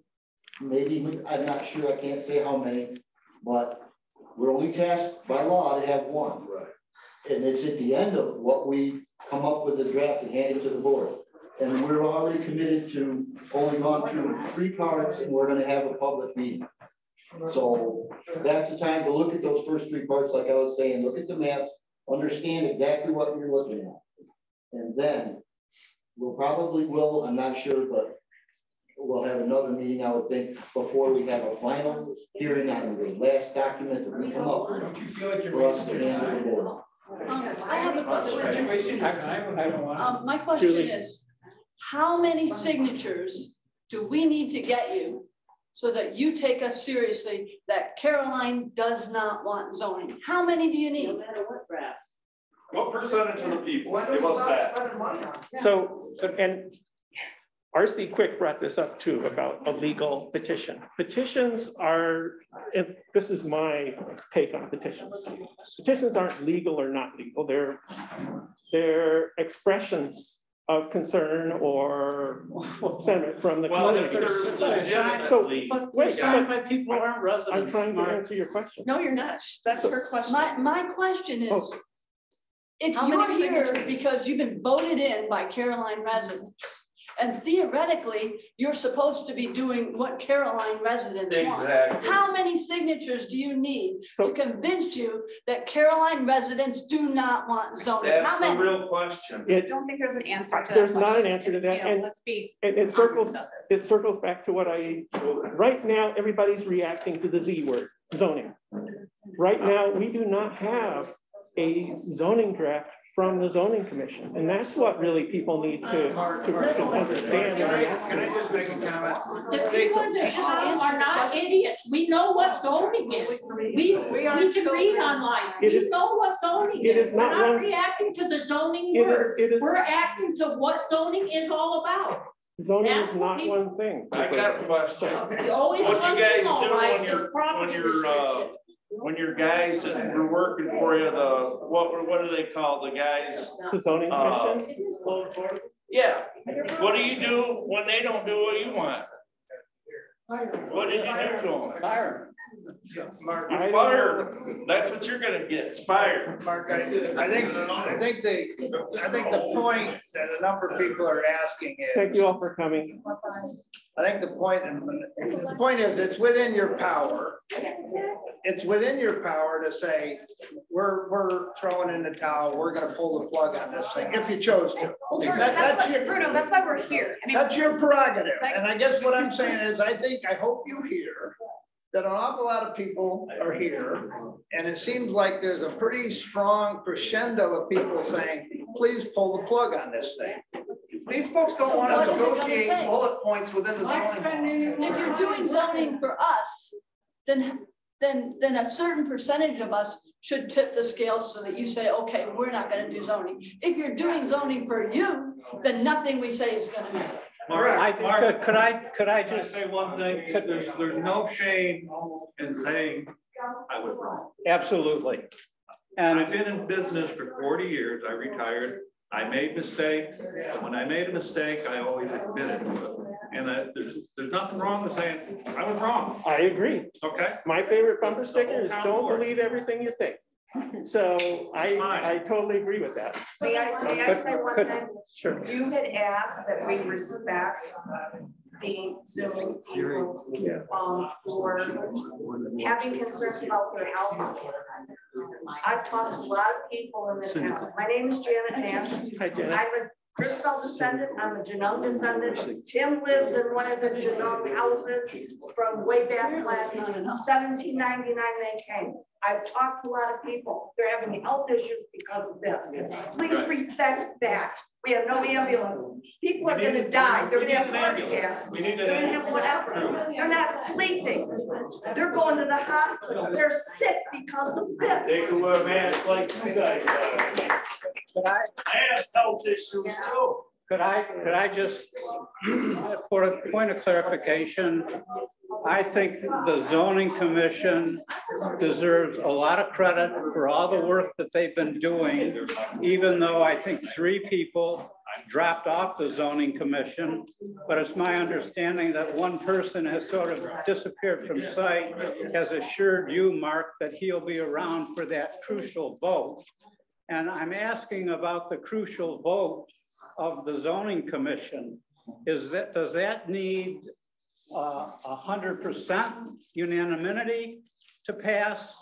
maybe, I'm not sure, I can't say how many, but we're only tasked by law to have one. Right. And it's at the end of what we come up with the draft and hand it to the board. And we're already committed to only gone through 3 parts, and we're gonna have a public meeting. So that's the time to look at those first 3 parts, like I was saying, look at the maps, understand exactly what you're looking at. And then we'll I'm not sure, but we'll have another meeting, I would think, before we have a final hearing on the last document that we come up with. Don't you feel like you're for us to hand to the board. I have a question. My question is, how many signatures do we need to get you so that you take us seriously that Caroline does not want zoning? How many do you need? No matter what graphs. What percentage of the people? Give us that. So, and RC Quick brought this up too about a legal petition. Petitions are, and this is my take on petitions. Petitions aren't legal or not legal. They're expressions of concern or sentiment from the community. People aren't residents. I'm trying to answer your question. No, you're not. That's her question. My question is, if you're here because you've been voted in by Caroline residents, and theoretically, you're supposed to be doing what Caroline residents want. How many signatures do you need to convince you that Caroline residents do not want zoning? That's the real question. I don't think there's an answer to that. There's not an answer to that. And let's be it circles back to what right now, everybody's reacting to the Z word, zoning. Right now, we do not have a zoning draft from the zoning commission. And that's what really people need to understand. Can I just make a comment? The people in this town are not idiots. We know what zoning is. We can read online. We know what zoning is. We're not reacting to the zoning word. We're acting to what zoning is all about. Zoning is not one thing. I got a question. Always what do you guys do when your guys that are working for you, what do they call the guys? The zoning commission? Yeah. What do you do when they don't do what you want? What did you do to them? Fire. Mark, you're fired. That's what you're gonna get, fired. Mark, I think the point that a number of people are asking is. Thank you all for coming. I think the point is it's within your power. It's within your power to say, we're throwing in the towel, we're gonna pull the plug on this thing, if you chose to. Bruno, that's why we're here. I mean, that's your prerogative. And I guess what I'm saying is, I hope you hear that an awful lot of people are here, and it seems like there's a pretty strong crescendo of people saying, please pull the plug on this thing. These folks don't want to negotiate bullet points within the zoning. If you're doing zoning for us, then a certain percentage of us should tip the scale so that you say, okay, we're not going to do zoning. If you're doing zoning for you, then nothing we say is going to matter. Mark, could I just say one thing? There's no shame in saying I was wrong. Absolutely. And I've been in business for 40 years. I retired. I made mistakes. And when I made a mistake, I always admitted to it. And there's nothing wrong with saying I was wrong. I agree. Okay. My favorite bumper sticker is don't believe everything you think. So I totally agree with that. May I say one thing? Sure. You had asked that we respect the Zoom people for having concerns about their health. I've talked to a lot of people in this town. My name is Janet Nash. Hi, Janet. I'm a Griswold descendant. I'm a Genome descendant. Tim lives in one of the Genome houses from way back when 1799 they came. I've talked to a lot of people. They're having health issues because of this. Please respect that. We have no ambulance. People are going to die. They're going to have heart attacks. They're going to have whatever. They're not sleeping. They're going to the hospital. They're sick because of this. They can wear masks like you guys. I have health issues too. Could I just, for a point of clarification, I think the zoning commission deserves a lot of credit for all the work that they've been doing, even though I think 3 people dropped off the zoning commission. But it's my understanding that one person has sort of disappeared from sight, has assured you, Mark, that he'll be around for that crucial vote. And I'm asking about the crucial vote of the zoning commission. Does that need 100% unanimity to pass?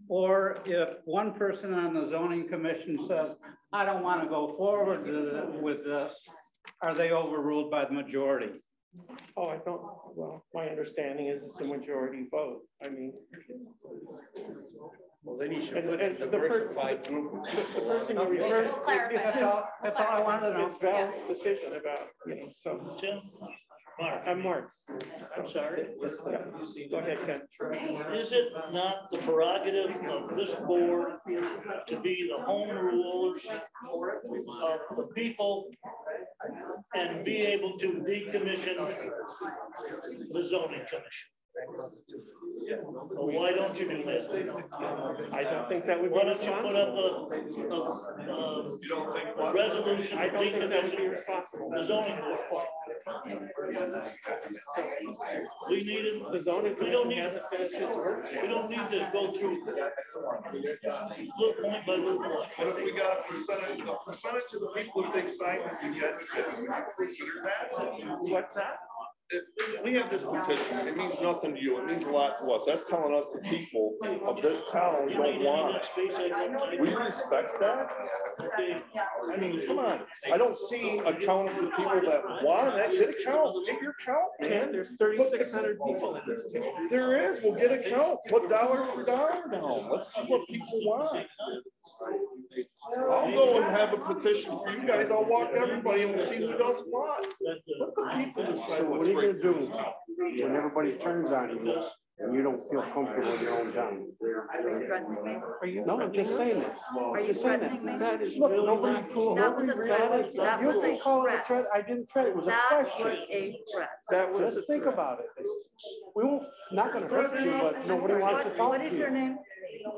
Or if one person on the zoning commission says, I don't want to go forward with this, are they overruled by the majority? Oh, I don't, well, my understanding is it's a majority vote. I mean. Well, then you should put in the diversified group. The person you refer to, that's all I wanted to know. It's Val's decision about, you know, so. Tim? Mark. I'm Mark. I'm sorry. Go ahead, Ken. Is it not the prerogative of this board to be the home rulers of the people and be able to decommission the zoning commission? Well, why don't you do that? I don't think that would be Why don't you put up a resolution to decommission the zoning board? We need it. The zoning commission hasn't finished its work. We don't need to go through little point by little point. But if we got a percentage of the people that they signed this against, consider that. What's that? If we have this petition, it means nothing to you, it means a lot to us. That's telling us the people of this town don't want it. We respect that. I mean, come on, I don't see a count of the people that want it. Get a count, get your count, man. There's 3,600 people in this town. There is, we'll get a count, put dollar for dollar down. Let's see what people want. I'll go and have a petition for you guys. I'll walk everybody and we'll see who does what. Let the people decide what's right. What are you gonna do when everybody turns on you and you don't feel comfortable in your own town? Are you threatening me? No, I'm just saying that. Are you threatening me? That is Look, really nobody, not cool. That was a threat. That was a call it a threat. threat. I didn't threat. It was a That question. was a threat. That was Just think about it. We won't, not gonna hurt you, but nobody wants to talk to you. What is your name?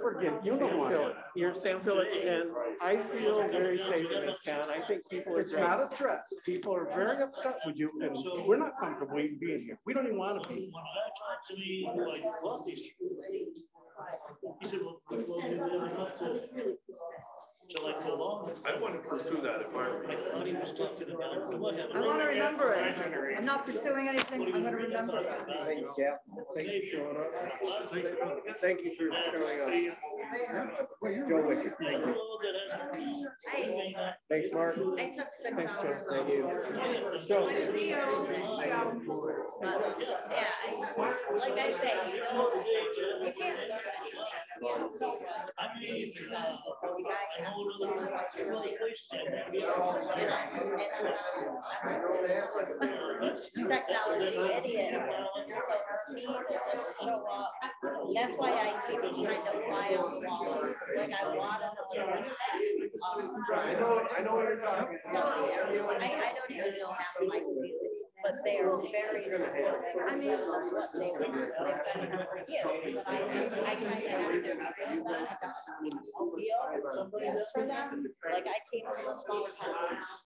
Forgive, you know what? You're Sam Phillips, and I feel very safe in this town. I think people are. It's not a threat. People are very upset with you, and we're not comfortable even being here. We don't even want to be. When I talked to me, like, well, these, he said, well, we never got to like go along. I want to pursue that if I thought he was talking about. I want to remember it. I'm not pursuing anything. I'm going to remember it. Thank you, Cap. Thank you for showing up. Thank you for showing up. Joe Wicked. Thanks, Mark. I took 6 Thanks, hours. Joe. Thank you. So, like I say, you can't. Technology idiot. So he doesn't show up. That's why I keep trying to fly on the wall. Like I want to know. I know what you're talking So I don't even know half of my community, but they are very supportive. I mean, what they've been here for years. And I kind of have to feel that. I feel for them. Like I came from a small town.